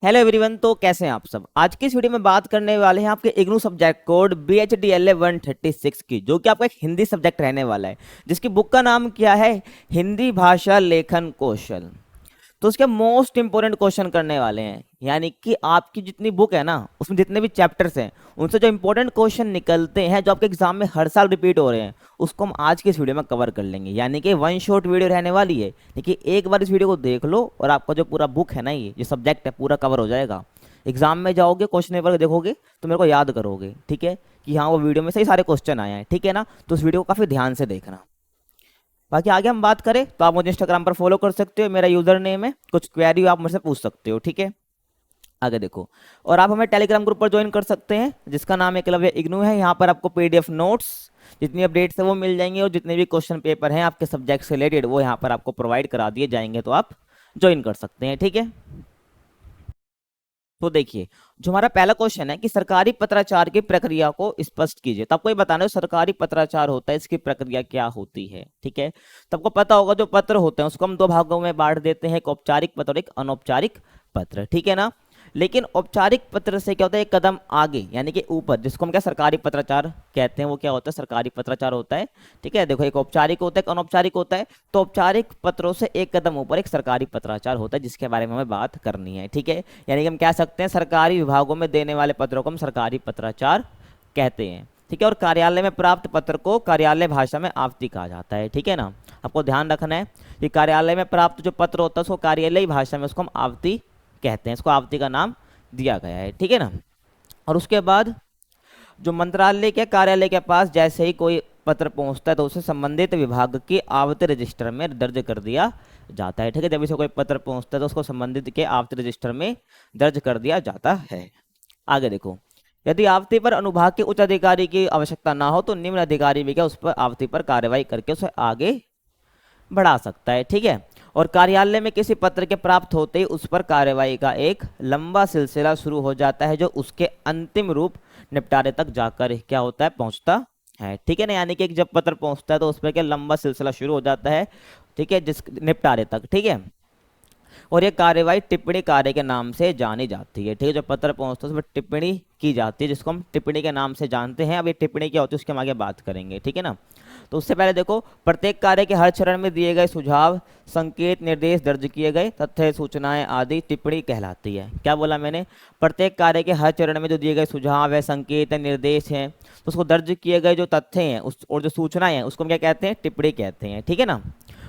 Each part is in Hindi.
Hello everyone. तो कैसे हैं आप सब। आज की इस वीडियो में बात करने वाले हैं आपके इग्नू सब्जेक्ट कोड BHDLA 136 की, जो कि आपका एक हिंदी सब्जेक्ट रहने वाला है, जिसकी बुक का नाम क्या है, हिंदी भाषा लेखन कौशल। तो उसके मोस्ट इंपोर्टेंट क्वेश्चन करने वाले हैं, यानी कि आपकी जितनी बुक है ना, उसमें जितने भी चैप्टर्स हैं, उनसे जो इंपॉर्टेंट क्वेश्चन निकलते हैं, जो आपके एग्जाम में हर साल रिपीट हो रहे हैं, उसको हम आज की इस वीडियो में कवर कर लेंगे। यानी कि वन शॉट वीडियो रहने वाली है। देखिए, एक बार इस वीडियो को देख लो और आपका जो पूरा बुक है ना, ये जो सब्जेक्ट है, पूरा कवर हो जाएगा। एग्जाम में जाओगे, क्वेश्चन पेपर देखोगे तो मेरे को याद करोगे, ठीक है, कि हाँ वो वीडियो में सही सारे क्वेश्चन आए हैं, ठीक है ना। तो उस वीडियो को काफ़ी ध्यान से देखना। बाकी आगे हम बात करें तो आप मुझे इंस्टाग्राम पर फॉलो कर सकते हो, मेरा यूजर नेम है, कुछ क्वेरी आप मुझसे पूछ सकते हो, ठीक है। आगे देखो, और आप हमें टेलीग्राम ग्रुप पर ज्वाइन कर सकते हैं, जिसका नाम एकलव्य इग्नू है। यहाँ पर आपको PDF नोट्स, जितनी अपडेट्स है वो मिल जाएंगे, और जितने भी क्वेश्चन पेपर हैं आपके सब्जेक्ट से रिलेटेड, वो यहाँ पर आपको प्रोवाइड करा दिए जाएंगे, तो आप ज्वाइन कर सकते हैं, ठीक है। तो देखिए, जो हमारा पहला क्वेश्चन है कि सरकारी पत्राचार की प्रक्रिया को स्पष्ट कीजिए। तो आपको ये बताना है सरकारी पत्राचार होता है, इसकी प्रक्रिया क्या होती है, ठीक है। तो आपको पता होगा जो पत्र होते हैं उसको हम दो भागों में बांट देते हैं, एक औपचारिक पत्र और एक अनौपचारिक पत्र, ठीक है ना। लेकिन औपचारिक पत्र से क्या होता है, एक कदम आगे यानी कि ऊपर, जिसको हम क्या सरकारी पत्राचार कहते हैं, वो क्या होता है, सरकारी पत्राचार होता है, ठीक है। देखो, एक औपचारिक होता है, एक अनौपचारिक होता है। तो औपचारिक पत्रों से एक कदम ऊपर एक सरकारी पत्राचार होता है, जिसके बारे में हमें बात करनी है, ठीक है। यानी कि हम कह सकते हैं सरकारी विभागों में देने वाले पत्रों को हम सरकारी पत्राचार कहते हैं, ठीक है। और कार्यालय में प्राप्त पत्र को कार्यालय भाषा में आवती कहा जाता है, ठीक है ना। आपको ध्यान रखना है कि कार्यालय में प्राप्त जो पत्र होता है उसको कार्यालयी भाषा में उसको हम आवती कहते हैं, इसको आवती का नाम दिया गया है, ठीक है ना। और उसके बाद जो मंत्रालय के कार्यालय के पास जैसे ही कोई पत्र पहुंचता है तो उसे संबंधित विभाग की आवती रजिस्टर में दर्ज कर दिया जाता है, ठीक है। जब इसे कोई पत्र पहुंचता है तो उसको संबंधित के आवती रजिस्टर में दर्ज कर दिया जाता है। आगे देखो, यदि आवती पर अनुभाग के उच्च अधिकारी की आवश्यकता ना हो तो निम्न अधिकारी भी क्या उस पर आवती पर कार्रवाई करके उसे आगे बढ़ा सकता है, ठीक है। और कार्यालय में किसी पत्र के प्राप्त होते ही उस पर कार्रवाई का एक लंबा सिलसिला शुरू हो जाता है, जो उसके अंतिम रूप निपटारे तक जाकर क्या होता है, पहुंचता है, ठीक है ना। यानी कि जब पत्र पहुंचता है तो उस पर क्या लंबा सिलसिला शुरू हो जाता है, ठीक है, जिस निपटारे तक, ठीक है। और ये कार्यवाही टिप्पणी कार्य के नाम से जानी जाती है, ठीक है। जो पत्र पहुंचता है उस पर टिप्पणी की जाती है, जिसको हम टिप्पणी के नाम से जानते हैं। अब ये टिप्पणी क्या होती है उसके हम आगे बात करेंगे, ठीक है ना। तो उससे पहले देखो, प्रत्येक कार्य के हर चरण में दिए गए सुझाव, संकेत, निर्देश, दर्ज किए गए तथ्य, सूचनाएं आदि टिप्पणी कहलाती है। क्या बोला मैंने, प्रत्येक कार्य के हर चरण में जो दिए गए सुझाव है, संकेत है, निर्देश हैं, तो उसको दर्ज किए गए जो तथ्य हैं उस और जो सूचनाएं हैं उसको हम क्या कहते हैं, टिप्पणी कहते हैं, ठीक है ना।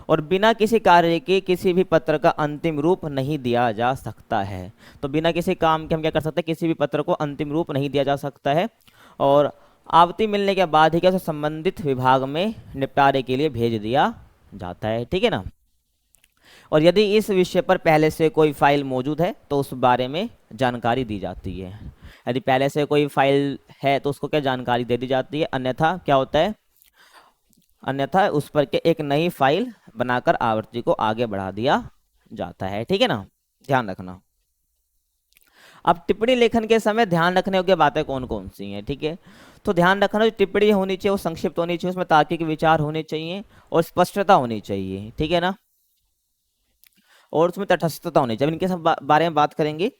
और बिना किसी कार्य के किसी भी पत्र का अंतिम रूप नहीं दिया जा सकता है। तो बिना किसी काम के हम क्या कर सकते हैं, किसी भी पत्र को अंतिम रूप नहीं दिया जा सकता है। और आवती मिलने के बाद ही क्या उसे संबंधित विभाग में निपटारे के लिए भेज दिया जाता है, ठीक है ना। और यदि इस विषय पर पहले से कोई फाइल मौजूद है तो उस बारे में जानकारी दी जाती है। यदि पहले से कोई फाइल है तो उसको क्या जानकारी दे दी जाती है, अन्यथा क्या होता है, अन्यथा उस पर के एक नई फाइल बनाकर आवृत्ति को आगे बढ़ा दिया जाता है, ठीक है ना। ध्यान रखना। अब टिप्पणी लेखन के समय ध्यान रखने योग्य बातें कौन कौन सी हैं, ठीक है। तो ध्यान रखना, जो टिप्पणी होनी चाहिए वो संक्षिप्त होनी चाहिए, उसमें तार्किक विचार होने चाहिए और स्पष्टता होनी चाहिए, ठीक है ना। और उसमें तटस्थता होनी चाहिए। इनके सब बारे में बात करेंगे।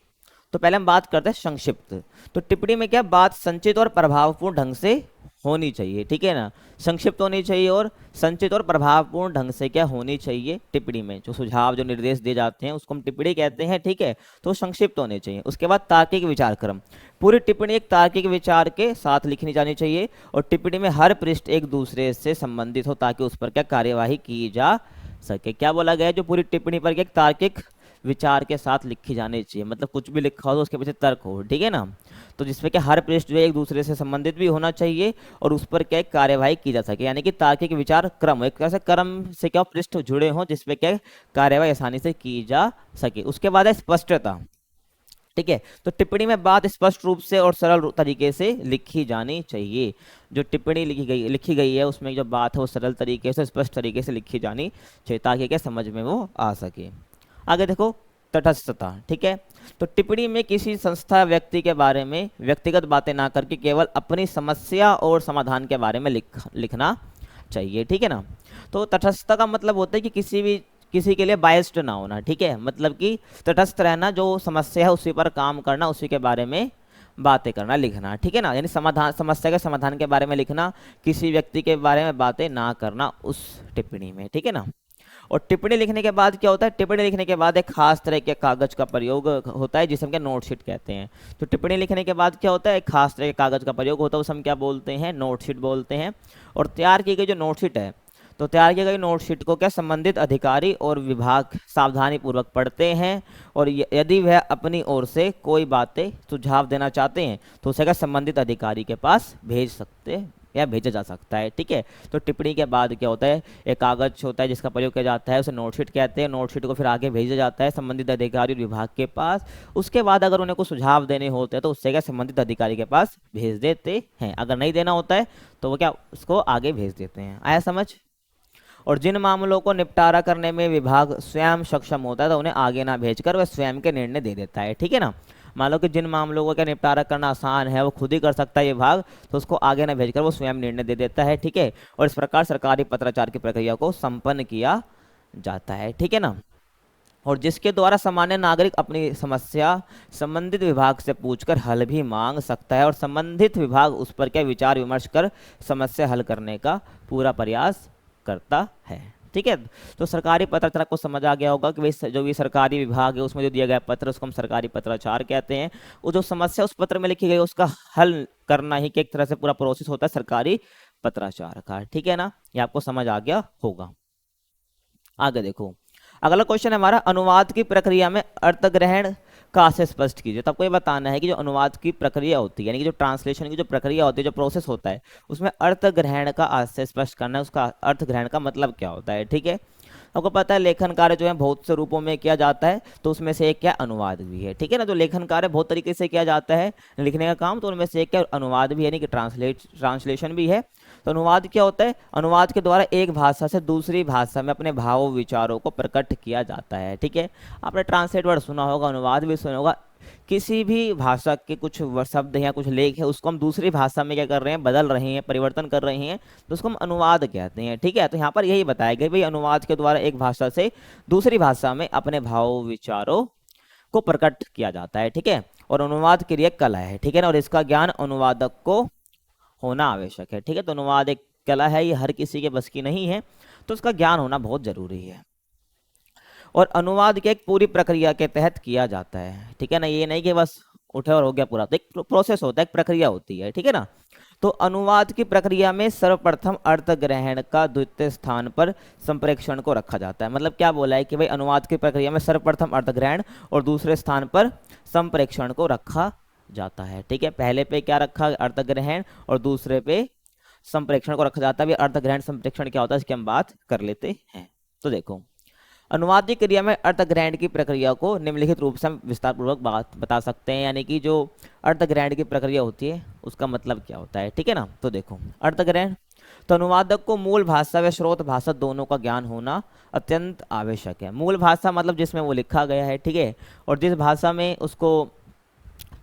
तो पहले हम बात करते हैं संक्षिप्त। तो टिप्पणी में क्या बात संचित और प्रभावपूर्ण ढंग से होनी चाहिए, ठीक है ना। संक्षिप्त होनी चाहिए और संचित और प्रभावपूर्ण ढंग से क्या होनी चाहिए, टिप्पणी में जो सुझाव जो निर्देश दिए जाते हैं उसको हम टिप्पणी कहते हैं, ठीक है। तो संक्षिप्त होने चाहिए। उसके बाद तार्किक विचार क्रम, पूरी टिप्पणी एक तार्किक विचार के साथ लिखनी जानी चाहिए और टिप्पणी में हर पृष्ठ एक दूसरे से संबंधित हो ताकि उस पर क्या कार्यवाही की जा सके। क्या बोला गया है, जो पूरी टिप्पणी पर एक तार्किक विचार के साथ लिखी जानी चाहिए, मतलब कुछ भी लिखा हो तो उसके पीछे तर्क हो, ठीक है ना। तो जिसमें क्या हर पृष्ठ जो है एक दूसरे से संबंधित भी होना चाहिए और उस पर क्या कार्यवाही की जा सके, यानी कि तार्किक विचार क्रम, एक ऐसे क्रम से क्या पृष्ठ जुड़े हों जिसपे क्या कार्यवाही आसानी से की जा सके। उसके बाद है स्पष्टता, ठीक है। तो टिप्पणी में बात स्पष्ट रूप से और सरल तरीके से लिखी जानी चाहिए। जो टिप्पणी लिखी गई है उसमें जो बात है वो सरल तरीके से, स्पष्ट तरीके से लिखी जानी चाहिए ताकि क्या समझ में वो आ सके। आगे देखो, तटस्थता, ठीक है। तो टिप्पणी में किसी संस्था व्यक्ति के बारे में व्यक्तिगत बातें ना करके केवल अपनी समस्या और समाधान के बारे में लिखना चाहिए, ठीक है ना। तो तटस्थता का मतलब होता है कि किसी भी किसी के लिए बायस्ड ना होना, ठीक है, मतलब कि तटस्थ रहना, जो समस्या है उसी पर काम करना, उसी के बारे में बातें करना, लिखना, ठीक है ना, यानी समाधान, समस्या के समाधान के बारे में लिखना, किसी व्यक्ति के बारे में बातें ना करना उस टिप्पणी में, ठीक है ना। और टिप्पणी लिखने के बाद क्या होता है, टिप्पणी लिखने के बाद एक खास तरह के कागज का प्रयोग होता है जिसे हम क्या नोटशीट कहते हैं। तो टिप्पणी लिखने के बाद क्या होता है, एक खास तरह के कागज का प्रयोग होता है, उसे हम क्या बोलते हैं, नोटशीट बोलते हैं। और तैयार की गई जो नोटशीट है, तो तैयार की गई नोटशीट को क्या संबंधित अधिकारी और विभाग सावधानी पूर्वक पढ़ते हैं, और यदि वह अपनी ओर से कोई बातें सुझाव देना चाहते हैं तो उसे क्या संबंधित अधिकारी के पास भेज सकते हैं या भेजा जा सकता है, ठीक है। तो टिप्पणी के बाद क्या होता है, एक कागज होता है जिसका प्रयोग किया जाता है, उसे नोटशीट कहते हैं। नोटशीट को फिर आगे भेजा जाता है संबंधित अधिकारी और विभाग के पास। उसके बाद अगर उन्हें कुछ सुझाव देने होते हैं तो उससे क्या संबंधित अधिकारी के पास भेज देते हैं। अगर नहीं देना होता है तो वो क्या उसको आगे भेज देते हैं। आया समझ। और जिन मामलों को निपटारा करने में विभाग स्वयं सक्षम होता है तो उन्हें आगे ना भेजकर वह स्वयं के निर्णय दे देता है, ठीक है ना। मान लो कि जिन मामलों को क्या निपटारा करना आसान है, वो खुद ही कर सकता है विभाग, तो उसको आगे ना भेजकर वो स्वयं निर्णय दे देता है, ठीक है। और इस प्रकार सरकारी पत्राचार की प्रक्रिया को संपन्न किया जाता है, ठीक है ना। और जिसके द्वारा सामान्य नागरिक अपनी समस्या संबंधित विभाग से पूछकर हल भी मांग सकता है, और संबंधित विभाग उस पर क्या विचार विमर्श कर समस्या हल करने का पूरा प्रयास करता है, ठीक है। तो सरकारी पत्राचार को समझ आ गया होगा कि भाई जो भी सरकारी विभाग है उसमें जो दिया गया पत्र उसको हम सरकारी पत्राचार कहते हैं। वो जो समस्या उस पत्र में लिखी गई उसका हल करना ही कि एक तरह से पूरा प्रोसेस होता है सरकारी पत्राचार का, ठीक है ना। ये आपको समझ आ गया होगा। आगे देखो, अगला क्वेश्चन है हमारा, अनुवाद की प्रक्रिया में अर्थ ग्रहण का आशय स्पष्ट कीजिए। तो आपको ये बताना है कि जो अनुवाद की प्रक्रिया होती है, यानी कि जो ट्रांसलेशन की जो प्रक्रिया होती है, जो प्रोसेस होता है, उसमें अर्थ ग्रहण का आशय स्पष्ट करना है, उसका अर्थ ग्रहण का मतलब क्या होता है, ठीक है। आपको पता है लेखन कार्य जो है बहुत से रूपों में किया जाता है, तो उसमें से एक क्या अनुवाद भी है, ठीक है ना। जो लेखन कार्य बहुत तरीके से किया जाता है लिखने का काम, तो उनमें से एक क्या अनुवाद भी है, यानी कि ट्रांसलेशन भी है। तो अनुवाद क्या होता है, अनुवाद के द्वारा एक भाषा से दूसरी भाषा में अपने भावों विचारों को प्रकट किया जाता है, ठीक है। आपने ट्रांसलेट वर्ड सुना होगा, अनुवाद भी सुना होगा। किसी भी भाषा के कुछ शब्द या कुछ लेख है उसको हम दूसरी भाषा में क्या कर रहे हैं, बदल रहे हैं, परिवर्तन कर रहे हैं, तो उसको हम अनुवाद कहते हैं, ठीक है। तो यहाँ पर यही बताया गया भाई अनुवाद के द्वारा एक भाषा से दूसरी भाषा में अपने भाव विचारों को प्रकट किया जाता है, ठीक है। और अनुवाद के लिए कला है, ठीक है ना, और इसका ज्ञान अनुवादक को होना आवश्यक है, ठीक है। तो अनुवाद एक कला है, ये हर किसी के बस की नहीं है, तो उसका ज्ञान होना बहुत जरूरी है। और अनुवाद के एक पूरी प्रक्रिया के तहत किया जाता है, ठीक है ना। ये नहीं कि बस उठे और हो गया पूरा, तो एक प्रोसेस होता है, एक प्रक्रिया होती है, ठीक है ना। तो अनुवाद की प्रक्रिया में सर्वप्रथम अर्थ ग्रहण का द्वितीय स्थान पर संप्रेक्षण को रखा जाता है। मतलब क्या बोला है कि भाई अनुवाद की प्रक्रिया में सर्वप्रथम अर्थ ग्रहण और दूसरे स्थान पर संप्रेक्षण को रखा जाता है, ठीक है। पहले पे क्या रखा, अर्थ ग्रहण, और दूसरे पे संप्रेक्षण को रखा जाता है। अर्थ ग्रहण संप्रेक्षण क्या होता है इसकी हम बात कर लेते हैं। तो देखो, अनुवादिक क्रिया में अर्थ ग्रहण की प्रक्रिया को निम्नलिखित रूप से हम विस्तार पूर्वक बात बता सकते हैं, यानी कि जो अर्थ ग्रहण की प्रक्रिया होती है उसका मतलब क्या होता है, ठीक है ना। तो देखो, अर्थ ग्रहण, तो अनुवादक को मूल भाषा व स्रोत भाषा दोनों का ज्ञान होना अत्यंत आवश्यक है। मूल भाषा मतलब जिसमें वो लिखा गया है, ठीक है, और जिस भाषा में उसको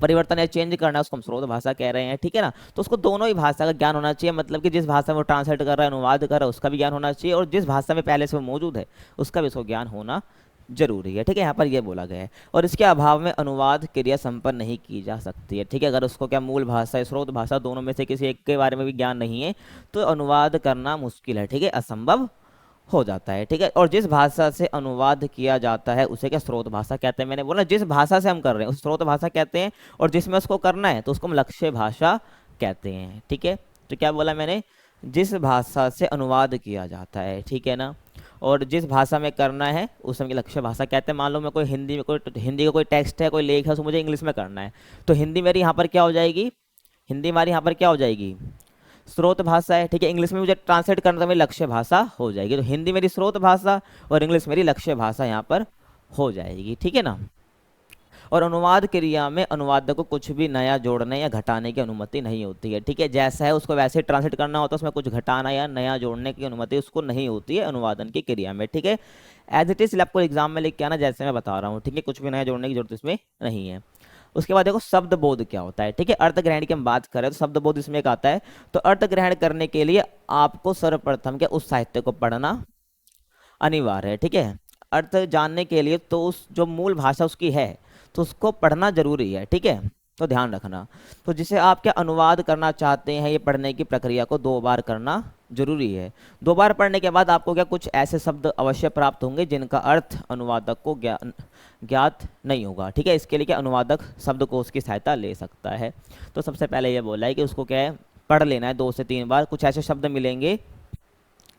परिवर्तन या चेंज करना है उसको हम स्रोत भाषा कह रहे हैं, ठीक है ना। तो उसको दोनों ही भाषा का ज्ञान होना चाहिए, मतलब कि जिस भाषा में वो ट्रांसलेट कर रहा है, अनुवाद कर रहा है, उसका भी ज्ञान होना चाहिए, और जिस भाषा में पहले से वो मौजूद है उसका भी उसको ज्ञान होना जरूरी है, ठीक है। यहाँ पर यह बोला गया है, और इसके अभाव में अनुवाद क्रिया संपन्न नहीं की जा सकती है, ठीक है। अगर उसको क्या मूल भाषा स्रोत भाषा दोनों में से किसी एक के बारे में भी ज्ञान नहीं है तो अनुवाद करना मुश्किल है, ठीक है, असंभव हो जाता है, ठीक है। और जिस भाषा से अनुवाद किया जाता है उसे क्या स्रोत भाषा कहते हैं। मैंने बोला जिस भाषा से हम कर रहे हैं उस स्रोत भाषा कहते हैं, और जिसमें उसको करना है तो उसको हम लक्ष्य भाषा कहते हैं, ठीक है। तो क्या बोला मैंने, जिस भाषा से अनुवाद किया जाता है, ठीक है ना, और जिस भाषा में करना है उसे हम लक्ष्य भाषा कहते हैं। मान लो मैं कोई हिंदी में हिंदी का कोई टेक्स्ट है, कोई लेख है, उसको मुझे इंग्लिश में करना है, तो हिंदी मेरी यहाँ पर क्या हो जाएगी, हिंदी हमारी यहाँ पर क्या हो जाएगी, स्रोत भाषा है, ठीक है। इंग्लिश में मुझे ट्रांसलेट करना तो मेरी लक्ष्य भाषा हो जाएगी। तो हिंदी मेरी स्रोत भाषा और इंग्लिश मेरी लक्ष्य भाषा यहाँ पर हो जाएगी, ठीक है ना। और अनुवाद क्रिया में अनुवादक को कुछ भी नया जोड़ने या घटाने की अनुमति नहीं होती है, ठीक है। जैसा है उसको वैसे ट्रांसलेट करना होता है, उसमें कुछ घटाना या नया जोड़ने की अनुमति उसको नहीं होती है अनुवादन की क्रिया में, ठीक है। एज इट इज आपको एग्जाम में लिख के आना जैसे मैं बता रहा हूँ, ठीक है, कुछ भी नया जोड़ने की जरूरत इसमें नहीं है। उसके बाद देखो शब्द बोध क्या होता है, ठीक है। अर्थ ग्रहण की हम बात करें तो शब्द बोध इसमें एक आता है। तो अर्थ ग्रहण करने के लिए आपको सर्वप्रथम क्या उस साहित्य को पढ़ना अनिवार्य है, ठीक है। अर्थ जानने के लिए तो उस जो मूल भाषा उसकी है तो उसको पढ़ना जरूरी है, ठीक है, तो ध्यान रखना। तो जिसे आप क्या अनुवाद करना चाहते हैं, ये पढ़ने की प्रक्रिया को 2 बार करना जरूरी है। 2 बार पढ़ने के बाद आपको क्या कुछ ऐसे शब्द अवश्य प्राप्त होंगे जिनका अर्थ अनुवादक को ज्ञात नहीं होगा, ठीक है। इसके लिए क्या अनुवादक शब्दकोश की सहायता ले सकता है। तो सबसे पहले ये बोला है कि उसको क्या है पढ़ लेना है 2 से 3 बार। कुछ ऐसे शब्द मिलेंगे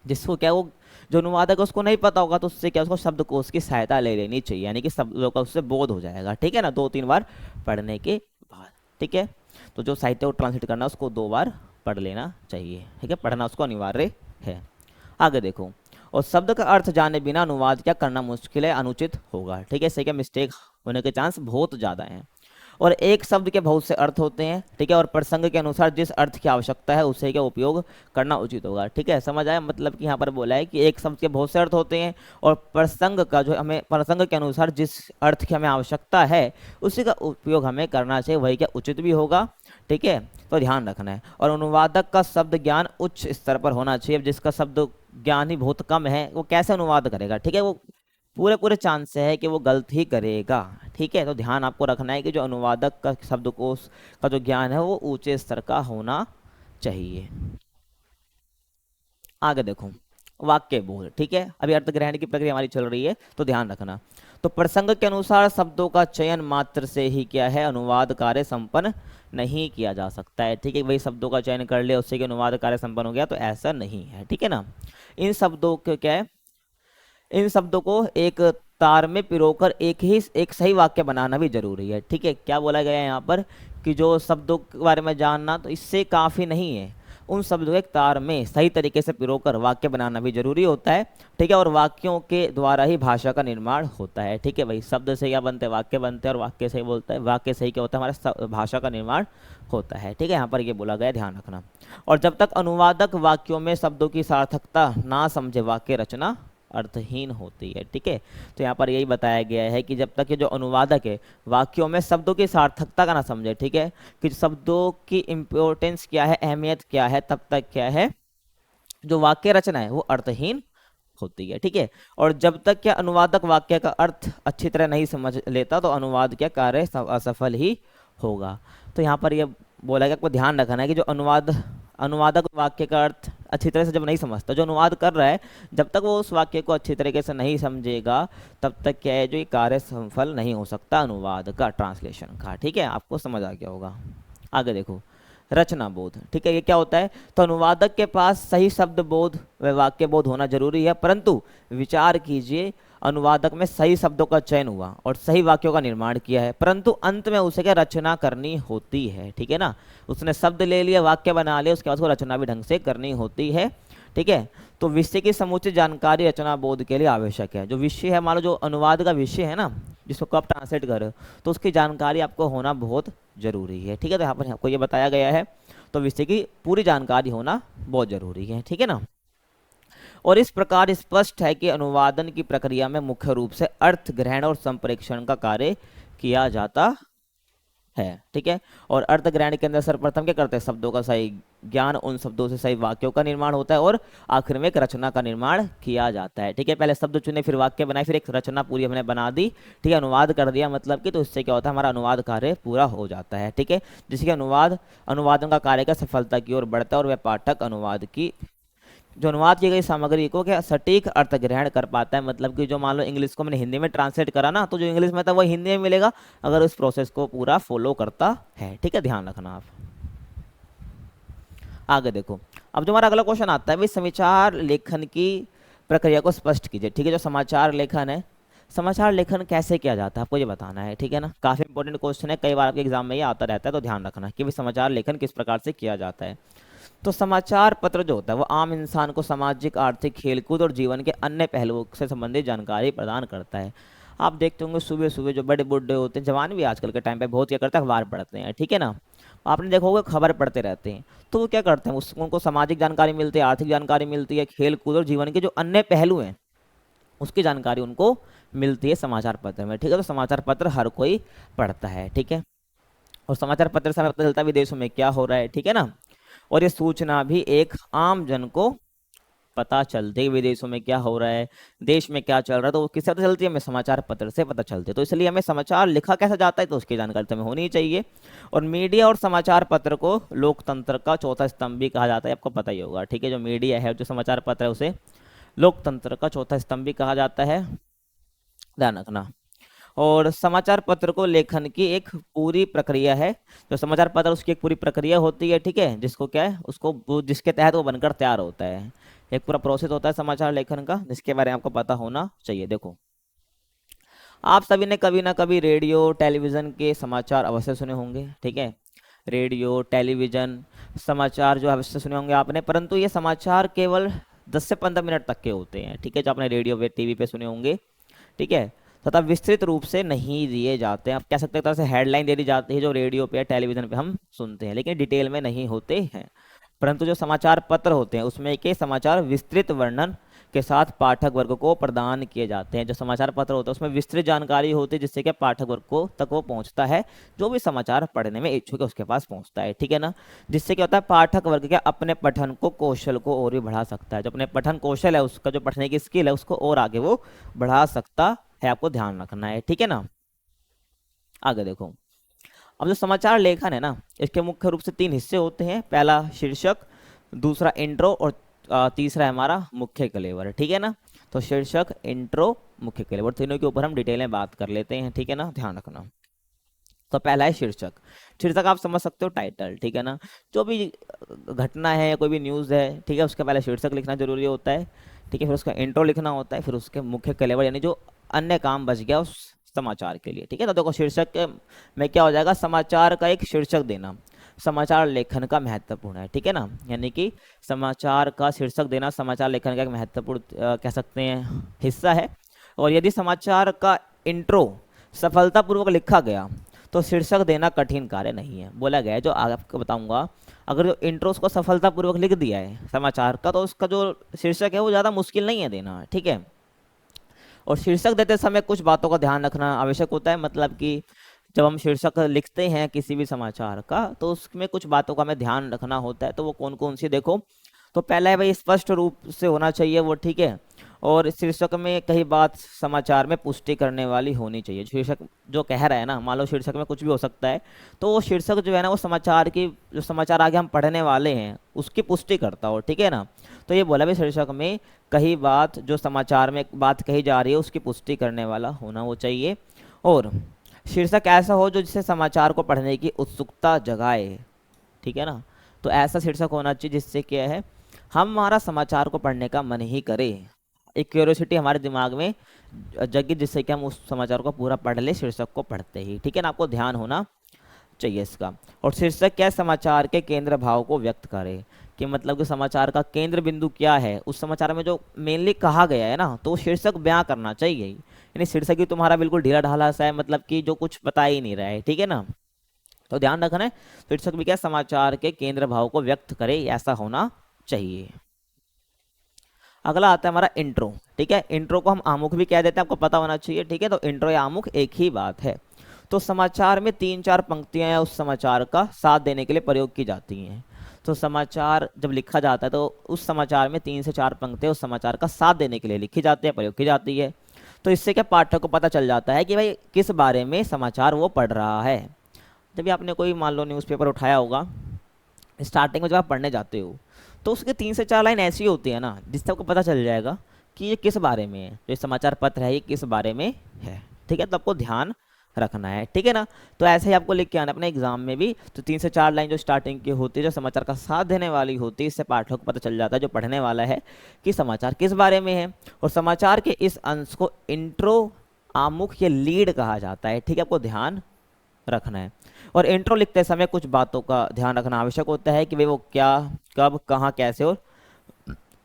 जिसको क्या वो जो अनुवादक है उसको नहीं पता होगा, तो उससे क्या उसको शब्दकोश की सहायता ले लेनी चाहिए, यानी कि शब्दों का उससे बोध हो जाएगा, ठीक है ना, 2-3 बार पढ़ने के बाद, ठीक है। तो जो साहित्य को ट्रांसलेट करना उसको 2 बार पढ़ लेना चाहिए, ठीक है, पढ़ना उसको अनिवार्य है। आगे देखो, और शब्द का अर्थ जाने बिना अनुवाद क्या करना मुश्किल है, अनुचित होगा, ठीक है। इससे क्या मिस्टेक होने के चांस बहुत ज़्यादा हैं। और एक शब्द के बहुत से अर्थ होते हैं, ठीक है, और प्रसंग के अनुसार जिस अर्थ की आवश्यकता है उसे क्या उपयोग करना उचित होगा, ठीक है। समझ आया, मतलब कि यहाँ पर बोला है कि एक शब्द के बहुत से अर्थ होते हैं और प्रसंग का जो हमें प्रसंग के अनुसार जिस अर्थ की हमें आवश्यकता है उसी का उपयोग हमें करना चाहिए, वही क्या उचित भी होगा, ठीक है। तो ध्यान रखना है। और अनुवादक का शब्द ज्ञान उच्च स्तर पर होना चाहिए। जिसका शब्द ज्ञान ही बहुत कम है वो कैसे अनुवाद करेगा, ठीक है, वो पूरे पूरे चांस है कि वो गलत ही करेगा, ठीक है। तो ध्यान आपको रखना है कि जो अनुवादक का शब्दकोश का जो ज्ञान है वो ऊंचे स्तर का होना चाहिए। आगे देखो, वाक्य बोध, ठीक है, अभी अर्थ ग्रहण की प्रक्रिया हमारी चल रही है, तो ध्यान रखना। तो प्रसंग के अनुसार शब्दों का चयन मात्र से ही क्या है अनुवाद कार्य संपन्न नहीं किया जा सकता है, ठीक है। वही शब्दों का चयन कर लिया उससे कि अनुवाद कार्य संपन्न हो गया, तो ऐसा नहीं है, ठीक है ना। इन शब्दों के क्या है इन शब्दों को एक तार में पिरोकर एक सही वाक्य बनाना भी जरूरी है, ठीक है। क्या बोला गया है यहाँ पर कि जो शब्दों के बारे में जानना तो इससे काफ़ी नहीं है, उन शब्दों को एक तार में सही तरीके से पिरोकर वाक्य बनाना भी जरूरी होता है, ठीक है। और वाक्यों के द्वारा ही भाषा का निर्माण होता है, ठीक है भाई। शब्द से क्या बनते हैं, वाक्य बनते हैं, और वाक्य से ही बोलता है वाक्य से ही क्या होता है हमारा भाषा का निर्माण होता है, ठीक है। यहाँ पर ये बोला गया, ध्यान रखना। और जब तक अनुवादक वाक्यों में शब्दों की सार्थकता ना समझे वाक्य रचना अर्थहीन होती है, ठीक है। तो यहाँ पर यही बताया गया है कि जब तक ये जो अनुवादक है वाक्यों में शब्दों की सार्थकता का ना समझे, ठीक है, कि शब्दों की इम्पोर्टेंस क्या है, अहमियत क्या है, तब तक क्या है जो वाक्य रचना है वो अर्थहीन होती है, ठीक है। और जब तक क्या अनुवादक वाक्य का अर्थ अच्छी तरह नहीं समझ लेता तो अनुवाद क्या कार्य असफल ही होगा। तो यहाँ पर यह बोला गया, आपको ध्यान रखना है कि जो अनुवादक वाक्य का अर्थ अच्छी तरह से जब नहीं समझता, जो अनुवाद कर रहा है जब तक वो उस वाक्य को अच्छी तरीके से नहीं समझेगा तब तक क्या है जो ये कार्य सफल नहीं हो सकता अनुवाद का, ट्रांसलेशन का, ठीक है। आपको समझ आ गया होगा। आगे देखो, रचना बोध, ठीक है, ये क्या होता है। तो अनुवादक के पास सही शब्द बोध व वाक्य बोध होना जरूरी है, परंतु विचार कीजिए अनुवादक में सही शब्दों का चयन हुआ और सही वाक्यों का निर्माण किया है, परंतु अंत में उसे क्या रचना करनी होती है, ठीक है ना। उसने शब्द ले लिया, वाक्य बना लिया, उसके बाद उसको रचना भी ढंग से करनी होती है, ठीक है। तो विषय की समुचित जानकारी रचना बोध के लिए आवश्यक है। जो विषय है, मान लो जो अनुवाद का विषय है ना जिसको आप ट्रांसलेट कर रहे हो, तो उसकी जानकारी आपको होना बहुत जरूरी है, ठीक है। तो यहाँ पर आपको ये बताया गया है, तो विषय की पूरी जानकारी होना बहुत जरूरी है, ठीक है ना। और इस प्रकार स्पष्ट है कि अनुवादन की प्रक्रिया में मुख्य रूप से अर्थ ग्रहण और संप्रेषण का कार्य किया जाता है, ठीक है। और अर्थ ग्रहण के अंदर सर्वप्रथम क्या करते हैं, शब्दों का सही ज्ञान, उन शब्दों से सही वाक्यों का निर्माण होता है और आखिर में एक रचना का निर्माण किया जाता है, ठीक है। पहले शब्द चुने, फिर वाक्य बनाए, फिर एक रचना पूरी हमने बना दी, ठीक है, अनुवाद कर दिया मतलब कि, तो इससे क्या होता है हमारा अनुवाद कार्य पूरा हो जाता है, ठीक है। जिसके अनुवादन का कार्य का सफलता की ओर बढ़ता है और वह पाठक अनुवाद की जो अनुवाद की गई सामग्री को क्या सटीक अर्थ ग्रहण कर पाता है। मतलब कि जो मान लो इंग्लिश को मैंने हिंदी में ट्रांसलेट करा ना, तो जो इंग्लिश में था वो हिंदी में मिलेगा अगर उस प्रोसेस को पूरा फॉलो करता है, ठीक है, ध्यान रखना आप। आगे देखो, अब जो हमारा अगला क्वेश्चन आता है भाई, समाचार लेखन की प्रक्रिया को स्पष्ट कीजिए, ठीक है। जो समाचार लेखन है, समाचार लेखन कैसे किया जाता है आपको ये बताना है, ठीक है ना। काफी इंपॉर्टेंट क्वेश्चन है, कई बार आपके एग्जाम में ये आता रहता है, तो ध्यान रखना कि भाई समाचार लेखन किस प्रकार से किया जाता है। तो समाचार पत्र जो होता है वो आम इंसान को सामाजिक, आर्थिक, खेलकूद और जीवन के अन्य पहलुओं से संबंधित जानकारी प्रदान करता है। आप देखते होंगे सुबह सुबह जो बड़े बुढ़े होते हैं, जवान भी आजकल के टाइम पे बहुत क्या करते हैं, अखबार पढ़ते हैं, ठीक है ना। आपने देखा होगा खबर पढ़ते रहते हैं, तो वो क्या करते हैं उनको सामाजिक जानकारी मिलती है, आर्थिक जानकारी मिलती है, खेल कूद और जीवन के जो अन्य पहलू हैं उसकी जानकारी उनको मिलती है समाचार पत्र में, ठीक है। तो समाचार पत्र हर कोई पढ़ता है, ठीक है। और समाचार पत्र से हमें पता चलता है विदेशों में क्या हो रहा है, ठीक है ना। और ये सूचना भी एक आम जन को पता चलते ही विदेशों में क्या हो रहा है, देश में क्या चल रहा है, तो वो किससे पता चलती है? हमें समाचार पत्र से पता चलती है। तो इसलिए हमें समाचार लिखा कैसे जाता है तो उसकी जानकारी तो हमें होनी ही चाहिए। और मीडिया और समाचार पत्र को लोकतंत्र का चौथा स्तंभ भी कहा जाता है, आपको पता ही होगा। ठीक है, जो मीडिया है, जो समाचार पत्र है, उसे लोकतंत्र का चौथा स्तंभ भी कहा जाता है, ध्यान रखना। और समाचार पत्र को लेखन की एक पूरी प्रक्रिया है। जो समाचार पत्र उसकी एक पूरी प्रक्रिया होती है, ठीक है, जिसको क्या है, जिसके तहत वो बनकर तैयार होता है। एक पूरा प्रोसेस होता है समाचार लेखन का, जिसके बारे में आपको पता होना चाहिए। देखो, आप सभी ने कभी ना कभी रेडियो टेलीविजन के समाचार अवश्य सुने होंगे, ठीक है। रेडियो टेलीविजन समाचार जो अवश्य सुने होंगे आपने, परंतु ये समाचार केवल 10 से 15 मिनट तक के होते हैं, ठीक है, जो आपने रेडियो पे टीवी पे सुने होंगे, ठीक है। तथा विस्तृत रूप से नहीं दिए जाते हैं, आप कह सकते हैं तरह से हेडलाइन दे दी जाती है जो रेडियो पे या टेलीविजन पे हम सुनते हैं, लेकिन डिटेल में नहीं होते हैं। परंतु जो समाचार पत्र होते हैं उसमें के समाचार विस्तृत वर्णन के साथ पाठक वर्ग को प्रदान किए जाते हैं। जो समाचार पत्र होता है उसमें विस्तृत जानकारी होती है, जिससे कि पाठक वर्ग को तक वो पहुंचता है, जो भी समाचार पढ़ने में इच्छुक है उसके पास पहुंचता है, ठीक है ना। जिससे क्या होता है, पाठक वर्ग क्या अपने पठन को कौशल को और भी बढ़ा सकता है। जो अपने पठन कौशल है, उसका जो पढ़ने की स्किल है, उसको और आगे वो बढ़ा सकता है, आपको ध्यान रखना है, ठीक है ना। आगे देखो, अब जो समाचार लेखन है ना, इसके मुख्य रूप से 3 हिस्से होते हैं। पहला शीर्षक, दूसरा इंट्रो, और तीसरा है हमारा मुख्य कलेवर, ठीक है ना। तो शीर्षक, इंट्रो, मुख्य कलेवर, तीनों के ऊपर हम डिटेल में बात कर लेते हैं, ठीक है ना, ध्यान रखना। तो पहला है शीर्षक। शीर्षक आप समझ सकते हो, टाइटल, ठीक है ना। जो भी घटना है या कोई भी न्यूज़ है, ठीक है, उसके पहले शीर्षक लिखना जरूरी होता है, ठीक है। फिर उसका इंट्रो लिखना होता है, फिर उसके मुख्य कलेवर यानी जो अन्य काम बच गया उस समाचार के लिए, ठीक है ना। देखो, शीर्षक में क्या हो जाएगा, समाचार का एक शीर्षक देना समाचार लेखन का महत्वपूर्ण है, ठीक है ना। यानी कि समाचार का शीर्षक देना समाचार लेखन का एक महत्वपूर्ण कह सकते हैं हिस्सा है। और यदि समाचार का इंट्रो सफलतापूर्वक लिखा गया तो शीर्षक देना कठिन कार्य नहीं है। बोला गया है, जो आपको बताऊंगा, अगर जो इंट्रो उसको सफलतापूर्वक लिख दिया है समाचार का, तो उसका जो शीर्षक है वो ज़्यादा मुश्किल नहीं है देना, ठीक है। और शीर्षक देते समय कुछ बातों का ध्यान रखना आवश्यक होता है। मतलब कि जब हम शीर्षक लिखते हैं किसी भी समाचार का, तो उसमें कुछ बातों का हमें ध्यान रखना होता है। तो वो कौन कौन सी, देखो, तो पहला है भाई, स्पष्ट रूप से होना चाहिए वो, ठीक है। और शीर्षक में कई बात समाचार में पुष्टि करने वाली होनी चाहिए। शीर्षक जो कह रहा है ना, मान लो शीर्षक में कुछ भी हो सकता है, तो वो शीर्षक जो है ना, वो समाचार की, जो समाचार आगे हम पढ़ने वाले हैं उसकी पुष्टि करता हो, ठीक है ना। तो ये बोला भी, शीर्षक में कई बात, जो समाचार में बात कही जा रही है उसकी पुष्टि करने वाला होना वो चाहिए। और शीर्षक ऐसा हो जो जिससे समाचार को पढ़ने की उत्सुकता जगाए, ठीक है ना। तो ऐसा शीर्षक होना चाहिए जिससे क्या है, हमारा समाचार को पढ़ने का मन ही करे, एक क्यूरियोसिटी हमारे दिमाग में जगे, जिससे कि हम उस समाचार को पूरा पढ़ ले शीर्षक को पढ़ते ही, ठीक है ना। आपको ध्यान होना चाहिए इसका। और शीर्षक क्या, समाचार के केंद्र भाव को व्यक्त करे, कि मतलब कि समाचार का केंद्र बिंदु क्या है उस समाचार में, जो मेनली कहा गया है ना, तो शीर्षक बयां करना चाहिए। यानी शीर्षक ही तुम्हारा बिल्कुल ढीला ढाला सा है, मतलब कि जो कुछ बता ही नहीं रहा है, ठीक है ना। तो ध्यान रखना है, शीर्षक भी क्या, समाचार के केंद्र भाव को व्यक्त करे, ऐसा होना चाहिए। अगला आता है हमारा इंट्रो, ठीक है। इंट्रो को हम आमुख भी कह देते हैं, आपको पता होना चाहिए, ठीक है। तो इंट्रो या आमुख एक ही बात है। तो समाचार में 3-4 पंक्तियां या उस समाचार का साथ देने के लिए प्रयोग की जाती हैं। तो समाचार जब लिखा जाता है तो उस समाचार में 3 से 4 पंक्तियां उस समाचार का साथ देने के लिए लिखी जाती है, प्रयोग की जाती है। तो इससे क्या, पाठक को पता चल जाता है कि भाई किस बारे में समाचार वो पढ़ रहा है। जब भी आपने कोई मान लो न्यूज़पेपर उठाया होगा, स्टार्टिंग में जब आप पढ़ने जाते हो, तो उसके 3 से 4 लाइन ऐसी होती है ना, जिससे आपको पता चल जाएगा कि ये किस बारे में है, जो समाचार पत्र है ये किस बारे में है, ठीक है। तो आपको ध्यान रखना है, ठीक है ना। तो ऐसे ही आपको लिख के आना अपने एग्जाम में भी। तो 3 से 4 लाइन जो स्टार्टिंग की होती है, जो समाचार का साथ देने वाली होती है, इससे पाठक को पता चल जाता है, जो पढ़ने वाला है, कि समाचार किस बारे में है। और समाचार के इस अंश को इंट्रो, आमुख या लीड कहा जाता है, ठीक है, आपको ध्यान रखना है। और इंट्रो लिखते समय कुछ बातों का ध्यान रखना आवश्यक होता है, कि भाई वो क्या, कब, कहाँ, कैसे और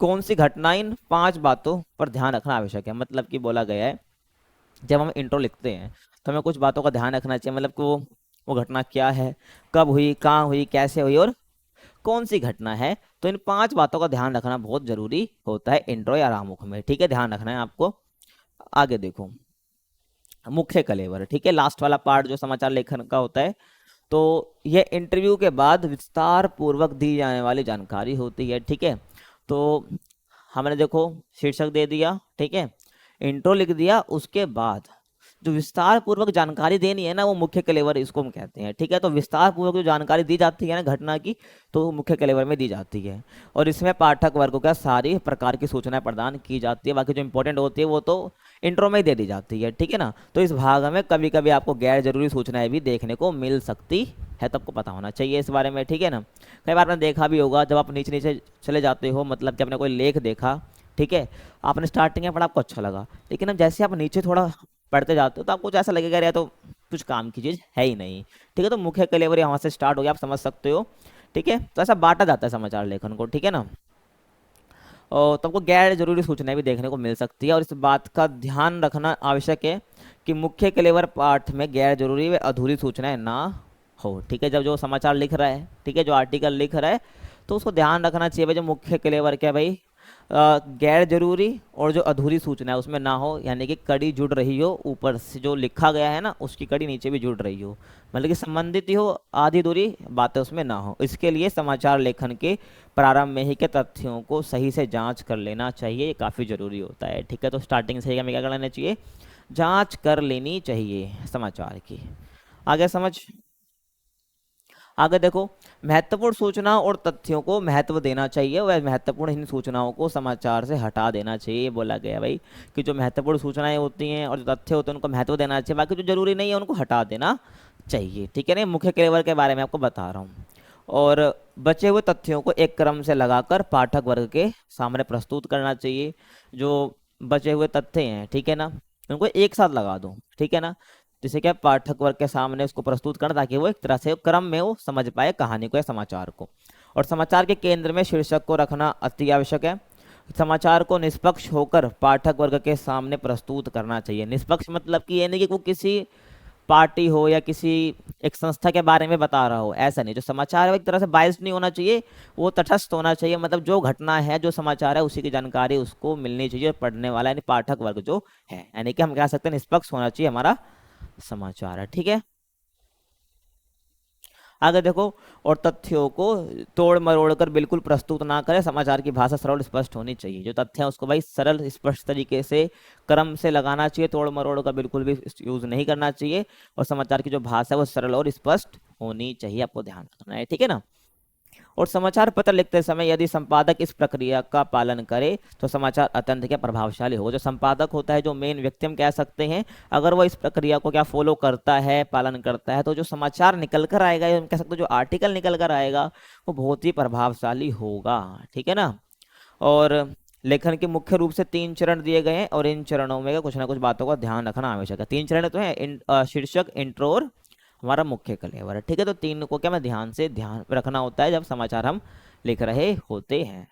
कौन सी घटना, इन 5 बातों पर ध्यान रखना आवश्यक है। मतलब कि बोला गया है, जब हम इंट्रो लिखते हैं तो हमें कुछ बातों का ध्यान रखना चाहिए। मतलब कि वो घटना क्या है, कब हुई, कहाँ हुई, कैसे हुई और कौन सी घटना है। तो इन 5 बातों का ध्यान रखना बहुत जरूरी होता है इंट्रो या आमुख में, ठीक है, ध्यान रखना है आपको। आगे देखो, मुख्य कलेवर, ठीक है, लास्ट वाला पार्ट जो समाचार लेखन का होता है। तो यह इंटरव्यू के बाद विस्तार पूर्वक दी जाने वाली जानकारी होती है, ठीक है। तो हमने देखो शीर्षक दे दिया, ठीक है, इंट्रो लिख दिया, उसके बाद जो विस्तार पूर्वक जानकारी देनी है ना वो मुख्य कलेवर इसको हम कहते हैं, ठीक है। तो विस्तार पूर्वक जो जानकारी दी जाती है ना घटना की, तो वो मुख्य कलेवर में दी जाती है, और इसमें पाठक वर्ग को क्या सारी प्रकार की सूचनाएं प्रदान की जाती है। बाकी जो इंपॉर्टेंट होती है वो तो इंट्रो में ही दे दी जाती है, ठीक है ना। तो इस भाग में कभी कभी आपको गैर जरूरी सूचनाएं भी देखने को मिल सकती है, तो आपको पता होना चाहिए इस बारे में, ठीक है ना। कई बार आपने देखा भी होगा, जब आप नीचे नीचे चले जाते हो, मतलब कि आपने कोई लेख देखा, ठीक है, आपने स्टार्टिंग में पढ़ा, आपको अच्छा लगा, लेकिन अब जैसे आप नीचे थोड़ा पढ़ते जाते हो तो आपको कुछ ऐसा लगेगा यार तो कुछ काम की चीज़ है ही नहीं, ठीक है। तो मुख्य कलेवर यहाँ से स्टार्ट हो गया, आप समझ सकते हो, ठीक है। तो ऐसा बांटा जाता है समाचार लेखन को, ठीक है ना। और तुमको गैर जरूरी सूचनाएं भी देखने को मिल सकती है, और इस बात का ध्यान रखना आवश्यक है कि मुख्य कलेवर पाठ में गैर जरूरी व अधूरी सूचनाएं ना हो, ठीक है। जब जो समाचार लिख रहा है, ठीक है, जो आर्टिकल लिख रहा है, तो उसको ध्यान रखना चाहिए भाई जो मुख्य कलेवर क्या भाई गैर जरूरी और जो अधूरी सूचना है उसमें ना हो, यानी कि कड़ी जुड़ रही हो, ऊपर से जो लिखा गया है ना उसकी कड़ी नीचे भी जुड़ रही हो, मतलब कि संबंधित ही हो, आधी दूरी बातें उसमें ना हो। इसके लिए समाचार लेखन के प्रारंभ में ही के तथ्यों को सही से जांच कर लेना चाहिए, ये काफ़ी ज़रूरी होता है, ठीक है। तो स्टार्टिंग से हमें क्या कर लेना चाहिए, जांच कर लेनी चाहिए समाचार की। आगे समझ, आगे देखो, महत्वपूर्ण सूचना और तथ्यों को महत्व देना चाहिए, वह महत्वपूर्ण इन सूचनाओं को समाचार से हटा देना चाहिए। ये बोला गया भाई कि जो महत्वपूर्ण सूचनाएं होती हैं और जो तथ्य होते हैं उनको महत्व देना चाहिए, बाकी जो जरूरी नहीं है उनको हटा देना चाहिए, ठीक है ना। मुख्य कलेवर के बारे में आपको बता रहा हूँ। और बचे हुए तथ्यों को एक क्रम से लगाकर पाठक वर्ग के सामने प्रस्तुत करना चाहिए। जो बचे हुए तथ्य हैं, ठीक है ना, उनको एक साथ लगा दो, ठीक है ना, जिससे क्या पाठक वर्ग के सामने उसको प्रस्तुत करना, ताकि वो एक तरह से क्रम में वो समझ पाए कहानी को या समाचार को। और समाचार के केंद्र में शीर्षक को रखना अति आवश्यक है। समाचार को निष्पक्ष होकर पाठक वर्ग के सामने प्रस्तुत करना चाहिए। निष्पक्ष मतलब कि ये नहीं कि वो किसी पार्टी हो या किसी एक संस्था के बारे में बता रहा हो, ऐसा नहीं। जो समाचार है एक तरह से बायस्ड नहीं होना चाहिए, वो तटस्थ होना चाहिए, मतलब जो घटना है जो समाचार है उसी की जानकारी उसको मिलनी चाहिए, पढ़ने वाला यानी पाठक वर्ग जो है, यानी कि हम कह सकते हैं निष्पक्ष होना चाहिए हमारा समाचार है, ठीक है। आगे देखो, और तथ्यों को तोड़ मरोड़ कर बिल्कुल प्रस्तुत ना करें। समाचार की भाषा सरल स्पष्ट होनी चाहिए। जो तथ्य है उसको भाई सरल स्पष्ट तरीके से क्रम से लगाना चाहिए, तोड़ मरोड़ का बिल्कुल भी यूज नहीं करना चाहिए। और समाचार की जो भाषा है वो सरल और स्पष्ट होनी चाहिए, आपको ध्यान रखना है, ठीक है ना। और समाचार पत्र लिखते समय यदि संपादक इस प्रक्रिया का पालन करे तो समाचार अत्यंत क्या प्रभावशाली होगा। जो संपादक होता है, जो मेन व्यक्ति हम कह सकते हैं, अगर वो इस प्रक्रिया को क्या फॉलो करता है, पालन करता है, तो जो समाचार निकल कर आएगा, हम कह सकते हैं जो आर्टिकल निकल कर आएगा वो बहुत ही प्रभावशाली होगा, ठीक है ना। और लेखन के मुख्य रूप से 3 चरण दिए गए हैं, और इन चरणों में कुछ ना कुछ बातों का ध्यान रखना आवश्यक है। 3 चरण तो है, शीर्षक, इंट्रो और हमारा मुख्य कलेवर है, ठीक है। तो 3 को क्या मैं ध्यान रखना होता है जब समाचार हम लिख रहे होते हैं।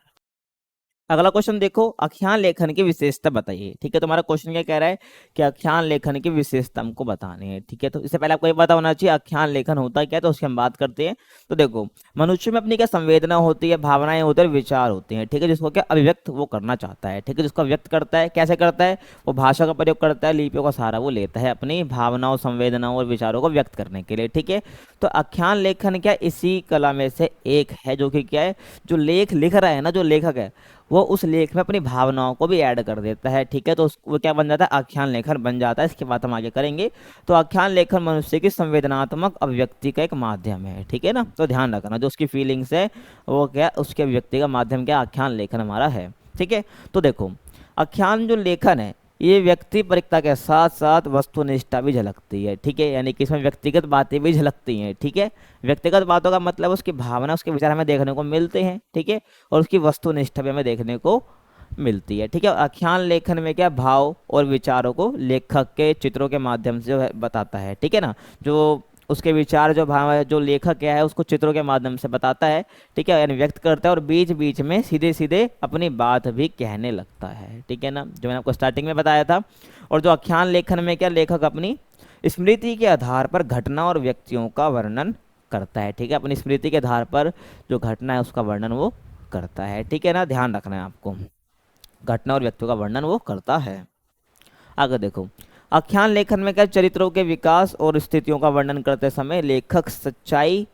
अगला क्वेश्चन देखो, आख्यान लेखन की विशेषता बताइए, ठीक है। तुम्हारा क्वेश्चन क्या कह रहा है कि आख्यान लेखन की विशेषता हमको बतानी है, ठीक है। तो इससे पहले आपको ये पता होना चाहिए आख्यान लेखन होता क्या है, तो उसकी हम बात करते हैं। तो देखो, मनुष्य में अपनी क्या संवेदना होती है, भावनाएं होती है, विचार होते हैं, ठीक है, जिसको क्या अभिव्यक्त वो करना चाहता है, ठीक है। जिसको व्यक्त करता है, कैसे करता है, वो भाषा का प्रयोग करता है, लिपियों का सहारा वो लेता है अपनी भावनाओं, संवेदनाओं और विचारों को व्यक्त करने के लिए, ठीक है। तो आख्यान लेखन क्या इसी कला में से एक है, जो कि क्या है, जो लेख लिख रहा है ना, जो लेखक है, वो उस लेख में अपनी भावनाओं को भी ऐड कर देता है, ठीक है। तो वो क्या बन जाता है, आख्यान लेखन बन जाता है। इसके बाद हम आगे करेंगे। तो आख्यान लेखन मनुष्य की संवेदनात्मक अभिव्यक्ति का एक माध्यम है, ठीक है ना। तो ध्यान रखना, जो उसकी फीलिंग्स है वो क्या उसके अभिव्यक्ति का माध्यम क्या आख्यान लेखन हमारा है, ठीक है। तो देखो, आख्यान जो लेखन है ये व्यक्तिपरकता के साथ साथ वस्तुनिष्ठता भी झलकती है, ठीक है, यानी कि इसमें व्यक्तिगत बातें भी झलकती हैं, ठीक है। व्यक्तिगत बातों का मतलब उसकी भावना, उसके विचार हमें देखने को मिलते हैं, ठीक है, और उसकी वस्तुनिष्ठता भी हमें देखने को मिलती है, ठीक है। आख्यान लेखन में क्या भाव और विचारों को लेखक के चित्रों के माध्यम से जो है बताता है, ठीक है ना। जो उसके विचार, जो भाव है, जो लेखक क्या है उसको चित्रों के माध्यम से बताता है, ठीक है, यानी व्यक्त करता है, और बीच बीच में सीधे सीधे अपनी बात भी कहने लगता है, ठीक है ना, जो मैंने आपको स्टार्टिंग में बताया था। और जो आख्यान लेखन में क्या लेखक अपनी स्मृति के आधार पर घटना और व्यक्तियों का वर्णन करता है, ठीक है, अपनी स्मृति के आधार पर जो घटना है उसका वर्णन वो करता है, ठीक है ना। ध्यान रखना है आपको, घटना और व्यक्तियों का वर्णन वो करता है। आगे देखो, आख्यान लेखन में क्या चरित्रों के विकास और स्थितियों का वर्णन करते समय लेखक सच्चाई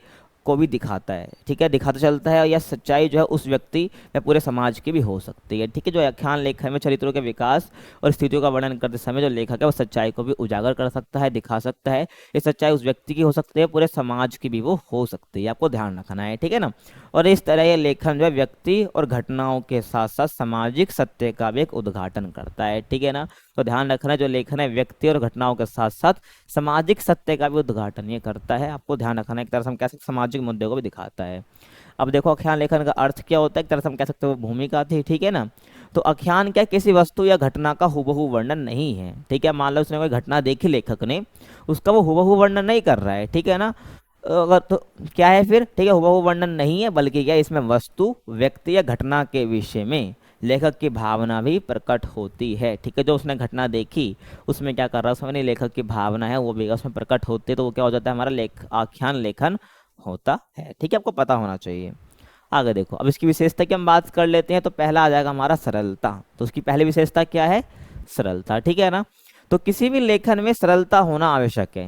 को भी दिखाता है, ठीक है, दिखाता चलता है। और यह सच्चाई जो है उस व्यक्ति या पूरे समाज की भी हो सकती है, ठीक है। जो आख्यान लेखन में चरित्रों के विकास और स्थितियों का वर्णन करते समय जो लेखक है वो सच्चाई को भी उजागर कर सकता है, दिखा सकता है। ये सच्चाई उस व्यक्ति की हो सकती है, पूरे समाज की भी वो हो सकती है, आपको ध्यान रखना है, ठीक है ना। और इस तरह ये लेखन जो है व्यक्ति और घटनाओं के साथ साथ सामाजिक सत्य का भी एक उद्घाटन करता है, ठीक है ना। तो ध्यान रखना, जो लेखन है व्यक्ति और घटनाओं के साथ साथ सामाजिक सत्य का भी उद्घाटन ये करता है, आपको ध्यान रखना है। एक तरह से हम कह सकते हैं सामाजिक मुद्दे को भी दिखाता है। अब देखो आख्यान लेखन का अर्थ क्या होता है, एक तरह से हम कह सकते हैं वो भूमिका थी, ठीक है ना। तो आख्यान क्या किसी वस्तु या घटना का हुबहू वर्णन नहीं है, ठीक है। मान लो उसने कोई घटना देखी लेखक ने, उसका वो हुबहू वर्णन नहीं कर रहा है, ठीक है ना। अगर तो क्या है फिर, ठीक है, हुबहू वर्णन नहीं है, बल्कि क्या इसमें वस्तु, व्यक्ति या घटना के विषय में लेखक की भावना भी प्रकट होती है, ठीक है। जो उसने घटना देखी उसमें क्या कर रहा है, उसमें लेखक की भावना है वो भी उसमें प्रकट होती है, तो वो क्या हो जाता है, हमारा आख्यान लेखन होता है, ठीक है। आपको पता होना चाहिए। आगे देखो, अब इसकी विशेषता की हम बात कर लेते हैं। तो पहला आ जाएगा हमारा सरलता। तो उसकी पहली विशेषता क्या है, सरलता, ठीक है ना। तो किसी भी लेखन में सरलता होना आवश्यक है,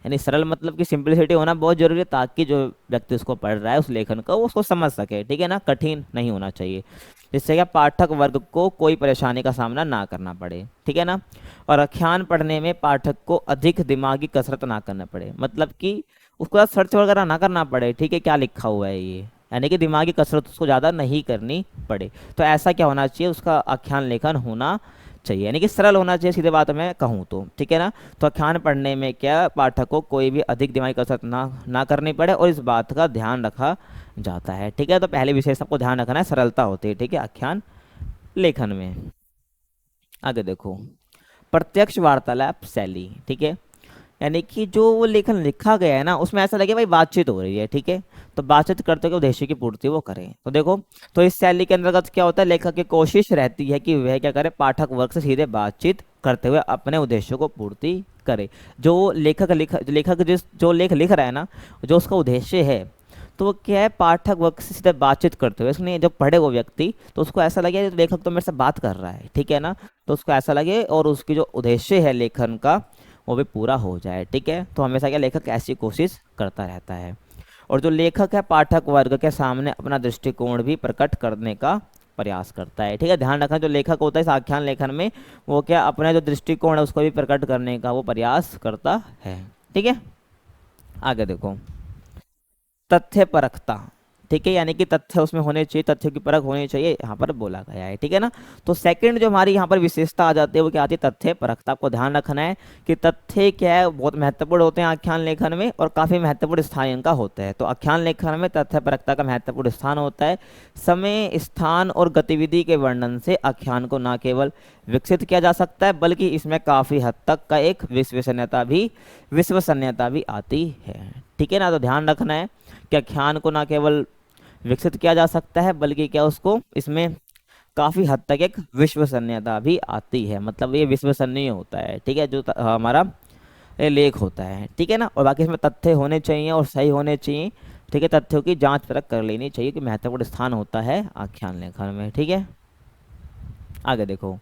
यानी सरल मतलब कि सिंपलिसिटी होना बहुत जरूरी है, ताकि जो व्यक्ति उसको पढ़ रहा है उस लेखन को वो उसको समझ सके, ठीक है ना। कठिन नहीं होना चाहिए, जिससे क्या पाठक वर्ग को कोई परेशानी का सामना ना करना पड़े, ठीक है ना। और आख्यान पढ़ने में पाठक को अधिक दिमागी कसरत ना करना पड़े, मतलब कि उसको सर्च वगैरह ना करना पड़े, ठीक है, क्या लिखा हुआ है ये, यानी कि दिमागी कसरत उसको ज़्यादा नहीं करनी पड़े। तो ऐसा क्या होना चाहिए, उसका आख्यान लेखन होना चाहिए, यानी कि सरल होना चाहिए, सीधे बात में कहूँ तो, ठीक है ना। तो आख्यान पढ़ने में क्या पाठक को कोई भी अधिक दिमागी कसरत ना करनी पड़े, और इस बात का ध्यान रखा जाता है, ठीक है। तो पहले विशेषता को ध्यान रखना है, सरलता होती है, ठीक है, आख्यान लेखन में। आगे देखो, प्रत्यक्ष वार्तालाप शैली, ठीक है, यानी कि जो वो लेखन लिखा गया है ना उसमें ऐसा लगे भाई बातचीत हो रही है, ठीक है। तो बातचीत करते हुए उद्देश्य की पूर्ति वो करें। तो देखो, तो इस शैली के अंतर्गत क्या होता है, लेखक की कोशिश रहती है कि वह क्या करे, पाठक वर्ग से सीधे बातचीत करते हुए अपने उद्देश्यों को पूर्ति करे। जो लेखक जिस जो लेख लिख रहा है ना, जो उसका उद्देश्य है, तो वो क्या है, पाठक वर्ग से सीधे बातचीत करते हुए, उसने जब पढ़े वो व्यक्ति तो उसको ऐसा लगे लेखक तो मेरे से बात कर रहा है, ठीक है ना। तो उसको ऐसा लगे और उसकी जो उद्देश्य है लेखन का वो भी पूरा हो जाए, ठीक है। तो हमेशा क्या लेखक ऐसी कोशिश करता रहता है। और जो लेखक है पाठक वर्ग के सामने अपना दृष्टिकोण भी प्रकट करने का प्रयास करता है, ठीक है। ध्यान रखना, जो लेखक होता है इस आख्यान लेखन में वो क्या अपना जो दृष्टिकोण है उसको भी प्रकट करने का वो प्रयास करता है, ठीक है। आगे देखो, तथ्य परखता, ठीक है, यानी कि तथ्य उसमें होने चाहिए, तथ्य की परख होनी चाहिए, यहाँ पर बोला गया है, ठीक है ना। तो सेकंड जो हमारी यहाँ पर विशेषता आ जाती है वो क्या आती है, तथ्य परखता। आपको ध्यान रखना है कि तथ्य क्या है, बहुत महत्वपूर्ण होते हैं आख्यान लेखन में, और काफी महत्वपूर्ण स्थान इनका होता है। तो आख्यान लेखन में तथ्य परखता का महत्वपूर्ण स्थान होता है। समय, स्थान और गतिविधि के वर्णन से आख्यान को न केवल विकसित किया जा सकता है, बल्कि इसमें काफी हद तक का एक विश्वसनीयता भी आती है, ठीक है ना। तो ध्यान रखना है कि आख्यान को न केवल विकसित किया जा सकता है, बल्कि क्या उसको इसमें काफी हद तक एक विश्वसनीयता भी आती है, मतलब ये विश्वसनीय होता है, ठीक है, जो हमारा ये लेख होता है, ठीक है ना। और बाकी इसमें तथ्य होने चाहिए और सही होने चाहिए, ठीक है। तथ्यों की जांच परख कर लेनी चाहिए कि महत्वपूर्ण स्थान होता है आख्यान लेखन में, ठीक है। आगे देखो,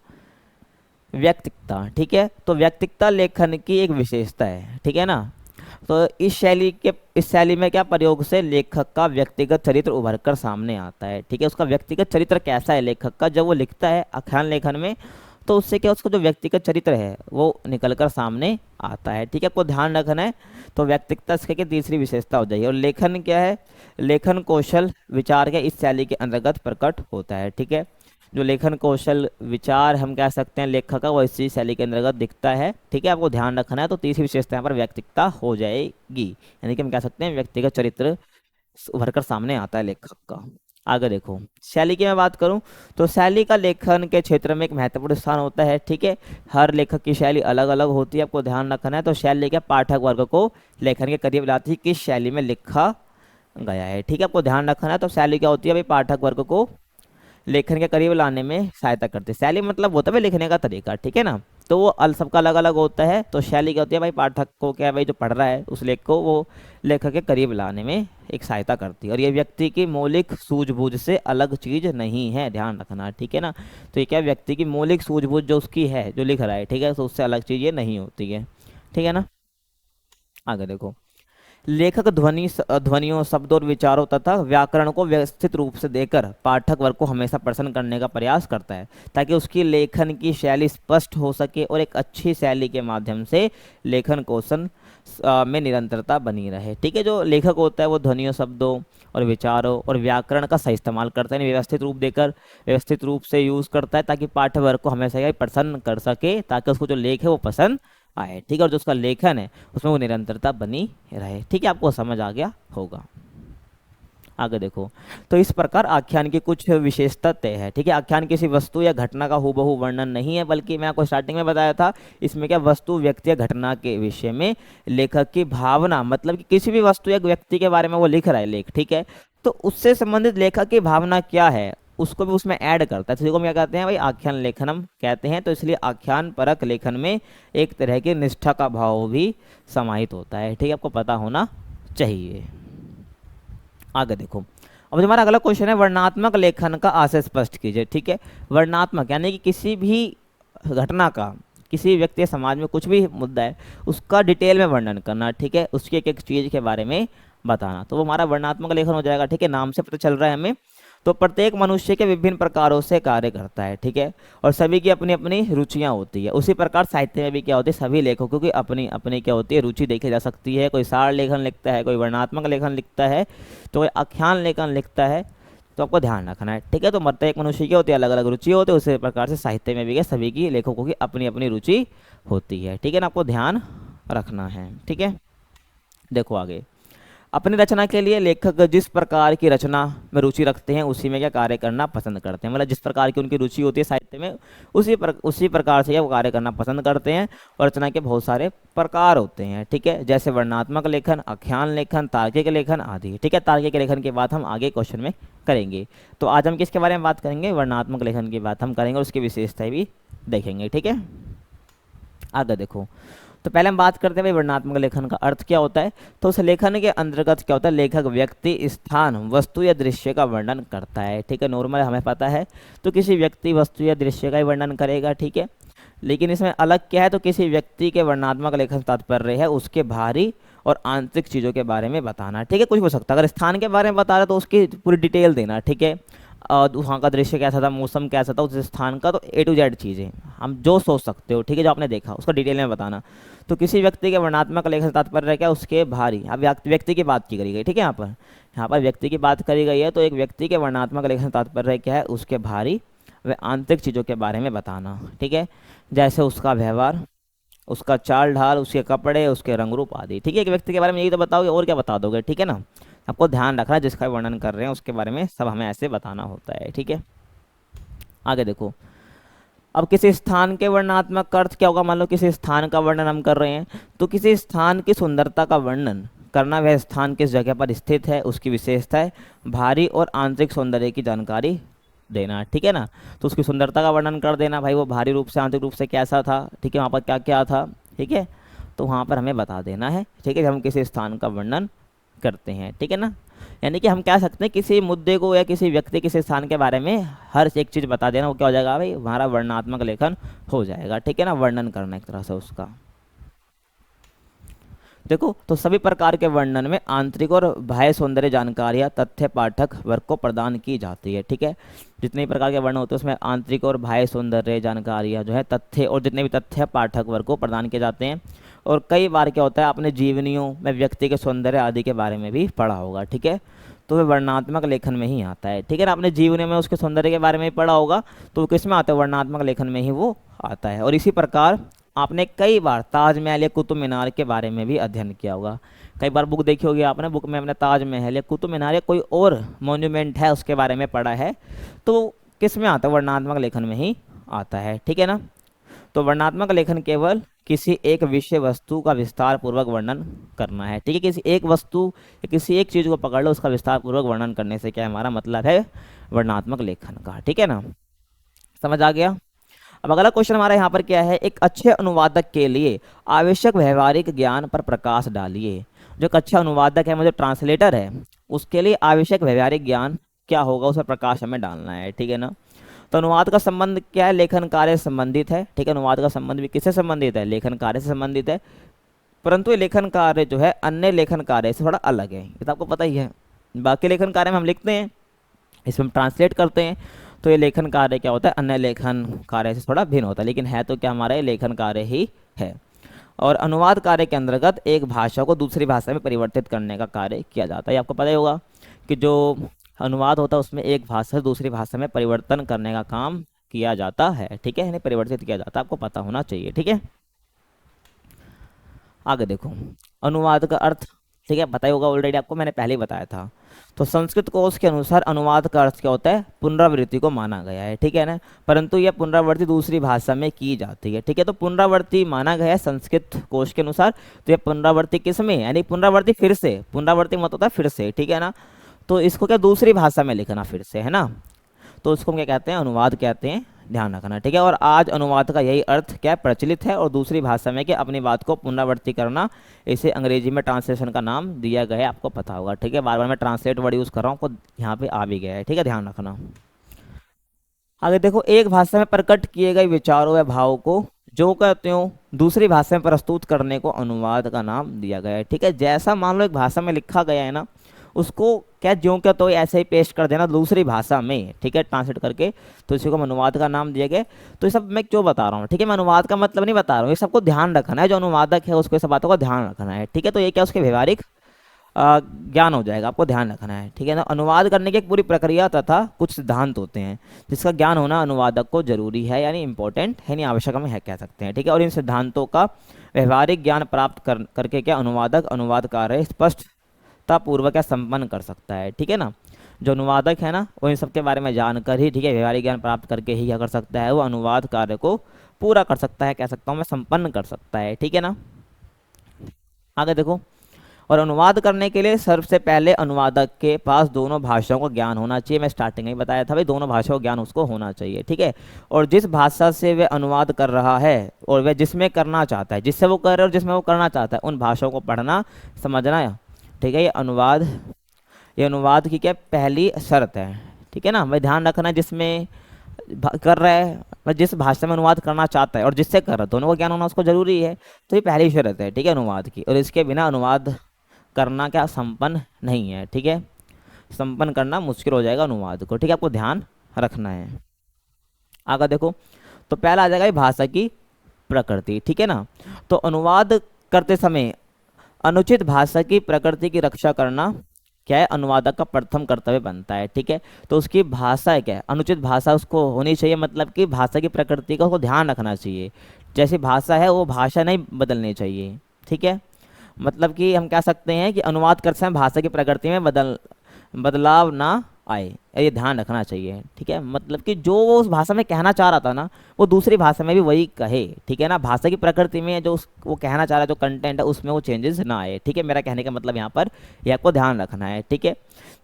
व्यक्तिकता, ठीक है। तो व्यक्तिकता लेखन की एक विशेषता है, ठीक है ना। तो इस शैली में क्या प्रयोग से लेखक का व्यक्तिगत चरित्र उभर कर सामने आता है, ठीक है। उसका व्यक्तिगत चरित्र कैसा है लेखक का, जब वो लिखता है आख्यान लेखन में तो उससे क्या उसका जो व्यक्तिगत चरित्र है वो निकल कर सामने आता है, ठीक है। आपको ध्यान रखना है। तो व्यक्तिगता इसके की तीसरी विशेषता हो जाएगी। और लेखन क्या है, लेखन कौशल विचार के इस शैली के अंतर्गत प्रकट होता है, ठीक है। जो लेखन कौशल विचार हम कह सकते हैं लेखक का, वो इसी शैली के अंतर्गत दिखता है, ठीक है। आपको ध्यान रखना है। तो तीसरी विशेषता यहाँ पर व्यक्तिकता हो जाएगी, यानी कि हम कह सकते हैं व्यक्तिगत चरित्र उभर कर सामने आता है लेखक का। आगे देखो, शैली की मैं बात करूं तो शैली का लेखन के क्षेत्र में एक महत्वपूर्ण स्थान होता है, ठीक है। हर लेखक की शैली अलग अलग होती है, आपको ध्यान रखना है। तो शैली के पाठक वर्ग को लेखन के करीब लाती है किस शैली में लिखा गया है, ठीक है। आपको ध्यान रखना है। तो शैली क्या होती है भाई, पाठक वर्ग को लेखन के करीब लाने में सहायता करते हैं। शैली मतलब होता है लिखने का तरीका, ठीक है ना। तो वो सबका अलग अलग होता है। तो शैली क्या होती है भाई, पाठक को क्या है भाई, जो पढ़ रहा है उस लेख को वो लेखक के करीब लाने में एक सहायता करती है। और ये व्यक्ति की मौलिक सूझबूझ से अलग चीज नहीं है, ध्यान रखना, ठीक है ना। तो ये क्या व्यक्ति की मौलिक सूझबूझ जो उसकी है जो लिख रहा है, ठीक है, तो उससे अलग चीज ये नहीं होती है, ठीक है ना। आगे देखो, लेखक ध्वनियों, शब्दों और विचारों तथा व्याकरण को व्यवस्थित रूप से देकर पाठक वर्ग को हमेशा प्रसन्न करने का प्रयास करता है, ताकि उसकी लेखन की शैली स्पष्ट हो सके और एक अच्छी शैली के माध्यम से लेखन कौशल में निरंतरता बनी रहे। ठीक है, जो लेखक होता है वो ध्वनियों, शब्दों और विचारों और व्याकरण का सही इस्तेमाल करता है, यानी व्यवस्थित रूप देकर व्यवस्थित रूप से यूज़ करता है, ताकि पाठक वर्ग को हमेशा यही प्रसन्न कर सके, ताकि उसको जो लेख है वो पसंद आए। ठीक है, और जो उसका लेखन है उसमें वो निरंतरता बनी रहे। ठीक है, आपको समझ आ गया होगा। आगे देखो, तो इस प्रकार आख्यान की कुछ विशेषता तय है। ठीक है, आख्यान किसी वस्तु या घटना का हूबहू वर्णन नहीं है, बल्कि मैं आपको स्टार्टिंग में बताया था, इसमें क्या वस्तु, व्यक्ति या घटना के विषय में लेखक की भावना, मतलब कि किसी भी वस्तु या व्यक्ति के बारे में वो लिख रहा है लेख, ठीक है, तो उससे संबंधित लेखक की भावना क्या है उसको भी उसमें ऐड करता है। तो इसको हम क्या कहते हैं भाई, आख्यान लेखनम कहते हैं। तो इसलिए आख्यान परक लेखन में एक तरह की निष्ठा का भाव भी समाहित होता है। ठीक है, आपको पता होना चाहिए। आगे देखो, अब जो हमारा अगला क्वेश्चन है, वर्णनात्मक लेखन का आशय स्पष्ट कीजिए। ठीक है, वर्णनात्मक यानी कि किसी भी घटना का, किसी व्यक्ति या समाज में कुछ भी मुद्दा है उसका डिटेल में वर्णन करना। ठीक है, उसकी एक एक चीज़ के बारे में बताना, तो वो हमारा वर्णनात्मक लेखन हो जाएगा। ठीक है, नाम से पता चल रहा है हमें। तो प्रत्येक मनुष्य के विभिन्न प्रकारों से कार्य करता है। ठीक है, और सभी की अपनी अपनी रुचियां होती है। उसी प्रकार साहित्य में भी क्या होती है, सभी लेखकों की अपनी अपनी क्या होती है, रुचि देखी जा सकती है। कोई सार लेखन लिखता है, कोई वर्णनात्मक लेखन लिखता है, तो कोई आख्यान लेखन लिखता है। तो आपको ध्यान रखना है। ठीक है, तो प्रत्येक मनुष्य की होती है अलग अलग रुचि होती है, उसी प्रकार से साहित्य में भी सभी की लेखकों की अपनी अपनी रुचि होती है। ठीक है ना, आपको ध्यान रखना है। ठीक है, देखो आगे, अपनी रचना के लिए लेखक जिस प्रकार की रचना में रुचि रखते हैं उसी में क्या कार्य करना पसंद करते हैं। मतलब जिस प्रकार की उनकी रुचि होती है साहित्य में, उसी प्रकार से वो कार्य करना पसंद करते हैं। और रचना के बहुत सारे प्रकार होते हैं। ठीक है, जैसे वर्णनात्मक लेखन, आख्यान लेखन, तार्किक लेखन आदि। ठीक है, तार्किक लेखन की बात हम आगे क्वेश्चन में करेंगे। तो आज हम किसके बारे में बात करेंगे, वर्णनात्मक लेखन की बात हम करेंगे और उसकी विशेषताएं भी देखेंगे। ठीक है, आगे देखो, तो पहले हम बात करते हैं भाई वर्णनात्मक लेखन का अर्थ क्या होता है। तो उस लेखन के अंतर्गत क्या होता है, लेखक व्यक्ति, स्थान, वस्तु या दृश्य का वर्णन करता है। ठीक है, नॉर्मल हमें पता है, तो किसी व्यक्ति, वस्तु या दृश्य का ही वर्णन करेगा। ठीक है, लेकिन इसमें अलग क्या है, तो किसी व्यक्ति के वर्णनात्मक लेखन तात्पर्य है उसके बाहरी और आंतरिक चीज़ों के बारे में बताना। ठीक है, कुछ हो सकता है, अगर स्थान के बारे में बता रहा है तो उसकी पूरी डिटेल देना। ठीक है, और वहाँ का दृश्य कैसा था, मौसम कैसा था उस स्थान का, तो A to Z चीज़ें हम जो सोच सकते हो। ठीक है, जो आपने देखा उसका डिटेल में बताना। तो किसी व्यक्ति के वर्णनात्मक लेखन तात्पर्य क्या, उसके भारी, अब व्यक्ति की बात की गई। ठीक है, यहाँ पर व्यक्ति की बात करी गई है, तो एक व्यक्ति के वर्णनात्मक लेखन तात्पर्य क्या है, उसके भारी व आंतरिक चीज़ों के बारे में बताना। ठीक है, जैसे उसका व्यवहार, उसका चाल ढाल, उसके कपड़े, उसके रंग रूप आदि। ठीक है, एक व्यक्ति के बारे में यही तो बताओगे, और क्या बता दोगे। ठीक है ना, आपको ध्यान रखना, जिसका वर्णन कर रहे हैं उसके बारे में सब हमें ऐसे बताना होता है। ठीक है, आगे देखो, अब किसी स्थान के वर्णनात्मक का अर्थ क्या होगा। मान लो किसी स्थान का वर्णन हम कर रहे हैं, तो किसी स्थान की सुंदरता का वर्णन करना, वह स्थान किस जगह पर स्थित है, उसकी विशेषताएं, भारी और आंतरिक सौंदर्य की जानकारी देना। ठीक है ना, तो उसकी सुंदरता का वर्णन कर देना, भाई वो भारी रूप से, आंतरिक रूप से कैसा था। ठीक है, वहाँ पर क्या क्या था। ठीक है, तो वहाँ पर हमें बता देना है। ठीक है, जब हम किसी स्थान का वर्णन करते हैं। ठीक है ना, यानी कि हम कह सकते हैं किसी मुद्दे को या किसी व्यक्ति, किसी स्थान के बारे में हर एक चीज़ बता देना, वो क्या हो जाएगा भाई, हमारा वर्णनात्मक लेखन हो जाएगा। ठीक है ना, वर्णन करना एक तरह से उसका। देखो, तो सभी प्रकार के वर्णन में आंतरिक और बाह्य सौंदर्य जानकारियाँ तथ्य पाठक वर्ग को प्रदान की जाती है। ठीक है, जितने भी प्रकार के वर्णन होते हैं उसमें आंतरिक और बाह्य सौंदर्य जानकारियाँ जो है तथ्य, और जितने भी तथ्य पाठक वर्ग को प्रदान किए जाते हैं। और कई बार क्या होता है, आपने जीवनियों में व्यक्ति के सौंदर्य आदि के बारे में भी पढ़ा होगा। ठीक है, तो वह वर्णनात्मक लेखन में ही आता है। ठीक है ना, आपने जीवनी में उसके सौंदर्य के बारे में पढ़ा होगा, तो वो किस में आता है, वर्णनात्मक लेखन में ही वो आता है। और इसी प्रकार आपने कई बार ताजमहल या कुतुब मीनार के बारे में भी अध्ययन किया होगा। कई बार बुक देखी होगी आपने, बुक में हमने ताजमहल या कुतुब मीनार या कोई और मॉन्यूमेंट है उसके बारे में पढ़ा है, तो किस में आता है, वर्णनात्मक लेखन में ही आता है। ठीक है ना, तो वर्णनात्मक लेखन केवल किसी एक विषय वस्तु का विस्तार पूर्वक वर्णन करना है। ठीक है, किसी एक वस्तु या किसी एक चीज़ को पकड़ लो, उसका विस्तार पूर्वक वर्णन करने से क्या हमारा मतलब है, वर्णनात्मक लेखन का। ठीक है ना, समझ आ गया। अब अगला क्वेश्चन हमारा यहाँ पर क्या है, एक अच्छे अनुवादक के लिए आवश्यक व्यवहारिक ज्ञान पर प्रकाश डालिए। जो एक अच्छा अनुवादक है, मतलब ट्रांसलेटर है, उसके लिए आवश्यक व्यवहारिक ज्ञान क्या होगा, उस पर प्रकाश हमें डालना है। ठीक है ना, तो अनुवाद का संबंध क्या है, लेखन कार्य से संबंधित है। ठीक है, अनुवाद का संबंध भी किससे संबंधित है, लेखन कार्य से संबंधित है। परंतु ये लेखन कार्य जो है अन्य लेखन कार्य से थोड़ा अलग है, ये तो आपको पता ही है। बाकी लेखन कार्य में हम लिखते हैं, इसमें हम ट्रांसलेट करते हैं, तो ये लेखन कार्य क्या होता है, अन्य लेखन कार्य से थोड़ा भिन्न होता है, लेकिन है तो क्या हमारा ये लेखन कार्य ही है। और अनुवाद कार्य के अंतर्गत एक भाषा को दूसरी भाषा में परिवर्तित करने का कार्य किया जाता है। आपको पता ही होगा कि जो अनुवाद होता है उसमें एक भाषा से दूसरी भाषा में परिवर्तन करने का काम किया जाता है, ठीक है, यानी परिवर्तित किया जाता है, आपको पता होना चाहिए, ठीक है। आगे देखो अनुवाद का अर्थ, ठीक है, पता ही होगा ऑलरेडी आपको, मैंने पहले ही बताया था। तो संस्कृत कोश के अनुसार अनुवाद का अर्थ क्या होता है, पुनरावृत्ति को माना गया है, ठीक है ना, परंतु यह पुनरावृत्ति दूसरी भाषा में की जाती है, ठीक है। तो पुनरावृत्ति माना गया है संस्कृत कोश के अनुसार, तो यह पुनरावृत्ति किस में, यानी पुनरावृत्ति फिर से, पुनरावृत्ति मत होता है फिर से, ठीक है ना, तो इसको क्या दूसरी भाषा में लिखना फिर से, है ना, तो उसको हम क्या कहते हैं, अनुवाद कहते हैं, ध्यान रखना, ठीक है। और आज अनुवाद का यही अर्थ क्या प्रचलित है, और दूसरी भाषा में क्या अपनी बात को पुनरावृत्ति करना, इसे अंग्रेजी में ट्रांसलेशन का नाम दिया गया है, आपको पता होगा, ठीक है। बार बार मैं ट्रांसलेट वर्ड यूज़ कर रहा हूँ, आपको यहाँ पे आ भी गया है, ठीक है, ध्यान रखना। आगे देखो एक भाषा में प्रकट किए गए विचारों व भावों को जो कहते हो दूसरी भाषा में प्रस्तुत करने को अनुवाद का नाम दिया गया है, ठीक है। जैसा मान लो एक भाषा में लिखा गया है ना, उसको क्या ज्यों क्या तो ऐसे ही पेश कर देना दूसरी भाषा में, ठीक है, ट्रांसलेट करके, तो इसी को अनुवाद का नाम दिया गया। तो ये सब मैं क्यों बता रहा हूँ, ठीक है, मैं अनुवाद का मतलब नहीं बता रहा हूँ, ये सबको ध्यान रखना है, जो अनुवादक है उसको ये सब बातों का ध्यान रखना है, ठीक है। तो ये क्या उसके व्यवहारिक ज्ञान हो जाएगा, आपको ध्यान रखना है, ठीक है ना। अनुवाद करने की एक पूरी प्रक्रिया तथा कुछ सिद्धांत होते हैं जिसका ज्ञान होना अनुवादक को जरूरी है, यानी इंपॉर्टेंट है, नहीं आवश्यक हम है कह सकते हैं, ठीक है। और इन सिद्धांतों का व्यवहारिक ज्ञान प्राप्त करके क्या अनुवादक अनुवाद कार्य स्पष्टता पूर्वक संपन्न कर सकता है, ठीक है ना। जो अनुवादक है ना वो इन सब के बारे में जानकर ही, ठीक है, व्यवहारिक ज्ञान प्राप्त करके ही क्या कर सकता है, वो अनुवाद कार्य को पूरा कर सकता है, कह सकता हूँ मैं, संपन्न कर सकता है, ठीक है ना। आगे देखो, और अनुवाद करने के लिए सबसे पहले अनुवादक के पास दोनों भाषाओं का ज्ञान होना चाहिए। मैं स्टार्टिंग में ही बताया था भाई, दोनों भाषाओं का ज्ञान उसको होना चाहिए, ठीक है। और जिस भाषा से वह अनुवाद कर रहा है और वह जिसमें करना चाहता है, जिससे वो कर रहा है और जिसमें वो करना चाहता है, उन भाषाओं को पढ़ना समझना, ठीक है, ये अनुवाद की क्या पहली शर्त है, ठीक है ना। भाई ध्यान रखना, जिसमें कर रहा है, मतलब जिस भाषा में अनुवाद करना चाहता है और जिससे कर रहा है, दोनों का ज्ञान होना उसको जरूरी है, तो ये पहली शर्त है, ठीक है, अनुवाद की। और इसके बिना अनुवाद करना क्या संपन्न नहीं है, ठीक है, संपन्न करना मुश्किल हो जाएगा अनुवाद को, ठीक है, आपको ध्यान रखना है। आगे देखो, तो पहला आ जाएगा भाषा की प्रकृति, ठीक है ना। तो अनुवाद करते समय अनुचित भाषा की प्रकृति की रक्षा करना क्या है, अनुवादक का प्रथम कर्तव्य बनता है, ठीक है। तो उसकी भाषा है क्या है, अनुचित भाषा उसको होनी चाहिए, मतलब कि भाषा की प्रकृति का उसको ध्यान रखना चाहिए, जैसी भाषा है वो भाषा नहीं बदलनी चाहिए, ठीक है। मतलब कि हम कह सकते हैं कि अनुवाद करते समय भाषा की प्रकृति में बदलाव ना आए, ये ध्यान रखना चाहिए, ठीक है। मतलब कि जो वो उस भाषा में कहना चाह रहा था ना, वो दूसरी भाषा में भी वही कहे, ठीक है ना। भाषा की प्रकृति में जो वो कहना चाह रहा है, जो कंटेंट है उसमें वो चेंजेस ना आए, ठीक है। मेरा कहने का मतलब यहाँ पर ये आपको ध्यान रखना है, ठीक है।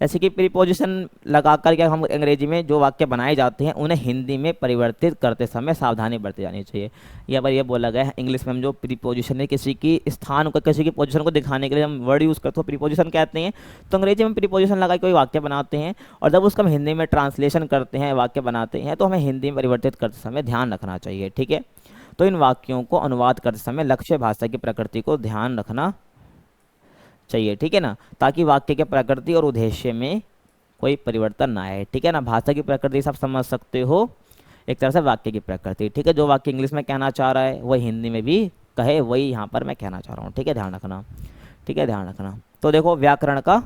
जैसे कि प्रीपोजिशन लगाकर के हम अंग्रेजी में जो वाक्य बनाए जाते हैं उन्हें हिंदी में परिवर्तित करते समय सावधानी बरती जानी चाहिए। यहाँ पर यह बोला गया है, इंग्लिश में हम जो प्रीपोजिशन है किसी की स्थान को, किसी की पोजीशन को दिखाने के लिए हम वर्ड यूज़ करते हैं, प्रीपोजिशन कहते हैं। तो अंग्रेजी में प्रीपोजिशन लगा के कोई वाक्य बनाते हैं, और जब उसका हम हिंदी में ट्रांसलेशन करते हैं, वाक्य बनाते हैं, तो हमें हिंदी में परिवर्तित करते समय ध्यान रखना चाहिए, ठीक है। तो इन वाक्यों को अनुवाद करते समय लक्ष्य भाषा की प्रकृति को ध्यान रखना चाहिए, ठीक है ना, ताकि वाक्य के प्रकृति और उद्देश्य में कोई परिवर्तन ना आए, ठीक है ना। भाषा की प्रकृति सब समझ सकते हो, एक तरह से वाक्य की प्रकृति, ठीक है। जो वाक्य इंग्लिश में कहना चाह रहा है वही हिंदी में भी कहे, वही यहाँ पर मैं कहना चाह रहा हूँ, ठीक है, ध्यान रखना, ठीक है, ध्यान रखना। तो देखो व्याकरण का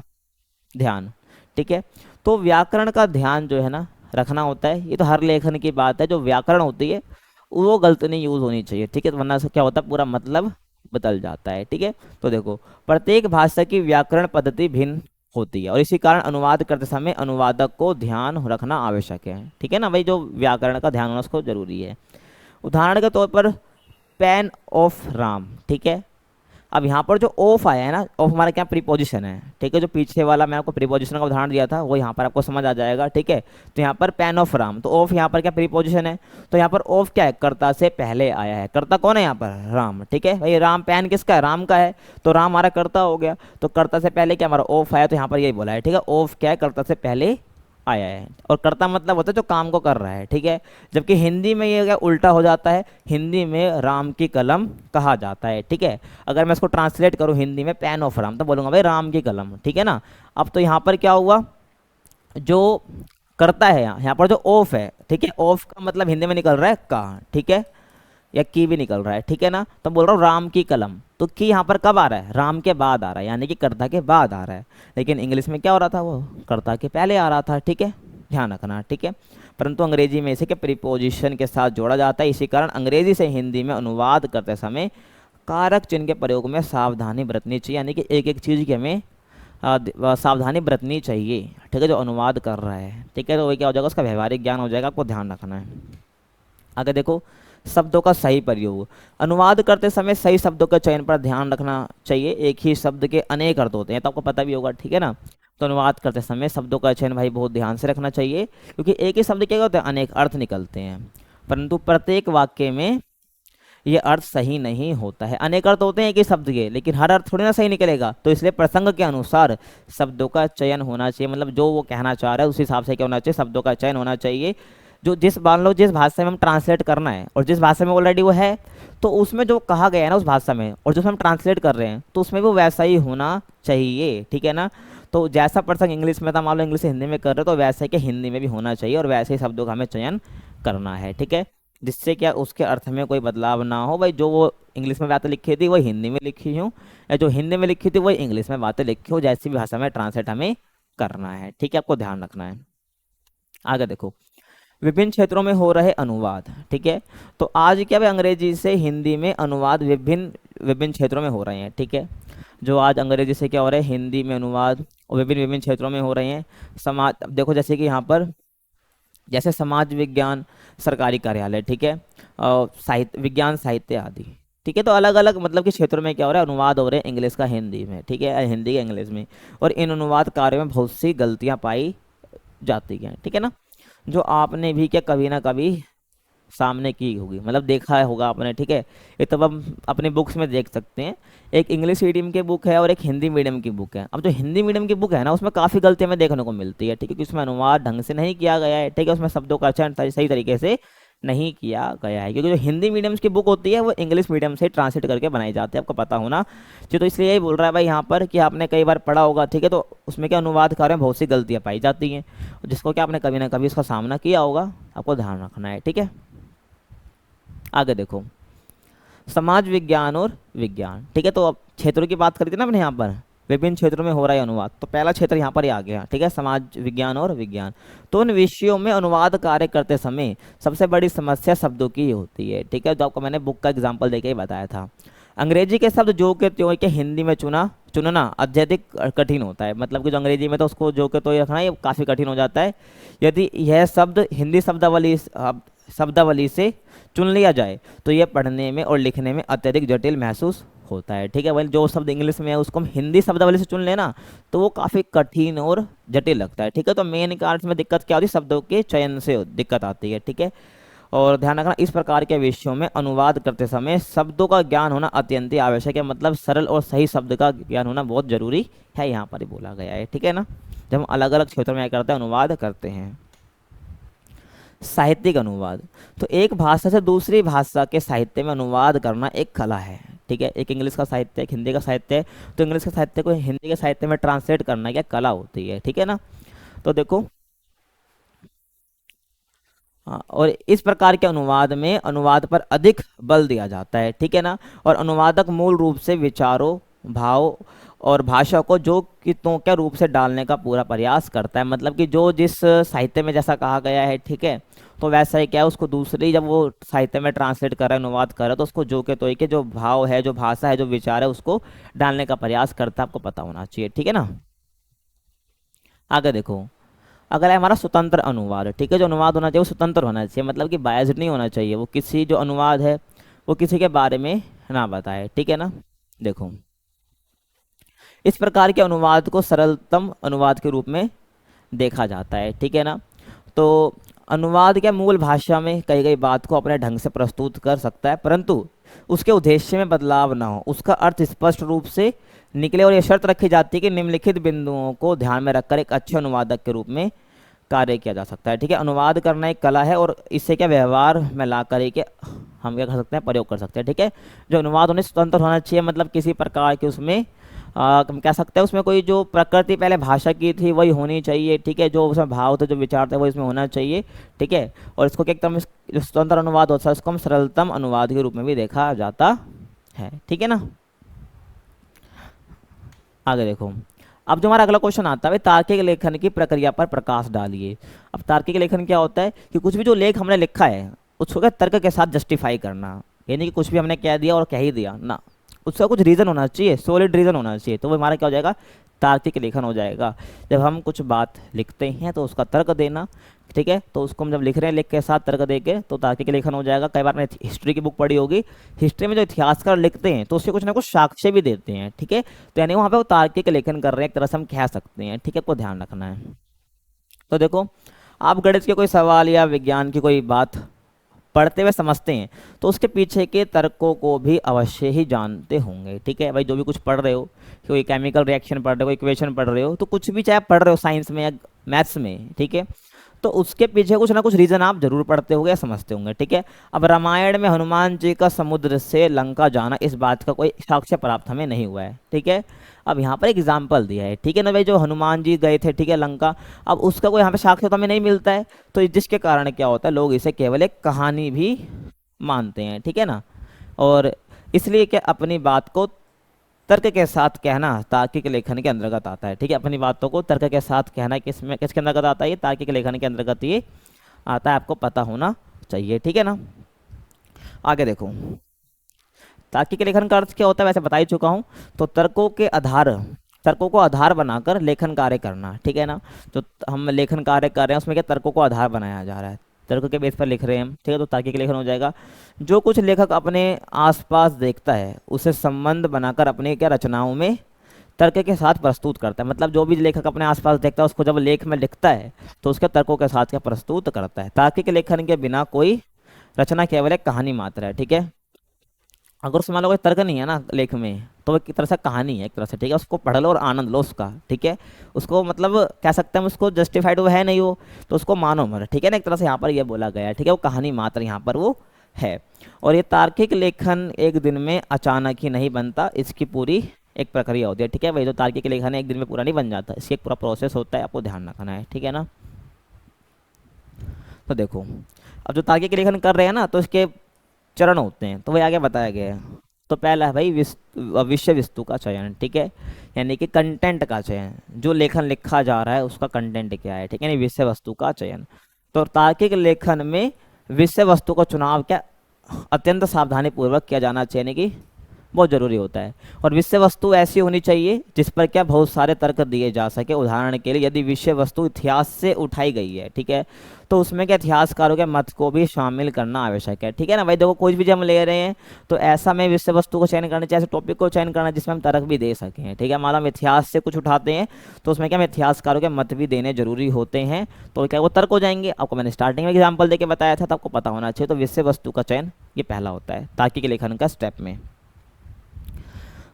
ध्यान, ठीक है। तो व्याकरण का ध्यान जो है ना रखना होता है, ये तो हर लेखन की बात है, जो व्याकरण होती है वो गलत नहीं यूज़ होनी चाहिए, ठीक है, वरना से क्या होता है पूरा मतलब बदल जाता है, ठीक है। तो देखो प्रत्येक भाषा की व्याकरण पद्धति भिन्न होती है, और इसी कारण अनुवाद करते समय अनुवादक को ध्यान रखना आवश्यक है, ठीक है ना। भाई जो व्याकरण का ध्यान होना उसको जरूरी है। उदाहरण के तौर पर पेन ऑफ राम, ठीक है। अब यहाँ पर जो ऑफ आया है ना, ऑफ हमारा क्या प्रीपोजिशन है, ठीक है। जो पीछे वाला मैं आपको प्रीपोजिशन का उदाहरण दिया था वो यहाँ पर आपको समझ आ जाएगा, ठीक है। तो यहाँ पर पेन ऑफ राम, तो ऑफ यहाँ पर क्या प्रीपोजिशन है, तो यहाँ पर ऑफ क्या है, कर्ता से पहले आया है। कर्ता कौन है यहाँ पर, राम, ठीक है। भाई राम पेन किसका है, राम का है, तो राम हमारा कर्ता हो गया। तो कर्ता से पहले क्या हमारा ऑफ आया, तो यहाँ पर यही बोला है, ठीक है। ऑफ क्या है, कर्ता से पहले आया है। और कर्ता मतलब होता है जो काम को कर रहा है, ठीक है। जबकि हिंदी में ये क्या उल्टा हो जाता है, हिंदी में राम की कलम कहा जाता है, ठीक है। अगर मैं इसको ट्रांसलेट करूँ हिंदी में पेन ऑफ राम, तो बोलूँगा भाई राम की कलम, ठीक है ना। अब तो यहाँ पर क्या हुआ, जो करता है यहाँ पर जो ऑफ है, ठीक है, ऑफ का मतलब हिंदी में निकल रहा है का, ठीक है, या की भी निकल रहा है, ठीक है ना। तो बोल रहा हूँ राम की कलम, तो की यहाँ पर कब आ रहा है, राम के बाद आ रहा है, यानी कि कर्ता के बाद आ रहा है। लेकिन इंग्लिश में क्या हो रहा था, वो कर्ता के पहले आ रहा था, ठीक है, ध्यान रखना, ठीक है। परंतु अंग्रेजी में इसे के प्रीपोजिशन के साथ जोड़ा जाता है, इसी कारण अंग्रेजी से हिंदी में अनुवाद करते समय कारक चिन्ह के प्रयोग में सावधानी बरतनी चाहिए, यानी कि एक एक चीज़ की हमें सावधानी बरतनी चाहिए, ठीक है, जो अनुवाद कर रहा है, ठीक है। तो वही क्या हो जाएगा, उसका व्यवहारिक ज्ञान हो जाएगा, आपको ध्यान रखना है। आगे देखो, शब्दों का सही प्रयोग। अनुवाद करते समय सही शब्दों के चयन पर ध्यान रखना चाहिए। एक ही शब्द के अनेक अर्थ होते हैं, तो आपको पता भी होगा, ठीक है ना। तो अनुवाद करते समय शब्दों का चयन भाई बहुत ध्यान से रखना चाहिए, क्योंकि एक ही शब्द क्या होते हैं, अनेक अर्थ निकलते हैं, परंतु प्रत्येक वाक्य में ये अर्थ सही नहीं होता है। अनेक अर्थ होते हैं एक ही शब्द के, लेकिन हर अर्थ थोड़ी ना सही निकलेगा, तो इसलिए प्रसंग के अनुसार शब्दों का चयन होना चाहिए, मतलब जो वो कहना चाह रहा है उस हिसाब से क्या होना चाहिए, शब्दों का चयन होना चाहिए। जो जिस मान लो जिस भाषा में हम ट्रांसलेट करना है और जिस भाषा में ऑलरेडी वो है, तो उसमें जो कहा गया है ना उस भाषा में, और जो हम ट्रांसलेट कर रहे हैं, तो उसमें वो वैसा ही होना चाहिए, ठीक है ना। तो जैसा प्रसंग इंग्लिश में था, मान लो इंग्लिश से हिंदी में कर रहे हो, तो वैसे कि हिंदी में भी होना चाहिए, और वैसे ही शब्दों का हमें चयन करना है, ठीक है। जिससे क्या उसके अर्थ में कोई बदलाव ना हो, भाई जो वो इंग्लिश में बातें लिखी थी वही हिंदी में लिखी हूँ, या जो हिंदी में लिखी थी वही इंग्लिश में बातें लिखी हो, जैसी भी भाषा में ट्रांसलेट हमें करना है, ठीक है, आपको ध्यान रखना है। आगे देखो, विभिन्न क्षेत्रों में हो रहे अनुवाद, ठीक है। तो आज क्या भाई अंग्रेजी से हिंदी में अनुवाद विभिन्न विभिन्न क्षेत्रों में हो रहे हैं, ठीक है। जो आज अंग्रेजी से क्या हो रहा है, हिंदी में अनुवाद और विभिन्न विभिन्न क्षेत्रों में हो रहे हैं। समाज, अब देखो जैसे कि यहाँ पर जैसे समाज विज्ञान, सरकारी कार्यालय, ठीक है, साहित्य विज्ञान, साहित्य आदि, ठीक है। तो अलग अलग मतलब कि क्षेत्रों में क्या हो रहा है, अनुवाद हो रहे हैं इंग्लिश का हिंदी में, ठीक है, हिंदी का इंग्लिश में। और इन अनुवाद कार्यों में बहुत सी गलतियां पाई जाती हैं, ठीक है ना, जो आपने भी क्या कभी ना कभी सामने की होगी, मतलब देखा होगा आपने, ठीक है। ये तब हम अपने बुक्स में देख सकते हैं, एक इंग्लिश मीडियम की बुक है और एक हिंदी मीडियम की बुक है। अब जो हिंदी मीडियम की बुक है ना, उसमें काफ़ी गलतियां हमें देखने को मिलती है, ठीक है, कि उसमें अनुवाद ढंग से नहीं किया गया है, ठीक है, उसमें शब्दों का चयन सही तरीके से नहीं किया गया है, क्योंकि जो हिंदी मीडियम की बुक होती है वो इंग्लिश मीडियम से ट्रांसलेट करके बनाई जाती है, आपको पता होना चाहिए। तो इसलिए यही बोल रहा है भाई यहाँ पर कि आपने कई बार पढ़ा होगा, ठीक है, तो उसमें क्या अनुवाद कार्य में बहुत सी गलतियाँ पाई जाती हैं, जिसको क्या आपने कभी ना कभी उसका सामना किया होगा, आपको ध्यान रखना है, ठीक है। आगे देखो, समाज विज्ञान और विज्ञान, ठीक है। तो अब क्षेत्रों की बात करी थी ना अपने यहाँ पर, विभिन्न क्षेत्रों में हो रहा है अनुवाद, तो पहला क्षेत्र यहाँ पर ही आ गया, ठीक है, समाज विज्ञान और विज्ञान। तो उन विषयों में अनुवाद कार्य करते समय सबसे बड़ी समस्या शब्दों की होती है, ठीक है, जो आपको मैंने बुक का एग्जाम्पल देके ही बताया था। अंग्रेजी के शब्द जो के त्यों के हिंदी में चुनना अत्यधिक कठिन होता है, मतलब कि जो अंग्रेजी में तो उसको जो के तो ही रखना, ये काफ़ी कठिन हो जाता है। यदि यह शब्द हिंदी शब्दावली से चुन लिया जाए तो यह पढ़ने में और लिखने में अत्यधिक जटिल महसूस होता है, ठीक है। वही जो शब्द इंग्लिश में है उसको हम हिंदी शब्दावली से चुन लेना, तो वो काफ़ी कठिन और जटिल लगता है, ठीक है। तो मेन कारण में दिक्कत क्या होती है, शब्दों के चयन से दिक्कत आती है, ठीक है। और ध्यान रखना, इस प्रकार के विषयों में अनुवाद करते समय शब्दों का ज्ञान होना अत्यंत ही आवश्यक है, मतलब सरल और सही शब्द का ज्ञान होना बहुत जरूरी है, यहाँ पर ही बोला गया है, ठीक है ना। जब हम अलग अलग क्षेत्रों में क्या करते हैं, अनुवाद करते हैं। साहित्यिक अनुवाद, तो एक भाषा से दूसरी भाषा के साहित्य में अनुवाद करना एक कला है, ठीक है। एक इंग्लिश का साहित्य, एक हिंदी का साहित्य है, तो इंग्लिश के साहित्य को हिंदी के साहित्य में ट्रांसलेट करना क्या कला होती है, ठीक है ना। तो देखो, हाँ, और इस प्रकार के अनुवाद में अनुवाद पर अधिक बल दिया जाता है, ठीक है ना। और अनुवादक मूल रूप से विचारों, भाव और भाषा को जो कि तो क्या रूप से डालने का पूरा प्रयास करता है, मतलब कि जो जिस साहित्य में जैसा कहा गया है, ठीक है, तो वैसा ही क्या है उसको दूसरी जब वो साहित्य में ट्रांसलेट कर रहा है, अनुवाद कर रहा है, तो उसको जो के तो के जो भाव है, जो भाषा है, जो विचार है, उसको डालने का प्रयास करता है, आपको पता होना चाहिए, ठीक है ना। आगे देखो, अगर है हमारा स्वतंत्र अनुवाद, ठीक है, जो अनुवाद होना चाहिए वो स्वतंत्र होना चाहिए, मतलब कि बायस्ड नहीं होना चाहिए, वो किसी जो अनुवाद है वो किसी के बारे में ना बताए, ठीक है ना। देखो, इस प्रकार के अनुवाद को सरलतम अनुवाद के रूप में देखा जाता है, ठीक है ना। तो अनुवाद क्या मूल भाषा में कही गई बात को अपने ढंग से प्रस्तुत कर सकता है, परंतु उसके उद्देश्य में बदलाव ना हो, उसका अर्थ स्पष्ट रूप से निकले, और यह शर्त रखी जाती है कि निम्नलिखित बिंदुओं को ध्यान में रखकर एक अच्छे अनुवादक के रूप में कार्य किया जा सकता है। ठीक है, अनुवाद करना एक कला है और इससे क्या व्यवहार में ला कर के हम क्या कर सकते हैं, प्रयोग कर सकते हैं। ठीक है, जो अनुवाद होने स्वतंत्र होना चाहिए, मतलब किसी प्रकार के उसमें हम कह सकते हैं उसमें कोई जो प्रकृति पहले भाषा की थी वही होनी चाहिए। ठीक है, जो उसमें भाव थे, जो विचार थे, वो इसमें होना चाहिए। ठीक है, और इसको क्या एकदम जो स्वतंत्र अनुवाद होता है उसको हम सरलतम अनुवाद के रूप में भी देखा जाता है। ठीक है ना, आगे देखो। अब जो हमारा अगला क्वेश्चन आता है, तार्किक लेखन की प्रक्रिया पर प्रकाश डालिए। अब तार्किक लेखन क्या होता है कि कुछ भी जो लेख हमने लिखा है उसको क्या तर्क के साथ जस्टिफाई करना, यानी कि कुछ भी हमने कह दिया और कह ही दिया ना, उसका कुछ रीज़न होना चाहिए, सॉलिड रीज़न होना चाहिए, तो वो हमारा क्या हो जाएगा, तार्किक लेखन हो जाएगा। जब हम कुछ बात लिखते हैं तो उसका तर्क देना। ठीक है, तो उसको हम जब लिख रहे हैं, लिख के साथ तर्क देके, तो तार्किक लेखन हो जाएगा। कई बार आपने हिस्ट्री की बुक पढ़ी होगी, हिस्ट्री में जो इतिहासकार लिखते हैं तो उससे कुछ ना कुछ साक्ष्य भी देते हैं। ठीक है, तो यानी वहाँ पे वो तार्किक लेखन कर रहे हैं, एक तरह से हम कह सकते हैं। ठीक है, को ध्यान रखना है। तो देखो, आप गणित के कोई सवाल या विज्ञान की कोई बात पढ़ते हुए समझते हैं तो उसके पीछे के तर्कों को भी अवश्य ही जानते होंगे। ठीक है भाई, जो भी कुछ पढ़ रहे हो, कोई केमिकल रिएक्शन पढ़ रहे हो, कोई इक्वेशन पढ़ रहे हो, तो कुछ भी चाहे पढ़ रहे हो साइंस में या मैथ्स में, ठीक है, तो उसके पीछे कुछ ना कुछ रीज़न आप जरूर पढ़ते होंगे या समझते होंगे। ठीक है, अब रामायण में हनुमान जी का समुद्र से लंका जाना, इस बात का कोई साक्ष्य प्राप्त हमें नहीं हुआ है। ठीक है, अब यहाँ पर एक एग्जाम्पल दिया है। ठीक है ना भाई, जो हनुमान जी गए थे, ठीक है, लंका, अब उसका कोई यहाँ पे साक्ष्य तो हमें नहीं मिलता है, तो जिसके कारण क्या होता है, लोग इसे केवल एक कहानी भी मानते हैं। ठीक है ना, और इसलिए क्या अपनी बात को तर्क के साथ कहना तार्किक लेखन के अंतर्गत आता है। ठीक है, अपनी बातों को तर्क के साथ कहना किसमें, किसके अंतर्गत आता है, ये तार्किक लेखन के अंतर्गत ये आता है, आपको पता होना चाहिए। ठीक है ना, आगे देखो। तार्किक लेखन का अर्थ क्या होता है वैसे बता ही चुका हूँ। तो तर्कों को आधार बनाकर लेखन कार्य करना। ठीक है ना, जो हम लेखन कार्य कर रहे हैं उसमें क्या तर्कों को आधार बनाया जा रहा है, तर्क के बेस पर लिख रहे हैं हम। ठीक है, तो तार्किक लेखन हो जाएगा। जो कुछ लेखक अपने आसपास देखता है उसे संबंध बनाकर अपने क्या रचनाओं में तर्क के साथ प्रस्तुत करता है। मतलब जो भी लेखक अपने आसपास देखता है उसको जब लेख में लिखता है तो उसके तर्कों के साथ क्या प्रस्तुत करता है। तार्किक लेखन के बिना कोई रचना केवल एक कहानी मात्र है। ठीक है, अगर उसमें मान लो कोई तर्क नहीं है ना लेख में, तो वो एक तरह से कहानी है एक तरह से। ठीक है, उसको पढ़ लो और आनंद लो उसका। ठीक है, उसको मतलब कह सकते हैं उसको जस्टिफाइड वो है नहीं वो, तो उसको मानो मत। ठीक है ना, एक तरह से यहाँ पर ये बोला गया है। ठीक है, वो कहानी मात्र यहाँ पर वो है। और ये तार्किक लेखन एक दिन में अचानक ही नहीं बनता, इसकी पूरी एक प्रक्रिया होती है। ठीक है, वही जो तार्किक लेखन है एक दिन में पूरा नहीं बन जाता, इसकी एक पूरा प्रोसेस होता है, आपको ध्यान रखना है। ठीक है ना, तो देखो, अब जो तार्किक लेखन कर रहे हैं ना तो इसके चरण होते हैं, तो वही आगे बताया गया है। तो पहला है भाई विषय वस्तु का चयन। ठीक है, यानी कि कंटेंट का चयन, जो लेखन लिखा जा रहा है उसका कंटेंट क्या है। ठीक है, यानी विषय वस्तु का चयन। तो तार्किक लेखन में विषय वस्तु का चुनाव क्या अत्यंत सावधानी पूर्वक किया जाना चाहिए, यानी कि बहुत ज़रूरी होता है। और विषय वस्तु ऐसी होनी चाहिए जिस पर क्या बहुत सारे तर्क दिए जा सके। उदाहरण के लिए यदि विषय वस्तु इतिहास से उठाई गई है, ठीक है, तो उसमें क्या इतिहासकारों के मत को भी शामिल करना आवश्यक है। ठीक है ना भाई, देखो कोई भी जब हम ले रहे हैं तो ऐसा में विषय वस्तु को चयन करना चाहिए, ऐसे टॉपिक को चयन करना जिसमें हम तर्क भी दे सकें। ठीक है, मान लो हम इतिहास से कुछ उठाते हैं तो उसमें क्या हम इतिहासकारों के मत भी देने जरूरी होते हैं, तो क्या वो तर्क हो जाएंगे। आपको मैंने स्टार्टिंग में एग्जाम्पल देके बताया था, तो आपको पता होना चाहिए। तो विषय वस्तु का चयन ये पहला होता है तार्किक लेखन का स्टेप में।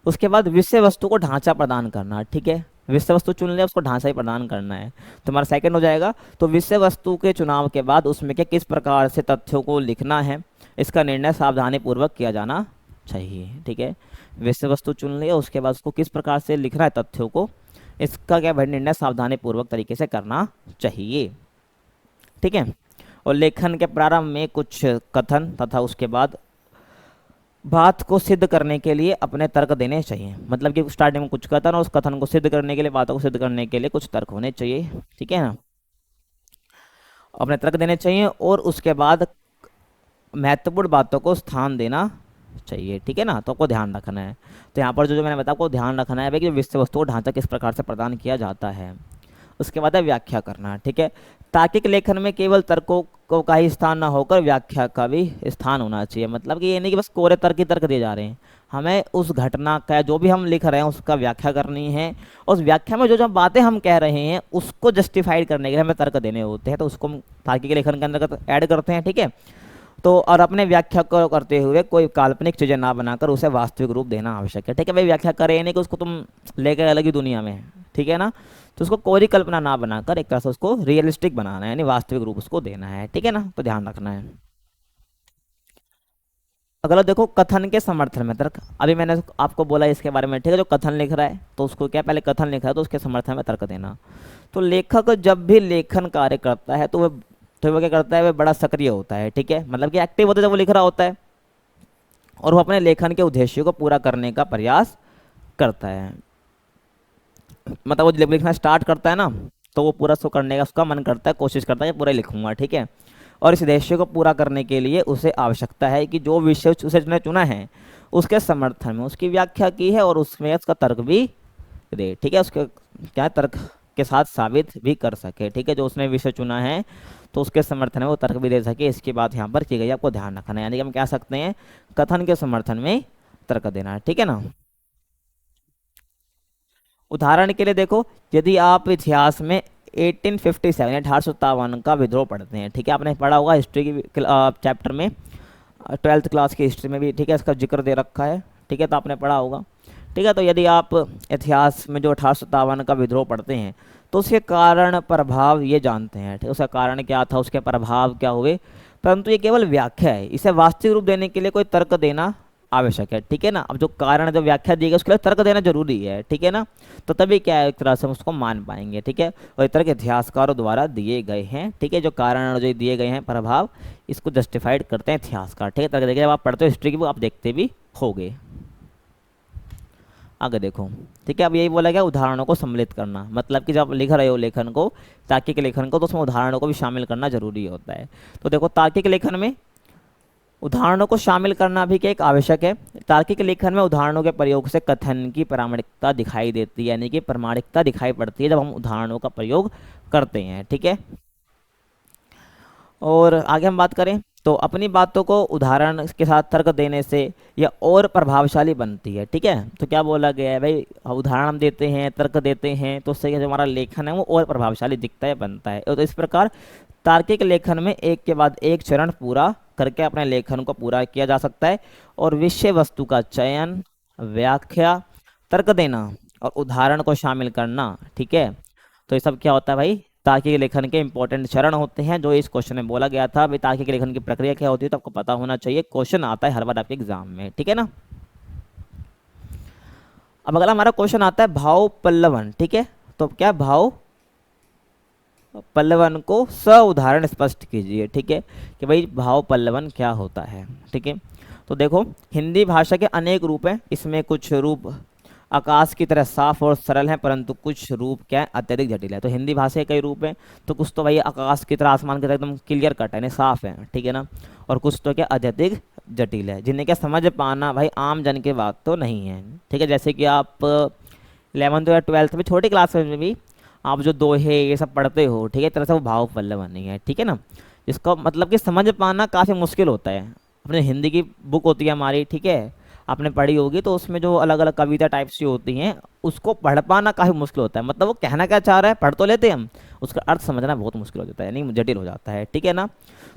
उसके बाद विषय वस्तु को ढांचा प्रदान करना। ठीक है, विषय वस्तु चुन लिया, उसको ढांचा ही प्रदान करना है, तो हमारा सेकंड हो जाएगा। तो विषय वस्तु के चुनाव के बाद उसमें क्या किस प्रकार से तथ्यों को लिखना है, इसका निर्णय सावधानी पूर्वक किया जाना चाहिए। ठीक है, विषय वस्तु चुन लिया, उसके बाद उसको किस प्रकार से लिखना है तथ्यों को, इसका क्या निर्णय सावधानी पूर्वक तरीके से करना चाहिए। ठीक है, और लेखन के प्रारंभ में कुछ कथन तथा उसके बाद बात को सिद्ध करने के लिए अपने तर्क देने चाहिए। मतलब कि स्टार्टिंग में कुछ कथन और उस कथन को सिद्ध करने के लिए, बातों को सिद्ध करने के लिए कुछ तर्क होने चाहिए। ठीक है ना, अपने तर्क देने चाहिए और उसके बाद महत्वपूर्ण बातों को स्थान देना चाहिए। ठीक है ना, तो आपको ध्यान रखना है। तो यहाँ पर जो मैंने बताया आपको ध्यान रखना है भाई कि विषय वस्तु को ढांचा किस प्रकार से प्रदान किया जाता है। उसके बाद है व्याख्या करना। ठीक है, तार्किक लेखन में केवल तर्कों को का ही स्थान ना होकर व्याख्या का भी स्थान होना चाहिए। मतलब कि ये नहीं कि बस कोरे तर्क ही तर्क दिए जा रहे हैं, हमें उस घटना का जो भी हम लिख रहे हैं उसका व्याख्या करनी है। उस व्याख्या में जो जो बातें हम कह रहे हैं उसको जस्टिफाइड करने के लिए हमें तर्क देने होते हैं, तो उसको हम तार्किक लेखन के अंतर्गत ऐड करते हैं। ठीक है, तो और अपने व्याख्या को करते हुए कोई काल्पनिक चीज़ें ना बनाकर उसे वास्तविक रूप देना आवश्यक है। ठीक है भाई, व्याख्या करें नहीं कि उसको तुम लेकर अलग ही दुनिया में, ठीक है ना, तो उसको कोरी कल्पना ना बनाकर एक तरह से उसको रियलिस्टिक बनाना है, यानी वास्तविक रूप उसको देना है, ठीक है ना, तो ध्यान रखना है। अगला देखो, कथन के समर्थन में तर्क। अभी मैंने आपको बोला इसके बारे में, ठीक है, जो कथन लिख रहा है तो उसको क्या, पहले कथन लिखा है तो उसके समर्थन में तर्क देना। तो लेखक जब भी लेखन कार्य करता है तो वह क्या करता है, वह बड़ा सक्रिय होता है, ठीक है, मतलब कि एक्टिव होता है जब वो लिख रहा होता है, और वो अपने लेखन के उद्देश्य को पूरा करने का प्रयास करता है। मतलब वो जब लिखना स्टार्ट करता है ना, तो वो पूरा उसको करने का उसका मन करता है, कोशिश करता है कि पूरा लिखूंगा, ठीक है। और इस उद्देश्य को पूरा करने के लिए उसे आवश्यकता है कि जो विषय उसने चुना है उसके समर्थन में उसकी व्याख्या की है और उसमें उसका तर्क भी दे, ठीक है, उसके क्या तर्क के साथ साबित भी कर सके, ठीक है, जो उसने विषय चुना है तो उसके समर्थन में वो तर्क भी दे सके, इसकी बात यहाँ पर की गई, आपको ध्यान रखना है। यानी कि हम कह सकते हैं कथन के समर्थन में तर्क देना है, ठीक है ना। उदाहरण के लिए देखो, यदि आप इतिहास में 1857 1857 का विद्रोह पढ़ते हैं, ठीक है, आपने पढ़ा होगा हिस्ट्री की चैप्टर में, 12th क्लास की हिस्ट्री में भी, ठीक है, इसका जिक्र दे रखा है, ठीक है, तो आपने पढ़ा होगा, ठीक है। तो यदि आप इतिहास में जो 1857 का विद्रोह पढ़ते हैं तो उसके कारण प्रभाव ये जानते हैं, ठीक है, उसका कारण क्या था, उसके प्रभाव क्या हुए, परंतु ये केवल व्याख्या है, इसे वास्तविक रूप देने के लिए कोई तर्क देना आवश्यक है, ठीक है ना। अब जो कारण जो व्याख्या दी गई उसके लिए तर्क देना जरूरी है, ठीक है ना, तो तभी क्या है, एक तरह से हम उसको मान पाएंगे, ठीक है। और इस तरह के इतिहासकारों द्वारा दिए गए हैं, ठीक है, जो कारण जो दिए गए हैं प्रभाव, इसको जस्टिफाइड करते हैं इतिहासकार, ठीक है। तरह देखिए, जब आप पढ़ते हो हिस्ट्री की बुक आप देखते भी होगे। आगे देखो, ठीक है, अब यही बोला गया उदाहरणों को सम्मिलित करना, मतलब कि जब आप लिख रहे हो लेखन को, तार्किक लेखन को, तो उसमें उदाहरणों को भी शामिल करना जरूरी होता है। तो देखो, तार्किक लेखन में उदाहरणों को शामिल करना भी क्या एक आवश्यक है। तार्किक लेखन में उदाहरणों के प्रयोग से कथन की प्रामाणिकता दिखाई देती है, यानी कि प्रामाणिकता दिखाई पड़ती है जब हम उदाहरणों का प्रयोग करते हैं, ठीक है। और आगे हम बात करें तो अपनी बातों को उदाहरण के साथ तर्क देने से यह और प्रभावशाली बनती है, ठीक है। तो क्या बोला गया है भाई, उदाहरण हम देते हैं, तर्क देते हैं, तो उससे जो हमारा लेखन है वो और प्रभावशाली दिखता है, बनता है। तो इस प्रकार तार्किक लेखन में एक के बाद एक चरण पूरा करके अपने लेखन को पूरा किया जा सकता है, और विषय वस्तु का चयन, व्याख्या, तर्क देना और उदाहरण को शामिल करना, ठीक है। तो ये सब क्या होता है भाई, तार्किक लेखन के इंपॉर्टेंट चरण होते हैं, जो इस क्वेश्चन में बोला गया था। भाई तार्किक लेखन की प्रक्रिया क्या होती है तो आपको पता होना चाहिए, क्वेश्चन आता है हर बार आपके एग्जाम में, ठीक है ना। अब अगला हमारा क्वेश्चन आता है भाव पल्लवन, ठीक है। तो क्या भाव पल्लवन को स उदाहरण स्पष्ट कीजिए, ठीक है, कि भाई भाव पल्लवन क्या होता है, ठीक है। तो देखो, हिंदी भाषा के अनेक रूप हैं, इसमें कुछ रूप आकाश की तरह साफ और सरल हैं, परंतु कुछ रूप क्या है, अत्यधिक जटिल है। तो हिंदी भाषा के कई रूप हैं, तो कुछ तो भाई आकाश की तरह, आसमान की तरह एकदम क्लियर कट है, साफ है, ठीक है ना, और कुछ तो क्या अत्यधिक जटिल है, जिन्हें क्या समझ पाना भाई आम जन की बात तो नहीं है, ठीक है। जैसे कि आप 11th या 12th में छोटी क्लास में भी आप जो दोहे ये सब पढ़ते हो, ठीक है, तरह से वो भाव पल्लवन नहीं है, ठीक है ना। इसका मतलब कि समझ पाना काफ़ी मुश्किल होता है। अपने हिंदी की बुक होती है हमारी, ठीक है, आपने पढ़ी होगी, तो उसमें जो अलग अलग कविता टाइप्स की होती हैं उसको पढ़ पाना काफ़ी मुश्किल होता है। मतलब वो कहना क्या चाह रहा है पढ़ तो लेते हैं हम, उसका अर्थ समझना बहुत मुश्किल हो जाता है, यानी जटिल हो जाता है, ठीक है ना।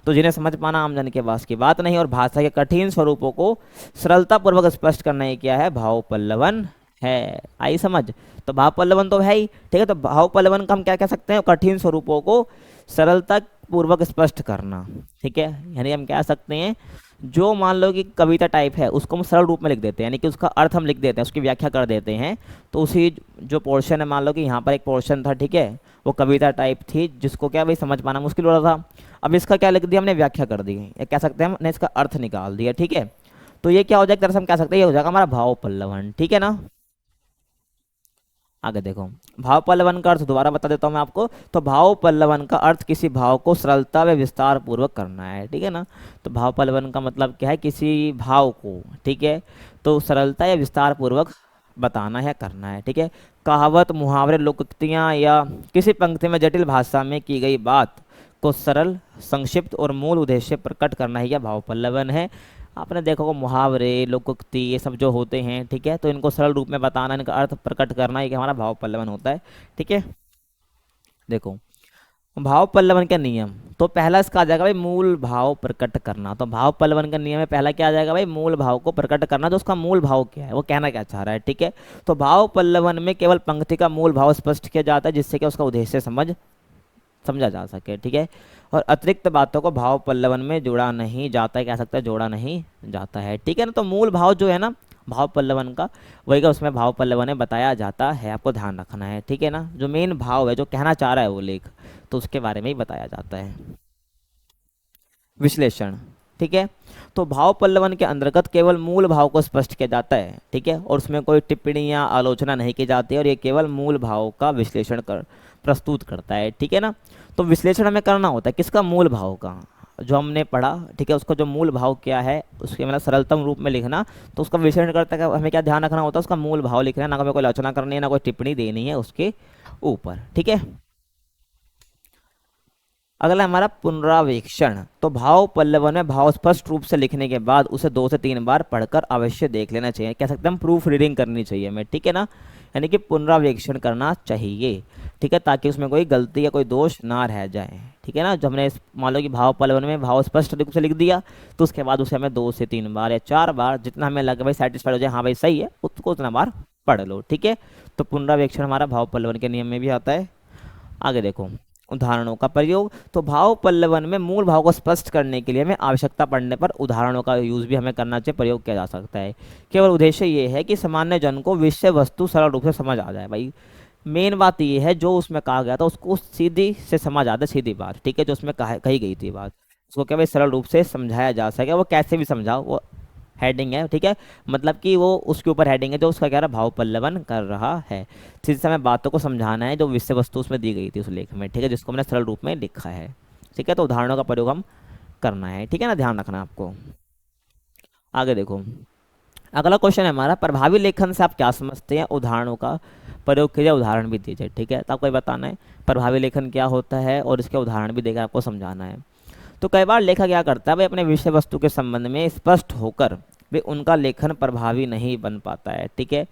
तो जिन्हें समझ पाना आम जन के पास की बात नहीं, और भाषा के कठिन स्वरूपों को सरलतापूर्वक स्पष्ट करना ही क्या है, भाव पल्लवन है। आई समझ, तो भाव पल्लवन तो है ही, ठीक है। तो भाव पल्लवन का हम क्या कह सकते हैं, कठिन स्वरूपों को सरलता पूर्वक स्पष्ट करना, ठीक है। यानी हम कह सकते हैं जो मान लो कि कविता टाइप है उसको हम सरल रूप में लिख देते हैं, यानी कि उसका अर्थ हम लिख देते हैं, उसकी व्याख्या कर देते हैं। तो उसी जो पोर्शन है, मान लो कि यहाँ पर एक पोर्शन था, ठीक है, वो कविता टाइप थी जिसको क्या भाई समझ पाना मुश्किल हो रहा था। अब इसका क्या लिख दिया हमने, व्याख्या कर दी, या कह सकते हैं हमने इसका अर्थ निकाल दिया, ठीक है। तो ये क्या हो जाएगा, तरह से हम कह सकते हैं ये हो जाएगा हमारा भाव पल्लवन, ठीक है ना। आगे देखो, भाव पल्लवन का अर्थ दोबारा बता देता हूँ मैं आपको। तो भाव पल्लवन का अर्थ किसी भाव को सरलता व विस्तार पूर्वक करना है, ठीक है ना। तो भाव पल्लवन का मतलब क्या है, किसी भाव को, ठीक है, तो सरलता या विस्तार पूर्वक बताना है, करना है, ठीक है। कहावत, मुहावरे, लोकोक्तियाँ या किसी पंक्ति में जटिल भाषा में की गई बात को सरल, संक्षिप्त और मूल उद्देश्य प्रकट करना ही क्या भाव पल्लवन है। आपने देखा होगा मुहावरे, लोकोक्ति ये सब जो होते हैं, ठीक है, तो इनको सरल रूप में बताना, इनका अर्थ प्रकट करना ये हमारा भाव पल्लवन होता है, ठीक है। देखो, भाव पल्लवन के नियम, तो पहला इसका आ जाएगा भाई मूल भाव प्रकट करना। तो भाव पल्लवन का नियम में पहला क्या आ जाएगा भाई, मूल भाव को प्रकट करना। तो उसका मूल भाव क्या है, वो कहना क्या चाह रहा है, ठीक है। तो भाव पल्लवन में केवल पंक्ति का मूल भाव स्पष्ट किया जाता है, जिससे कि उसका उद्देश्य समझा जा सके, ठीक है। और अतिरिक्त बातों को भाव पल्लवन में जोड़ा नहीं जाता है, कह सकते हैं जोड़ा नहीं जाता है, ठीक है ना। तो मूल भाव जो है ना भाव पल्लवन का, वही का उसमें भाव पल्लवन में बताया जाता है, आपको ध्यान रखना है, ठीक है ना। जो मेन भाव है, जो कहना चाह रहा है वो लेख, तो उसके बारे में ही बताया जाता है। विश्लेषण, ठीक है। तो भाव पल्लवन के अंतर्गत केवल मूल भाव को स्पष्ट किया जाता है, ठीक है, और उसमें कोई टिप्पणी या आलोचना नहीं की जाती है, और ये केवल मूल भाव का विश्लेषण कर प्रस्तुत करता है, ठीक है ना। तो विश्लेषण हमें करना होता है किसका, मूल भाव का, जो हमने पढ़ा, ठीक है, उसका जो मूल भाव क्या है उसके मतलब सरलतम रूप में लिखना। तो उसका विश्लेषण करता है, हमें क्या ध्यान रखना होता है, उसका मूल भाव लिखना है, ना हमें कोई आलोचना करनी है, ना कोई टिप्पणी देनी है उसके ऊपर, ठीक है। अगला हमारा पुनरावेक्षण। तो भाव पल्लवन में भाव स्पष्ट रूप से लिखने के बाद उसे 2 से 3 बार पढ़कर अवश्य देख लेना चाहिए, कह सकते हैं हम प्रूफ रीडिंग करनी चाहिए हमें, ठीक है ना। यानी कि पुनरावेक्षण करना चाहिए, ठीक है, ताकि उसमें कोई गलती या कोई दोष ना रह जाए, ठीक है ना। जब हमने मान लो कि भाव पल्लवन में भाव स्पष्ट रूप से लिख दिया, तो उसके बाद उसे हमें 2 से 3 बार या 4 बार, जितना हमें लगे भाई सेटिस्फाइड हो जाए, हाँ भाई सही है, उसको उतना बार पढ़ लो, ठीक है। तो पुनरावेक्षण हमारा भाव पल्लवन के नियम में भी आता है। आगे देखो, उदाहरणों का प्रयोग। तो भाव पल्लवन में मूल भाव को स्पष्ट करने के लिए हमें आवश्यकता पड़ने पर उदाहरणों का यूज भी हमें करना चाहिए, प्रयोग किया जा सकता है। केवल उद्देश्य ये है कि सामान्य जन को विषय वस्तु सरल रूप से समझ आ जाए भाई। मेन बात ये है, जो उसमें कहा गया था उसको सीधी से समझ आता है, सीधी बात, ठीक है, जो उसमें कही गई थी बात, उसको क्या भाई सरल रूप से समझाया जा सके, वो कैसे भी समझाओ, वो हेडिंग है, ठीक है। मतलब कि वो उसके ऊपर हेडिंग है जो उसका क्या रहा भाव पल्लवन कर रहा है। सीधे समय बातों को समझाना है जो विषय वस्तु उसमें दी गई थी उस लेख में, ठीक है, जिसको मैंने सरल रूप में लिखा है, ठीक है। तो उदाहरणों का प्रयोग हम करना है, ठीक है ना, ध्यान रखना आपको। आगे देखो, अगला क्वेश्चन है हमारा, प्रभावी लेखन से आप क्या समझते हैं, उदाहरणों का प्रयोग कीजिए, उदाहरण भी दीजिए, ठीक है। तो आपको ये बताना है प्रभावी लेखन क्या होता है, और इसके उदाहरण भी देकर आपको समझाना है। तो कई बार लेखक क्या करता है भाई, अपने विषय वस्तु के संबंध में स्पष्ट होकर भी उनका लेखन प्रभावी नहीं बन पाता है, ठीक है।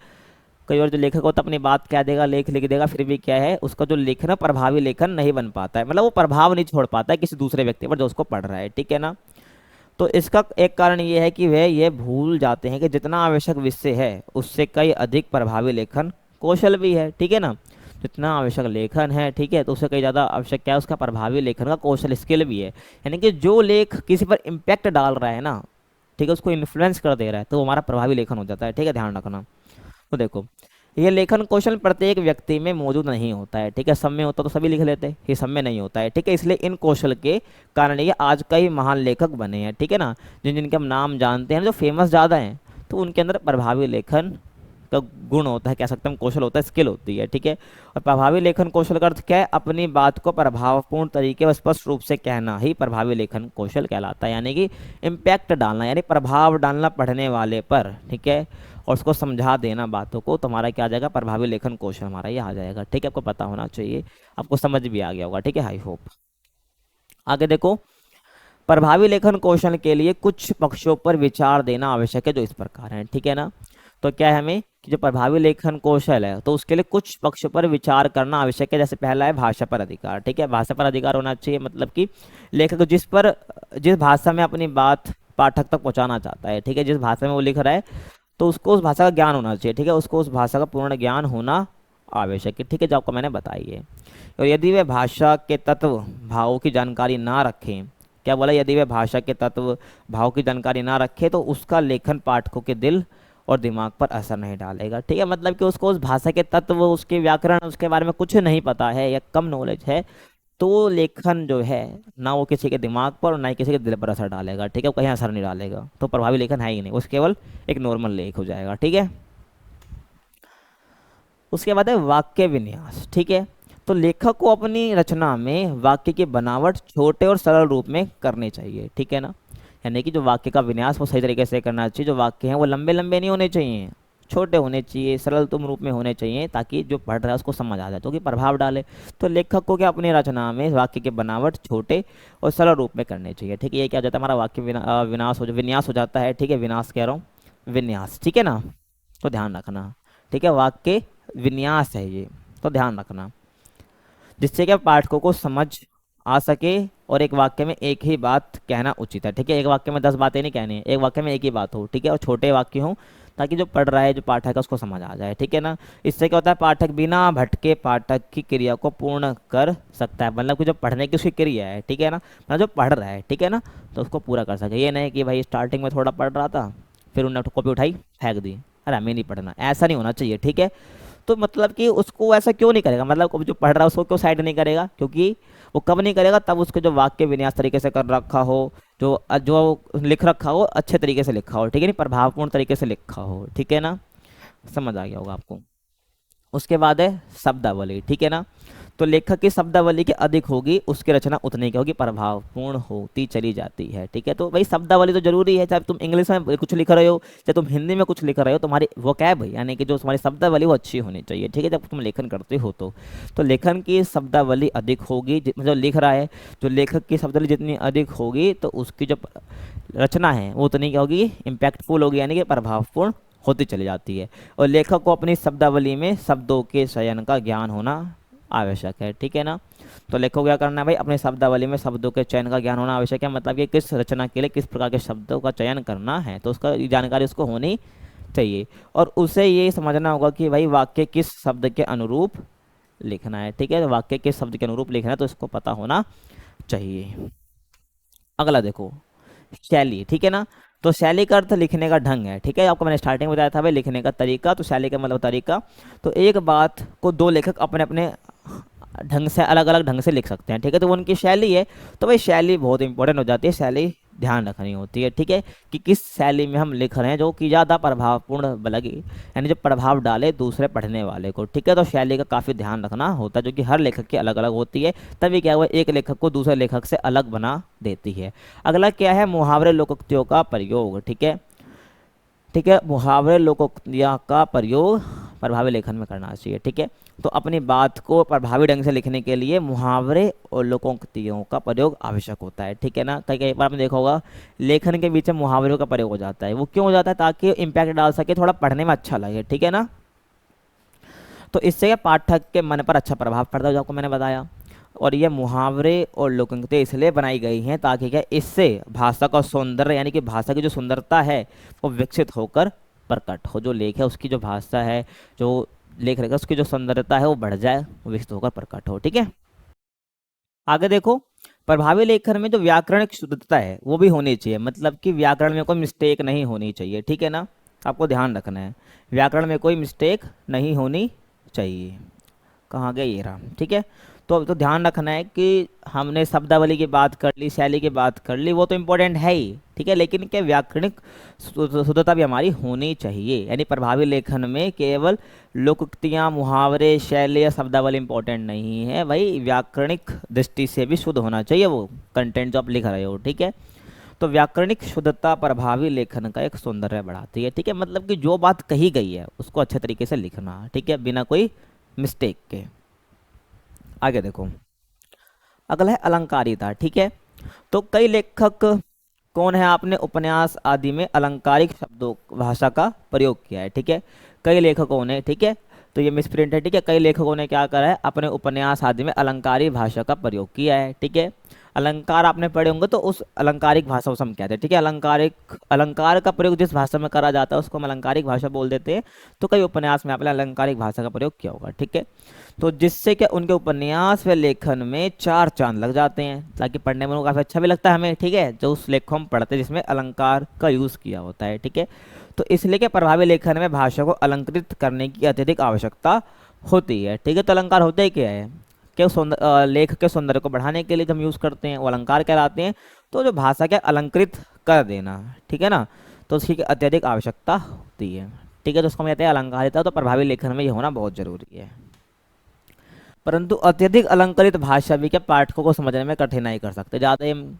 कई बार जो लेखक होता है अपनी बात कह देगा, लेख लिख देगा, फिर भी क्या है उसका जो लेखन है प्रभावी लेखन नहीं बन पाता है, मतलब वो प्रभाव नहीं छोड़ पाता है किसी दूसरे व्यक्ति पर जो उसको पढ़ रहा है, ठीक है ना। तो इसका एक कारण ये है कि वे ये भूल जाते हैं कि जितना आवश्यक विषय है उससे कई अधिक प्रभावी लेखन कौशल भी है, ठीक है ना। जितना आवश्यक लेखन है, ठीक है, तो उससे कई ज़्यादा आवश्यक क्या है, उसका प्रभावी लेखन का कौशल स्किल भी है। यानी कि जो लेख किसी पर इम्पैक्ट डाल रहा है ना, ठीक है, उसको इन्फ्लुएंस कर दे रहा है, तो वो हमारा प्रभावी लेखन हो जाता है, ठीक है, ध्यान रखना। तो देखो, ये लेखन कौशल प्रत्येक व्यक्ति में मौजूद नहीं होता है, ठीक है, सब में होता तो सभी लिख लेते, ये सब में नहीं होता है, ठीक है। इसलिए इन कौशल के कारण ये आज कई महान लेखक बने हैं, ठीक है ना, जिनके हम नाम जानते हैं, जो फेमस ज़्यादा हैं, तो उनके अंदर प्रभावी लेखन का गुण होता है, कह सकते हैं हम कौशल होता है, स्किल होती है, ठीक है। और प्रभावी लेखन कौशल का अर्थ क्या है, अपनी बात को प्रभावपूर्ण तरीके व स्पष्ट रूप से कहना ही प्रभावी लेखन कौशल कहलाता है। यानी कि इम्पैक्ट डालना, यानी प्रभाव डालना पढ़ने वाले पर, ठीक है, और उसको समझा देना बातों को, तुम्हारा क्या आ जाएगा, प्रभावी लेखन कौशल हमारा ये आ जाएगा, ठीक है। आपको पता होना चाहिए, आपको समझ भी आ गया होगा, ठीक है, आई होप। आगे देखो, प्रभावी लेखन कौशल के लिए कुछ पक्षों पर विचार देना आवश्यक है, जो इस प्रकार है, ठीक है ना। तो क्या है हमें कि जो प्रभावी लेखन कौशल है, तो उसके लिए कुछ पक्षों पर विचार करना आवश्यक है। जैसे पहला है भाषा पर अधिकार, ठीक है, भाषा पर अधिकार होना चाहिए, मतलब कि लेखक जिस भाषा में अपनी बात पाठक तक पहुंचाना चाहता है, ठीक है, जिस भाषा में वो लिख रहा है, तो उसको उस भाषा का ज्ञान होना चाहिए, ठीक है, उसको उस भाषा का पूर्ण ज्ञान होना आवश्यक है, ठीक है, जो आपको मैंने बताई है। और यदि वे भाषा के तत्व भावों की जानकारी ना रखें, क्या बोला, यदि वे भाषा के तत्व भाव की जानकारी ना रखे, तो उसका लेखन पाठकों के दिल और दिमाग पर असर नहीं डालेगा, ठीक है। मतलब कि उसको उस भाषा के तत्व, उसके व्याकरण, उसके बारे में कुछ नहीं पता है या कम नॉलेज है, तो वो लेखन जो है ना वो किसी के दिमाग पर और ना ही किसी के दिल पर असर डालेगा, ठीक है, वो कहीं असर नहीं डालेगा, तो प्रभावी लेखन है ही नहीं, उस केवल एक नॉर्मल लेख हो जाएगा, ठीक है। उसके बाद है वाक्य विन्यास, ठीक है। तो लेखक को अपनी रचना में वाक्य की बनावट छोटे और सरल रूप में करनी चाहिए, ठीक है ना। यानी कि जो वाक्य का विन्यास वो सही तरीके से करना चाहिए, जो वाक्य हैं वो लंबे लंबे नहीं होने चाहिए, छोटे होने चाहिए, सरल तुम रूप में होने चाहिए, ताकि जो पढ़ रहा है उसको समझ आ जाए, तो कि प्रभाव डाले। तो लेखक को क्या अपनी रचना में वाक्य के बनावट छोटे और सरल रूप में करने चाहिए, ठीक है। ये क्या हो जाता है, हमारा वाक्य विन्यास हो जाता है, ठीक है, विनाश कह रहा हूँ, विन्यास, ठीक है ना। तो ध्यान रखना, ठीक है, वाक्य विन्यास है ये, तो ध्यान रखना, जिससे क्या पाठकों को समझ आ सके और एक वाक्य में एक ही बात कहना उचित है। ठीक है, एक वाक्य में 10 बातें नहीं कहनी है, एक वाक्य में एक ही बात हो। ठीक है, और छोटे वाक्य हो ताकि जो पढ़ रहा है, जो पाठक है, उसको समझ आ जाए। ठीक है ना। इससे क्या होता है, पाठक बिना भटके पाठक की क्रिया को पूर्ण कर सकता है। मतलब कि जो पढ़ने की उसकी क्रिया है, ठीक है ना, मतलब जो पढ़ रहा है, ठीक है ना, तो उसको पूरा कर सके। ये नहीं कि भाई स्टार्टिंग में थोड़ा पढ़ रहा था, फिर उन्होंने कॉपी उठाई फेंक दी, अरे हमें नहीं पढ़ना, ऐसा नहीं होना चाहिए। ठीक है, तो मतलब कि उसको ऐसा क्यों नहीं करेगा, मतलब जो पढ़ रहा है उसको क्यों साइड नहीं करेगा, क्योंकि वो कब नहीं करेगा, तब उसके जो वाक्य विन्यास तरीके से कर रखा हो, जो जो लिख रखा हो अच्छे तरीके से लिखा हो। ठीक है, नहीं प्रभावपूर्ण तरीके से लिखा हो। ठीक है ना, समझ आ गया होगा आपको। उसके बाद है शब्दावली। ठीक है ना, तो लेखक की शब्दावली की अधिक होगी, उसकी रचना उतनी की होगी प्रभावपूर्ण होती चली जाती है। ठीक है, तो भाई शब्दावली तो जरूरी है, चाहे तुम इंग्लिश में कुछ लिख रहे हो, चाहे तुम हिंदी में कुछ लिख रहे हो, तुम्हारी वोकैब यानी कि जो तुम्हारी शब्दावली वो अच्छी होनी चाहिए। ठीक है, जब तुम लेखन करते हो तो लेखन की शब्दावली अधिक होगी, जो लिख रहा है, जो लेखक की शब्दावली जितनी अधिक होगी तो उसकी जो रचना है वो उतनी क्या होगी, इम्पैक्टफुल होगी, यानी कि प्रभावपूर्ण होती चली जाती है। और लेखक को अपनी शब्दावली में शब्दों के चयन का ज्ञान होना आवश्यक है। ठीक है ना, तो लेखक को क्या करना है भाई, अपने शब्दावली में शब्दों के चयन का ज्ञान होना आवश्यक है। मतलब कि किस रचना के लिए किस प्रकार के शब्दों का चयन करना है, तो उसका जानकारी उसको होनी चाहिए। और उसे ये समझना होगा कि भाई वाक्य किस शब्द के अनुरूप लिखना है। ठीक है, तो वाक्य किस शब्द के अनुरूप लिखना है तो इसको पता होना चाहिए। अगला देखो, शैली। ठीक है ना, तो शैली का अर्थ लिखने का ढंग है। ठीक है, आपको मैंने स्टार्टिंग में बताया था भाई लिखने का तरीका, तो शैली का मतलब तरीका। तो एक बात को दो लेखक अपने अपने ढंग से, अलग अलग ढंग से लिख सकते हैं। ठीक है, तो वो उनकी शैली है, तो भाई शैली बहुत इंपॉर्टेंट हो जाती है, शैली ध्यान रखनी होती है। ठीक है, कि किस शैली में हम लिख रहे हैं जो कि ज़्यादा प्रभावपूर्ण लगे, यानी जो प्रभाव डाले दूसरे पढ़ने वाले को। ठीक है, तो शैली का काफ़ी ध्यान रखना होता है, जो कि हर लेखक की अलग अलग होती है, तभी क्या हुआ एक लेखक को दूसरे लेखक से अलग बना देती है। अगला क्या है, मुहावरे लोकोक्तियों का प्रयोग। ठीक है, ठीक है, मुहावरे लोकोक्तियों का प्रयोग प्रभावी लेखन में करना चाहिए। ठीक है, तो अपनी बात को प्रभावी ढंग से लिखने के लिए मुहावरे और लोकोक्तियों का प्रयोग आवश्यक होता है। ठीक है ना, कई कई बार आपने देखा होगा लेखन के बीच में मुहावरों का प्रयोग हो जाता है। वो क्यों हो जाता है, ताकि इम्पैक्ट डाल सके, थोड़ा पढ़ने में अच्छा लगे। ठीक है ना, तो इससे पाठक के मन पर अच्छा प्रभाव पड़ता है, जो आपको मैंने बताया। और ये मुहावरे और लोकोक्ति इसलिए बनाई गई हैं ताकि क्या, इससे भाषा का सौंदर्य यानी कि भाषा की जो सुंदरता है वो विकसित होकर प्रकट हो। जो लेख है उसकी जो भाषा है, जो लेख रहेगा उसकी जो सुंदरता है वो बढ़ जाए, वो विकसित होकर प्रकट हो। ठीक है, आगे देखो, प्रभावी लेखन में जो व्याकरणिक शुद्धता है वो भी होनी चाहिए, मतलब कि व्याकरण में कोई मिस्टेक नहीं होनी चाहिए। ठीक है ना, आपको ध्यान रखना है, व्याकरण में कोई मिस्टेक नहीं होनी चाहिए। कहाँ गया, ये रहा। ठीक है, तो ध्यान रखना है कि हमने शब्दावली की बात कर ली, शैली की बात कर ली, वो तो इम्पोर्टेंट है ही। ठीक है, लेकिन क्या व्याकरणिक शुद्धता भी हमारी होनी चाहिए, यानी प्रभावी लेखन में केवल लोकोक्तियाँ, मुहावरे, शैली या शब्दावली इंपॉर्टेंट नहीं है भाई, व्याकरणिक दृष्टि से भी शुद्ध होना चाहिए वो कंटेंट जो आप लिख रहे हो। ठीक है, तो व्याकरणिक शुद्धता प्रभावी लेखन का एक सौंदर्य बढ़ाती है। ठीक है, मतलब कि जो बात कही गई है उसको अच्छे तरीके से लिखना। ठीक है, बिना कोई मिस्टेक के। आगे देखो, अगला है अलंकारिता। ठीक है, तो कई लेखक कौन है, आपने उपन्यास आदि में अलंकारिक शब्दों भाषा का प्रयोग किया है। ठीक है, कई लेखकों ने, ठीक है, तो ये मिसप्रिंट है। ठीक है, कई लेखकों ने क्या करा है, अपने उपन्यास आदि में अलंकारिक भाषा का प्रयोग किया है। ठीक है, अलंकार आपने पढ़े होंगे, तो उस अलंकारिक भाषा को हम कहते हैं। ठीक है, अलंकारिक, अलंकार का प्रयोग जिस भाषा में करा जाता है उसको हम अलंकारिक भाषा बोल देते हैं। तो कई उपन्यास में आपने अलंकारिक भाषा का प्रयोग किया होगा। ठीक है, तो जिससे क्या उनके उपन्यास व लेखन में चार चांद लग जाते हैं, ताकि पढ़ने में काफ़ी अच्छा भी लगता है हमें। ठीक है, जो उस लेख को हम पढ़ते हैं जिसमें अलंकार का यूज़ किया होता है। ठीक है, तो इसलिए क्या प्रभावी लेखन में भाषा को अलंकृत करने की अत्यधिक आवश्यकता होती है। ठीक है, तो अलंकार होते ही क्या है, क्या लेख के सौंदर्य को बढ़ाने के लिए जो हम यूज़ करते हैं वो अलंकार कहलाते हैं। तो जो भाषा के अलंकृत कर देना, ठीक है ना, तो उसकी अत्यधिक आवश्यकता होती है। ठीक है, तो उसको हम कहते हैं अलंकारिता। तो प्रभावी लेखन में ये होना बहुत जरूरी है। परंतु अत्यधिक अलंकृत भाषा भी क्या पाठकों को समझने में कठिनाई कर सकते, ज़्यादा हम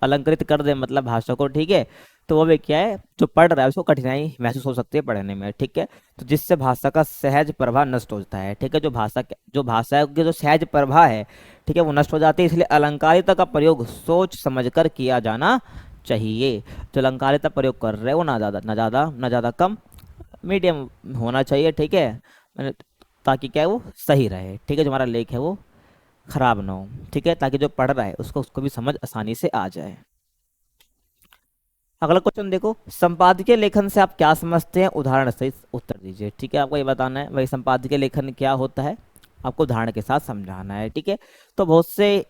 अलंकृत कर दे मतलब भाषा को, ठीक है, तो वो भी क्या है, जो पढ़ रहा है उसको कठिनाई महसूस हो सकती है पढ़ने में। ठीक है, तो जिससे भाषा का सहज प्रभा नष्ट हो जाता है। ठीक है, जो भाषा की जो सहज प्रभा है, ठीक है, वो नष्ट हो जाती है। इसलिए अलंकारिता का प्रयोग सोच समझकर किया जाना चाहिए। जो अलंकारिता प्रयोग कर रहे हैं वो ना ज़्यादा कम, मीडियम होना चाहिए। ठीक है, ताकि क्या है वो सही रहे। ठीक है, जो हमारा लेख है वो खराब ना हो, ठीक है, ताकि जो पढ़ रहा है उसको भी समझ आसानी से आ जाए। अगला क्वेश्चन देखो, संपादकीय लेखन से आप क्या समझते हैं, उदाहरण से उत्तर दीजिए। ठीक है, आपको ये बताना है भाई संपादकीय लेखन क्या होता है, आपको उदाहरण के साथ समझाना है। ठीक है, तो बहुत से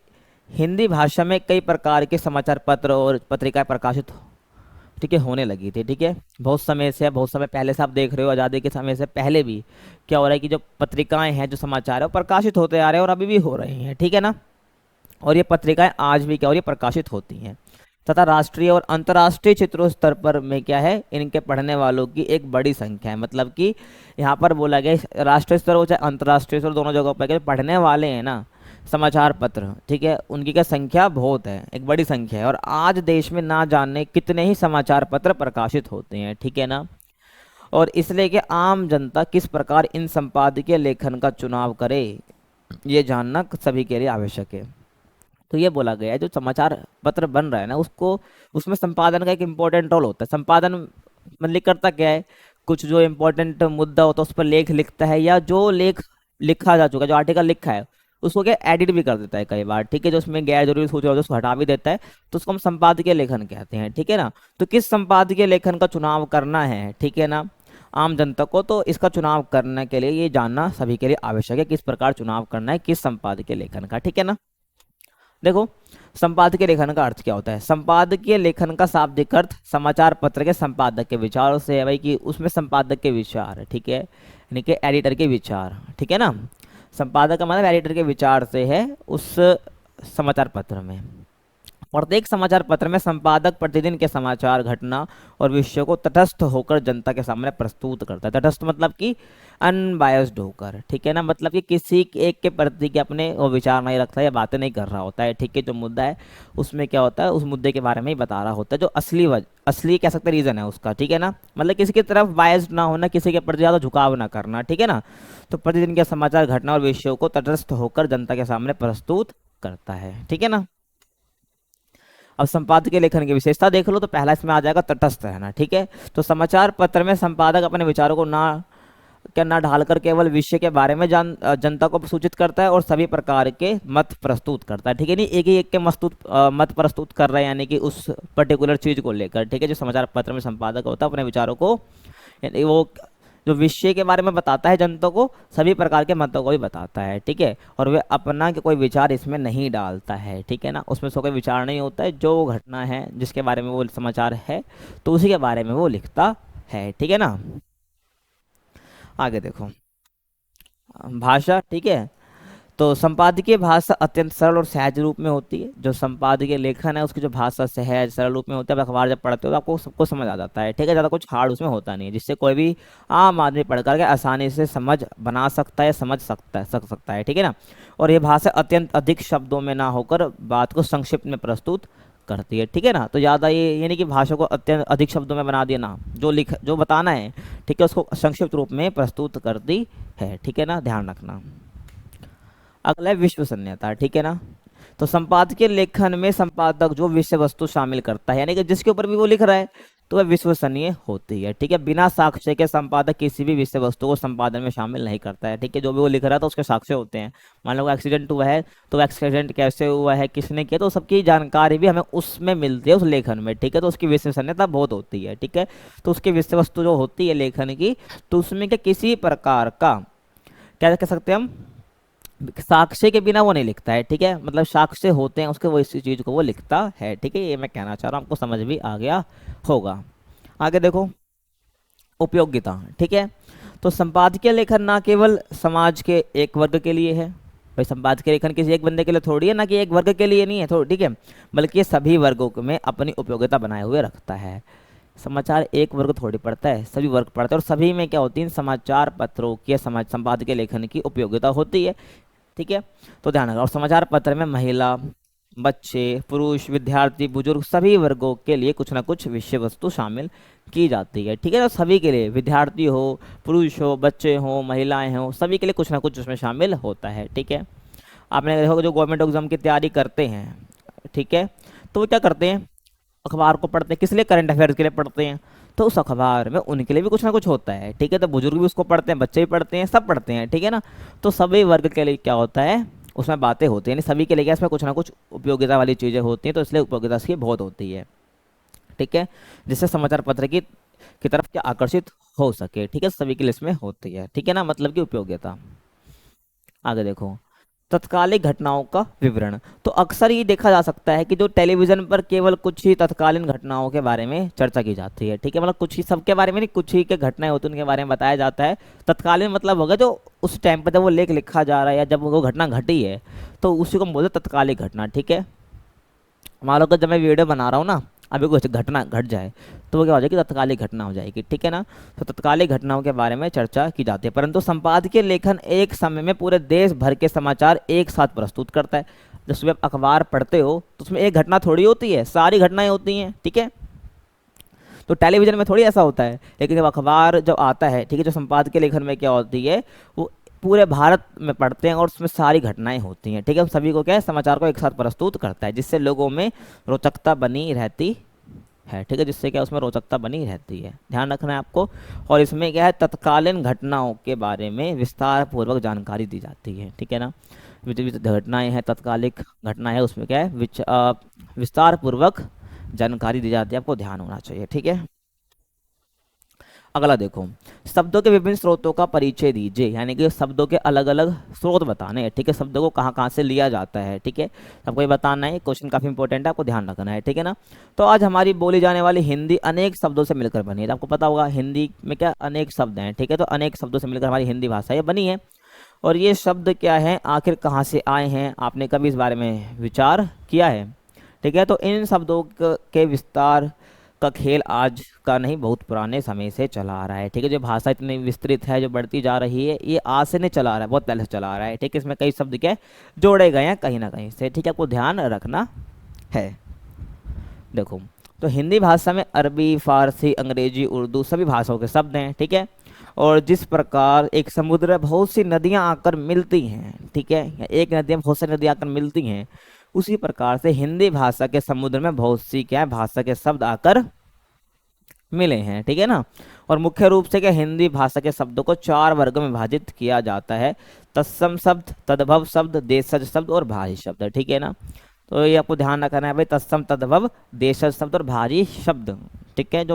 हिंदी भाषा में कई प्रकार के समाचार पत्र और पत्रिकाएं प्रकाशित, ठीक है, होने लगी थी। ठीक है, बहुत समय से, बहुत समय पहले से आप देख रहे हो, आज़ादी के समय से पहले भी क्या हो रहा है कि जो पत्रिकाएं हैं, जो समाचार है, वो प्रकाशित होते आ रहे हैं और अभी भी हो रहे हैं। ठीक है ना, और ये पत्रिकाएं आज भी क्या हो रही है, प्रकाशित होती हैं, तथा राष्ट्रीय और अंतर्राष्ट्रीय क्षेत्रों स्तर पर में क्या है, इनके पढ़ने वालों की एक बड़ी संख्या है। मतलब कि यहाँ पर बोला गया राष्ट्रीय स्तर हो चाहे अंतर्राष्ट्रीय स्तर, दोनों जगहों पर पढ़ने वाले हैं ना समाचार पत्र, ठीक है, उनकी क्या संख्या बहुत है, एक बड़ी संख्या है। और आज देश में ना जाने कितने ही समाचार पत्र प्रकाशित होते हैं। ठीक है ना, और इसलिए कि आम जनता किस प्रकार इन संपादकीय लेखन का चुनाव करे, ये जानना सभी के लिए आवश्यक है। तो ये बोला गया है जो समाचार पत्र बन रहा है ना, उसको, उसमें संपादन का एक इम्पोर्टेंट रोल होता है। संपादन मतलब करता क्या है, कुछ जो इम्पोर्टेंट मुद्दा होता है उस पर लेख लिखता है, या जो लेख लिखा जा चुका है, जो आर्टिकल लिखा है, उसको क्या एडिट भी कर देता है कई बार। ठीक है, जो उसमें गैर जरूरी सूचना होता है उसको हटा भी देता है, तो उसको हम संपादकीय लेखन कहते हैं। ठीक है ना, तो किस संपादकीय लेखन का चुनाव करना है, ठीक है ना, आम जनता को, तो इसका चुनाव करने के लिए ये जानना सभी के लिए आवश्यक है, किस प्रकार चुनाव करना है किस संपादकीय लेखन का। ठीक है ना, देखो संपादकीय लेखन का अर्थ क्या होता है। संपादकीय लेखन का शाब्दिक अर्थ समाचार पत्र के संपादक के विचारों से है भाई, कि उसमें संपादक के विचार, ठीक है, यानी कि एडिटर के विचार। ठीक है ना, संपादक का मतलब एडिटर के विचार से है उस समाचार पत्र में। प्रत्येक समाचार पत्र में संपादक प्रतिदिन के समाचार, घटना और विषयों को तटस्थ होकर जनता के सामने प्रस्तुत करता है। तटस्थ मतलब कि अनबायस्ड होकर, ठीक है ना, मतलब कि किसी एक के प्रति के अपने वो विचार नहीं रखता या बातें नहीं कर रहा होता है। ठीक है, जो मुद्दा है उसमें क्या होता है, उस मुद्दे के बारे में ही बता रहा होता है, जो असली कह सकते रीजन है उसका। ठीक है ना, मतलब किसी की तरफ बायस्ड ना होना, किसी के प्रति ज़्यादा झुकाव ना करना। ठीक है ना, तो प्रतिदिन के समाचार, घटना और विषयों को तटस्थ होकर जनता के सामने प्रस्तुत करता है। ठीक है ना, अब संपादकीय लेखन की विशेषता देख लो, तो पहला इसमें आ जाएगा तटस्थ रहना। ठीक है, तो समाचार पत्र में संपादक अपने विचारों को ना ढालकर केवल विषय के बारे में जनता को सूचित करता है और सभी प्रकार के मत प्रस्तुत करता है। ठीक है, नहीं एक ही एक के मत प्रस्तुत कर रहे हैं, यानी कि उस पर्टिकुलर चीज को लेकर। ठीक है, जो समाचार पत्र में संपादक होता है अपने विचारों को, यानी वो जो विषय के बारे में बताता है जनता को, सभी प्रकार के मतों को भी बताता है। ठीक है, और वे अपना के कोई विचार इसमें नहीं डालता है। ठीक है ना, उसमें कोई विचार नहीं होता है, जो घटना है जिसके बारे में वो समाचार है तो उसी के बारे में वो लिखता है। ठीक है ना, आगे देखो भाषा। ठीक है, तो संपादकीय भाषा अत्यंत सरल और सहज रूप में होती है। जो संपादकीय लेखन है उसकी जो भाषा सहज सरल रूप में होती है, आप अखबार जब पढ़ते हो तो आपको सबको समझ आ जाता है। ठीक है, ज़्यादा कुछ हार्ड उसमें होता नहीं है, जिससे कोई भी आम आदमी पढ़ करके आसानी से समझ बना सकता है, समझ सकता है। ठीक है ना, और ये भाषा अत्यंत अधिक शब्दों में ना होकर बात को संक्षिप्त में प्रस्तुत करती है। ठीक है ना, तो ज़्यादा ये नहीं कि भाषा को अत्यंत अधिक शब्दों में बना दिया ना, जो बताना है, ठीक है, उसको संक्षिप्त रूप में प्रस्तुत करती है। ठीक है ना, ध्यान रखना। अगला है विश्वसनीयता। ठीक है ना, तो संपादकीय लेखन में संपादक जो विषय वस्तु शामिल करता है, यानी कि जिसके ऊपर भी वो लिख रहा है, तो वह विश्वसनीय होती है। ठीक है, बिना साक्ष्य के संपादक किसी भी विषय वस्तु को संपादन में शामिल नहीं करता है। ठीक है, जो भी वो लिख रहा है तो उसके साक्ष्य होते हैं। मान लो एक्सीडेंट हुआ है तो एक्सीडेंट कैसे हुआ है, किसने किया, तो सबकी जानकारी भी हमें उसमें मिलती है, उस लेखन में। ठीक है, तो उसकी विश्वसनीयता बहुत होती है। ठीक है, तो उसकी विषय वस्तु जो होती है लेखन की, तो उसमें क्या किसी प्रकार का क्या कह सकते हैं हम, साक्ष्य के बिना वो नहीं लिखता है। ठीक है, मतलब साक्ष्य होते हैं उसके, वो इसी चीज को वो लिखता है। ठीक है, ये मैं कहना चाह रहा हूँ, आपको समझ भी आ गया होगा। आगे देखो उपयोगिता। ठीक है, तो संपादकीय लेखन ना केवल समाज के एक वर्ग के लिए है, भाई संपादकीय लेखन किसी एक बंदे के लिए थोड़ी है, ना कि एक वर्ग के लिए नहीं है थोड़ी। ठीक है, बल्कि ये सभी वर्गों में अपनी उपयोगिता बनाए हुए रखता है। समाचार एक वर्ग थोड़ी पढ़ता है, सभी वर्ग पढ़ते हैं, और सभी में क्या होती है, समाचार पत्रों के संपादकीय लेखन की उपयोगिता होती है। ठीक है, तो ध्यान रखना। और समाचार पत्र में महिला, बच्चे, पुरुष, विद्यार्थी, बुजुर्ग, सभी वर्गों के लिए कुछ ना कुछ विषय वस्तु शामिल की जाती है। ठीक है, तो सभी के लिए, विद्यार्थी हो, पुरुष हो, बच्चे हो, महिलाएं हो, सभी के लिए कुछ ना कुछ उसमें शामिल होता है। ठीक है, आपने देखा जो गवर्नमेंट एग्जाम की तैयारी करते हैं, ठीक है, तो वो क्या करते हैं, अखबार को पढ़ते हैं, किस लिए, करंट अफेयर्स के लिए पढ़ते हैं, तो उस अखबार में उनके लिए भी कुछ ना कुछ होता है। ठीक है, तो बुजुर्ग भी उसको पढ़ते हैं, बच्चे भी पढ़ते हैं, सब पढ़ते हैं। ठीक है ना, तो सभी वर्ग के लिए क्या होता है, उसमें बातें होती हैं, यानी सभी के लिए क्या इसमें कुछ ना कुछ उपयोगिता वाली चीज़ें होती हैं, तो इसलिए उपयोगिता इसकी बहुत होती है। ठीक है, जिससे समाचार पत्र की तरफ क्या आकर्षित हो सके। ठीक है, सभी के लिए इसमें होती है। ठीक है ना, मतलब की उपयोगिता। आगे देखो, तत्कालिक घटनाओं का विवरण। तो अक्सर ये देखा जा सकता है कि जो टेलीविजन पर केवल कुछ ही तत्कालीन घटनाओं के बारे में चर्चा की जाती है। ठीक है, मतलब कुछ ही, सबके बारे में नहीं, कुछ ही के घटनाएं होती हैं उनके बारे में बताया जाता है। तत्कालीन मतलब होगा जो उस टाइम पर जब वो लेख लिखा जा रहा है या जब वो घटना घटी है, तो उसी को हम बोलते हैं तत्कालिक घटना। ठीक है, मान लो कि जब मैं वीडियो बना रहा हूँ ना, अभी कुछ घटना घट जाए, तो वो क्या हो जाएगी, तत्कालिक घटना हो जाएगी। ठीक है ना, तो तत्कालिक घटनाओं के बारे में चर्चा की जाती है। परंतु संपादकीय लेखन एक समय में पूरे देश भर के समाचार एक साथ प्रस्तुत करता है। जब सुबह आप अखबार पढ़ते हो तो उसमें एक घटना थोड़ी होती है, सारी घटनाएं होती हैं। ठीक है, तो टेलीविजन में थोड़ी ऐसा होता है, लेकिन जब अखबार जब आता है, ठीक है, जो संपादकीय लेखन में क्या होती है, वो पूरे भारत में पढ़ते हैं और उसमें सारी घटनाएं होती हैं। ठीक है, सभी को क्या है, समाचार को एक साथ प्रस्तुत करता है, जिससे लोगों में रोचकता बनी रहती है। ठीक है, जिससे क्या उसमें रोचकता बनी रहती है, ध्यान रखना है आपको। और इसमें क्या है, तत्कालीन घटनाओं के बारे में विस्तार पूर्वक जानकारी दी जाती है। ठीक है ना, घटनाएं हैं, तत्कालिक घटना है, उसमें क्या है, विस्तार पूर्वक जानकारी दी जाती है, आपको ध्यान होना चाहिए। ठीक है, अगला देखो, शब्दों के विभिन्न स्रोतों का परिचय दीजिए, यानी कि शब्दों के अलग अलग स्रोत बताने हैं। ठीक है, शब्दों को कहाँ कहाँ से लिया जाता है। ठीक है, आपको ये बताना है, क्वेश्चन काफी इंपॉर्टेंट है, आपको ध्यान रखना है। ठीक है ना, तो आज हमारी बोली जाने वाली हिंदी अनेक शब्दों से मिलकर बनी है। तो आपको पता होगा हिंदी में क्या अनेक शब्द हैं। ठीक है, तो अनेक शब्दों से मिलकर हमारी हिंदी भाषा ये बनी है। और ये शब्द क्या है, आखिर कहाँ से आए हैं, आपने कभी इस बारे में विचार किया है? ठीक है, तो इन शब्दों के विस्तार का खेल आज का नहीं, बहुत पुराने समय से चला आ रहा है। ठीक है, जो भाषा इतनी विस्तृत है, जो बढ़ती जा रही है, ये आज से नहीं चला आ रहा है, बहुत पहले से चला आ रहा है। ठीक है, इसमें कई शब्द क्या है, जोड़े गए हैं कहीं ना कहीं से। ठीक है, आपको ध्यान रखना है। देखो, तो हिंदी भाषा में अरबी, फारसी, अंग्रेजी, उर्दू सभी भाषाओं के शब्द हैं। ठीक है, और जिस प्रकार एक समुद्र में बहुत सी नदियां आकर मिलती हैं, ठीक है, या एक नदी में बहुत सारी नदियां आकर मिलती हैं, उसी प्रकार से हिंदी भाषा के समुद्र में बहुत सी क्या है, भाषा के शब्द आकर मिले हैं। ठीक है ना, और मुख्य रूप से क्या, हिंदी भाषा के शब्दों को चार वर्गों में विभाजित किया जाता है: तत्सम शब्द, तद्भव शब्द, देशज शब्द और भारी शब्द। ठीक है ना, तो ये आपको ध्यान रखना है भाई, तत्सम, तद्भव, देशज शब्द और भारी शब्द। ठीक है,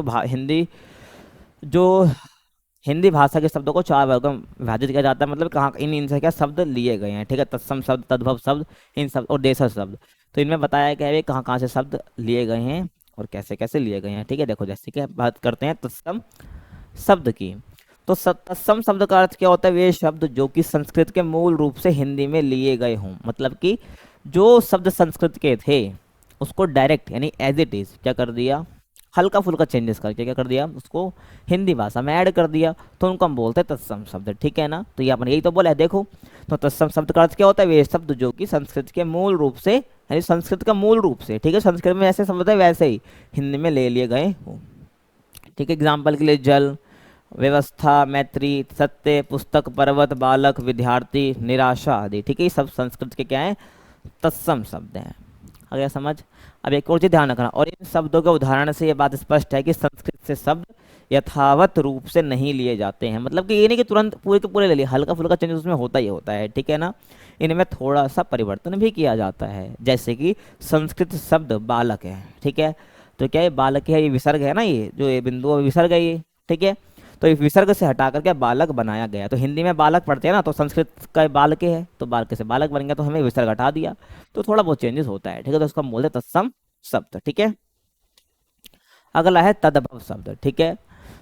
जो हिंदी भाषा के शब्दों को चार वर्गों में विभाजित किया जाता है, मतलब कहाँ इन इनसे क्या शब्द लिए गए हैं। ठीक है, तत्सम शब्द, तद्भव शब्द, इन शब्द और देशज शब्द। तो इनमें बताया गया है कहाँ कहाँ से शब्द लिए गए हैं और कैसे कैसे लिए गए हैं। ठीक है, देखो जैसे कि बात करते हैं तत्सम शब्द की, तो तत्सम शब्द का अर्थ क्या होता है, वे शब्द जो कि संस्कृत के मूल रूप से हिंदी में लिए गए हों। मतलब कि जो शब्द संस्कृत के थे उसको डायरेक्ट यानी एज इट इज क्या कर दिया, हल्का फुल्का चेंजेस करके क्या कर दिया, उसको हिंदी भाषा में ऐड कर दिया, तो उनको हम बोलते हैं तत्सम शब्द। ठीक है ना, तो ये अपन यही तो बोला है। देखो, तो तत्सम शब्द का अर्थ क्या होता है, वे शब्द जो कि संस्कृत के मूल रूप से, यानी संस्कृत का मूल रूप से, ठीक है, संस्कृत में ऐसे शब्द है वैसे ही हिंदी में ले लिए गए हो। ठीक है, एग्जाम्पल के लिए जल, व्यवस्था, मैत्री, सत्य, पुस्तक, पर्वत, बालक, विद्यार्थी, निराशा आदि। ठीक है, ये सब संस्कृत के क्या है, तत्सम शब्द हैं। आ गया समझ? अब एक और चीज ध्यान रखना, और इन शब्दों के उदाहरण से ये बात स्पष्ट है कि संस्कृत से शब्द यथावत रूप से नहीं लिए जाते हैं। मतलब कि ये नहीं कि तुरंत पूरे के पूरे ले लिए, हल्का फुल्का चेंज उसमें होता ही होता है। ठीक है ना, इनमें थोड़ा सा परिवर्तन भी किया जाता है। जैसे कि संस्कृत शब्द बालक है, ठीक है, तो क्या ये बालक है, ये विसर्ग है ना, ये जो ये बिंदु है विसर्ग है ये। ठीक है, तो इस विसर्ग से हटा करके बालक बनाया गया। तो हिंदी में बालक पढ़ते हैं ना, तो संस्कृत का बालके है, तो बालके से बालक बन गया, तो हमें विसर्ग हटा दिया, तो थोड़ा बहुत चेंजेस होता है। ठीक है, तो उसको हम बोलते हैं तत्सम शब्द। ठीक है, अगला है तद्भव शब्द। ठीक है,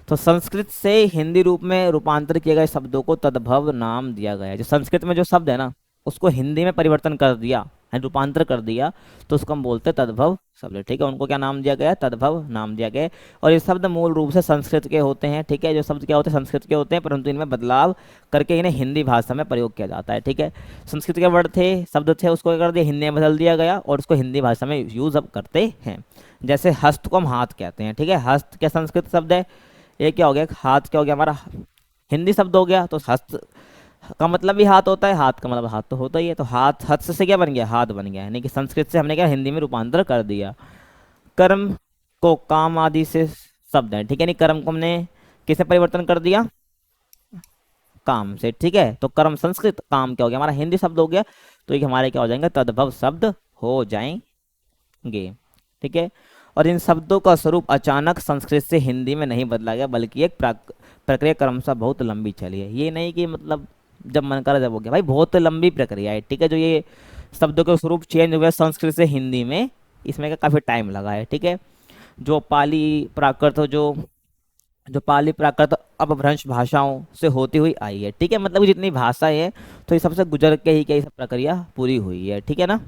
तो संस्कृत से हिंदी रूप में रूपांतर किए गए शब्दों को तद्भव नाम दिया गया है। जो संस्कृत में जो शब्द है ना, उसको हिंदी में परिवर्तन कर दिया, रूपांतर कर दिया, तो उसको हम बोलते हैं तद्भव शब्द। ठीक है, उनको क्या नाम दिया गया, तद्भव नाम दिया गया। और ये शब्द मूल रूप से संस्कृत के होते हैं। ठीक है, जो शब्द क्या होते हैं, संस्कृत के होते हैं, परंतु इनमें बदलाव करके इन्हें हिंदी भाषा में प्रयोग किया जाता है। ठीक है, संस्कृत के वर्ड थे, शब्द थे, उसको क्या कर दिया, हिंदी में बदल दिया गया और उसको हिंदी भाषा में यूज अब करते हैं। जैसे हस्त को हम हाथ कहते हैं। ठीक है, हस्त क्या संस्कृत शब्द है, ये क्या हो गया, हाथ क्या हो गया हमारा हिंदी शब्द हो गया। तो हस्त का मतलब भी हाथ होता है, हाथ का मतलब हाथ तो होता ही है, तो हाथ, हस्त से क्या बन गया, हाथ बन गया, यानी कि संस्कृत से हमने क्या हिंदी में रूपांतर कर दिया। कर्म को काम आदि से शब्द है। ठीक है, यानी कर्म को हमने किसे परिवर्तन कर दिया, काम से। ठीक है, तो कर्म संस्कृत, काम क्या हो गया हमारा हिंदी शब्द हो गया। तो ये हमारे क्या हो जाएंगे, तद्भव शब्द हो जाएंगे। ठीक है। और इन शब्दों का स्वरूप अचानक संस्कृत से हिंदी में नहीं बदला गया, बल्कि एक प्रक्रिया क्रमशः बहुत लंबी चली है। ये नहीं कि मतलब जब मन करा जब हो गया, भाई बहुत लंबी प्रक्रिया है। ठीक है। जो ये शब्दों के स्वरूप चेंज हुए संस्कृत से हिंदी में, इसमें का काफ़ी टाइम लगा है। ठीक है। जो पाली प्राकृत जो जो पाली प्राकृत अपभ्रंश भाषाओं से होती हुई आई है। ठीक है। मतलब जितनी भाषाएं हैं, तो ये सबसे गुजर के ही क्या ये सब प्रक्रिया पूरी हुई है। ठीक है ना।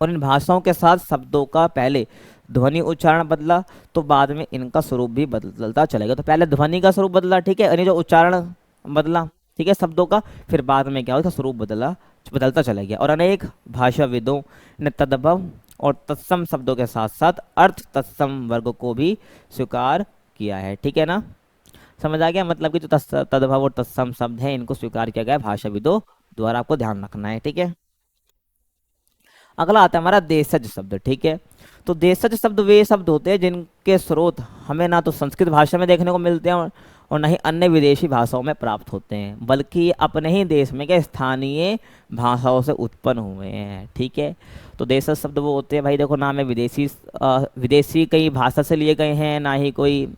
और इन भाषाओं के साथ शब्दों का पहले ध्वनि उच्चारण बदला, तो बाद में इनका स्वरूप भी बदलता चलेगा। तो पहले ध्वनि का स्वरूप बदला, ठीक है, यानी जो उच्चारण बदला, ठीक है, शब्दों का, फिर बाद में क्या हुआ, इसका स्वरूप बदलता चला गया। और अनेक भाषाविदों ने तद्भव और तत्सम शब्दों के साथ साथ अर्थ तत्सम वर्ग को भी स्वीकार किया है। ठीक है ना। समझ आ गया। मतलब कि जो तद्भव और तत्सम शब्द है, इनको स्वीकार किया गया भाषाविदों द्वारा। आपको ध्यान रखना है। ठीक है। अगला आता है हमारा देशज शब्द। ठीक है। तो देशज शब्द वे शब्द होते हैं जिनके स्रोत हमें ना तो संस्कृत भाषा में देखने को मिलते हैं और न ही अन्य विदेशी भाषाओं में प्राप्त होते हैं, बल्कि ये अपने ही देश में क्या स्थानीय भाषाओं से उत्पन्न हुए हैं। ठीक है। तो देशज शब्द वो होते हैं भाई, देखो नाम है, विदेशी कई भाषा से लिए गए हैं, ना ही कोई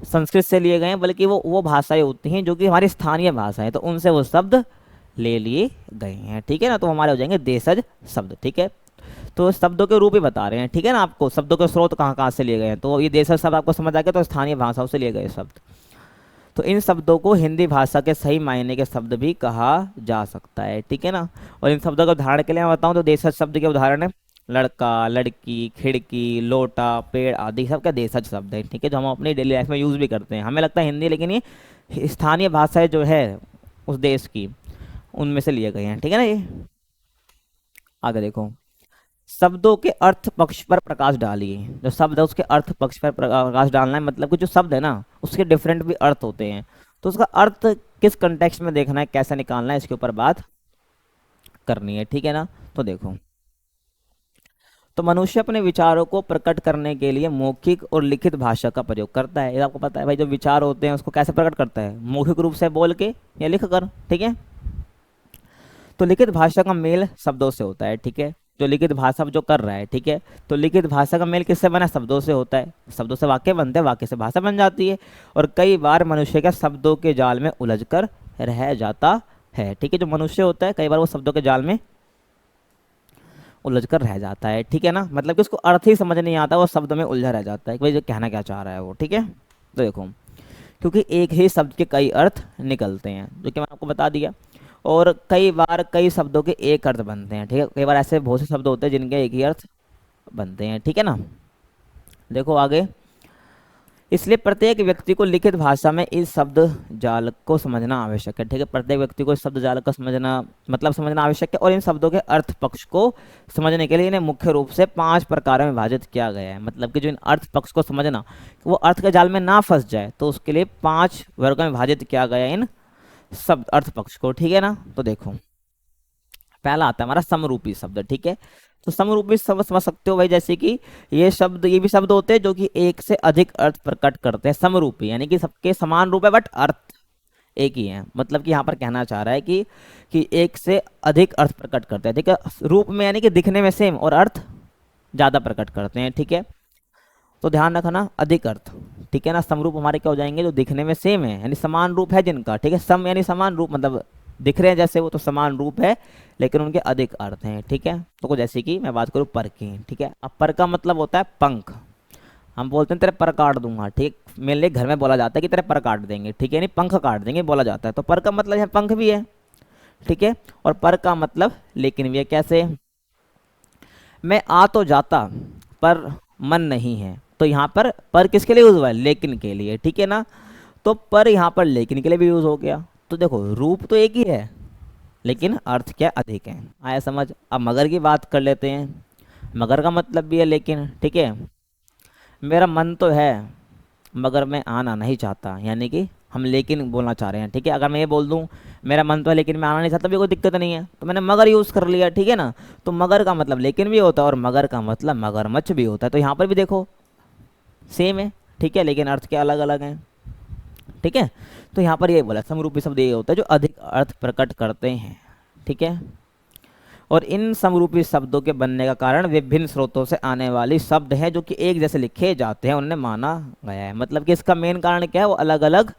संस्कृत से लिए गए हैं, बल्कि वो भाषाएं होती हैं जो कि हमारी स्थानीय भाषा है, तो उनसे वो शब्द ले लिए गए हैं। ठीक है ना। तो हमारे हो जाएंगे देशज शब्द। ठीक है। तो शब्दों के रूप ही बता रहे हैं। ठीक है ना। आपको शब्दों के स्रोत कहाँ कहाँ से लिए गए हैं, तो ये देशज शब्द आपको समझ आ गया, तो स्थानीय भाषाओं से लिए गए शब्द। तो इन शब्दों को हिंदी भाषा के सही मायने के शब्द भी कहा जा सकता है। ठीक है ना। और इन शब्दों के उदाहरण के लिए मैं बताऊं तो देशज शब्द के उदाहरण है लड़का, लड़की, खिड़की, लोटा, पेड़ आदि सब क्या देशज शब्द है। ठीक है। जो हम अपनी डेली लाइफ में यूज़ भी करते हैं, हमें लगता है हिंदी, लेकिन ये स्थानीय भाषाएं जो है उस देश की, उनमें से लिए गए हैं। ठीक है ना। ये आगे देखो, शब्दों के अर्थ पक्ष पर प्रकाश डालिए। जो शब्द है उसके अर्थ पक्ष पर प्रकाश डालना है, मतलब कि जो शब्द है ना उसके डिफरेंट भी अर्थ होते हैं, तो उसका अर्थ किस कंटेक्स्ट में देखना है, कैसे निकालना है, इसके ऊपर बात करनी है। ठीक है ना। तो देखो, तो मनुष्य अपने विचारों को प्रकट करने के लिए मौखिक और लिखित भाषा का प्रयोग करता है। ये आपको पता है भाई, जो विचार होते हैं उसको कैसे प्रकट करता है, मौखिक रूप से बोल के या लिख कर। ठीक है। तो लिखित भाषा का मेल शब्दों से होता है। ठीक है। जो लिखित भाषा जो कर रहा है, ठीक है, तो लिखित भाषा का मेल किससे बना, शब्दों से होता है। शब्दों से वाक्य बनते हैं, वाक्य से भाषा बन जाती है। और कई बार मनुष्य का शब्दों के जाल में उलझ कर रह जाता है। ठीक है। जो मनुष्य होता है कई बार वो शब्दों के जाल में उलझ कर रह जाता है। ठीक है ना। मतलब कि उसको अर्थ ही समझ नहीं आता, वो शब्द में उलझा रह जाता है कि भाई जो कहना क्या चाह रहा है वो। ठीक है। तो देखो, क्योंकि एक ही शब्द के कई अर्थ निकलते हैं, जो कि मैंने आपको बता दिया। और कई बार कई शब्दों के एक अर्थ बनते हैं। ठीक है। कई बार ऐसे बहुत से शब्द होते हैं जिनके एक ही अर्थ बनते हैं। ठीक है ना। देखो आगे, इसलिए प्रत्येक व्यक्ति को लिखित भाषा में इस शब्द जाल को समझना आवश्यक है। ठीक है। प्रत्येक व्यक्ति को इस शब्द जाल को समझना आवश्यक है। और इन शब्दों के अर्थ पक्ष को समझने के लिए इन्हें मुख्य रूप से 5 प्रकारों में विभाजित किया गया है। मतलब कि जो इन अर्थ पक्ष को समझना, वो अर्थ के जाल में ना फंस जाए, तो उसके लिए 5 वर्गों में विभाजित किया गया है इन शब्द अर्थ पक्ष को। ठीक है ना। तो देखो, पहला आता है हमारा समरूपी शब्द। ठीक है। तो समरूपी शब्द समझ सकते हो भाई, जैसे कि ये भी शब्द होते हैं जो कि एक से अधिक अर्थ प्रकट करते हैं। समरूपी यानी कि सबके समान रूप है बट अर्थ एक ही है। मतलब कि यहाँ पर कहना चाह रहा है कि एक से अधिक अर्थ प्रकट करते हैं। ठीक है। रूप में यानी कि दिखने में सेम और अर्थ ज़्यादा प्रकट करते हैं। ठीक है। तो ध्यान रखना, अधिक अर्थ। ठीक है ना। समरूप हमारे क्या हो जाएंगे, जो दिखने में सेम है, यानी समान रूप है जिनका। ठीक है। सम यानी समान रूप, मतलब दिख रहे हैं जैसे वो, तो समान रूप है, लेकिन उनके अधिक अर्थ हैं। ठीक है। तो जैसे कि मैं बात करूँ पर की। ठीक है। अब पर का मतलब होता है पंख। हम बोलते हैं तेरे पर काट दूंगा। ठीक, मेरे लिए घर में बोला जाता है कि तेरे पर काट देंगे। ठीक है। यानी पंख काट देंगे बोला जाता है। तो पर का मतलब है पंख भी है। ठीक है। और पर का मतलब लेकिन भी है। कैसे, मैं आ तो जाता पर मन नहीं है। तो यहाँ पर किसके लिए यूज हुआ है, लेकिन के लिए। ठीक है ना। तो पर यहाँ पर लेकिन के लिए भी यूज हो गया। तो देखो, रूप तो एक ही है, लेकिन अर्थ क्या अधिक है। आया समझ। अब मगर की बात कर लेते हैं। मगर का मतलब भी है लेकिन। ठीक है। मेरा मन तो है मगर मैं आना नहीं चाहता, यानी कि हम लेकिन बोलना चाह रहे हैं। ठीक है। अगर मैं ये बोल दूं मेरा मन तो है लेकिन मैं आना नहीं चाहता, भी कोई दिक्कत नहीं है, तो मैंने मगर यूज़ कर लिया। ठीक है ना। तो मगर का मतलब लेकिन भी होता है और मगर का मतलब मगरमच्छ भी होता है। तो यहाँ पर भी देखो सेम है। ठीक है। लेकिन अर्थ के अलग अलग हैं। ठीक है। तो यहाँ पर ये बोला समरूपी शब्द ये होता है जो अधिक अर्थ प्रकट करते हैं। ठीक है। और इन समरूपी शब्दों के बनने का कारण विभिन्न स्रोतों से आने वाली शब्द हैं जो कि एक जैसे लिखे जाते हैं, उन्हें माना गया है। मतलब कि इसका मेन कारण क्या है, वो अलग अलग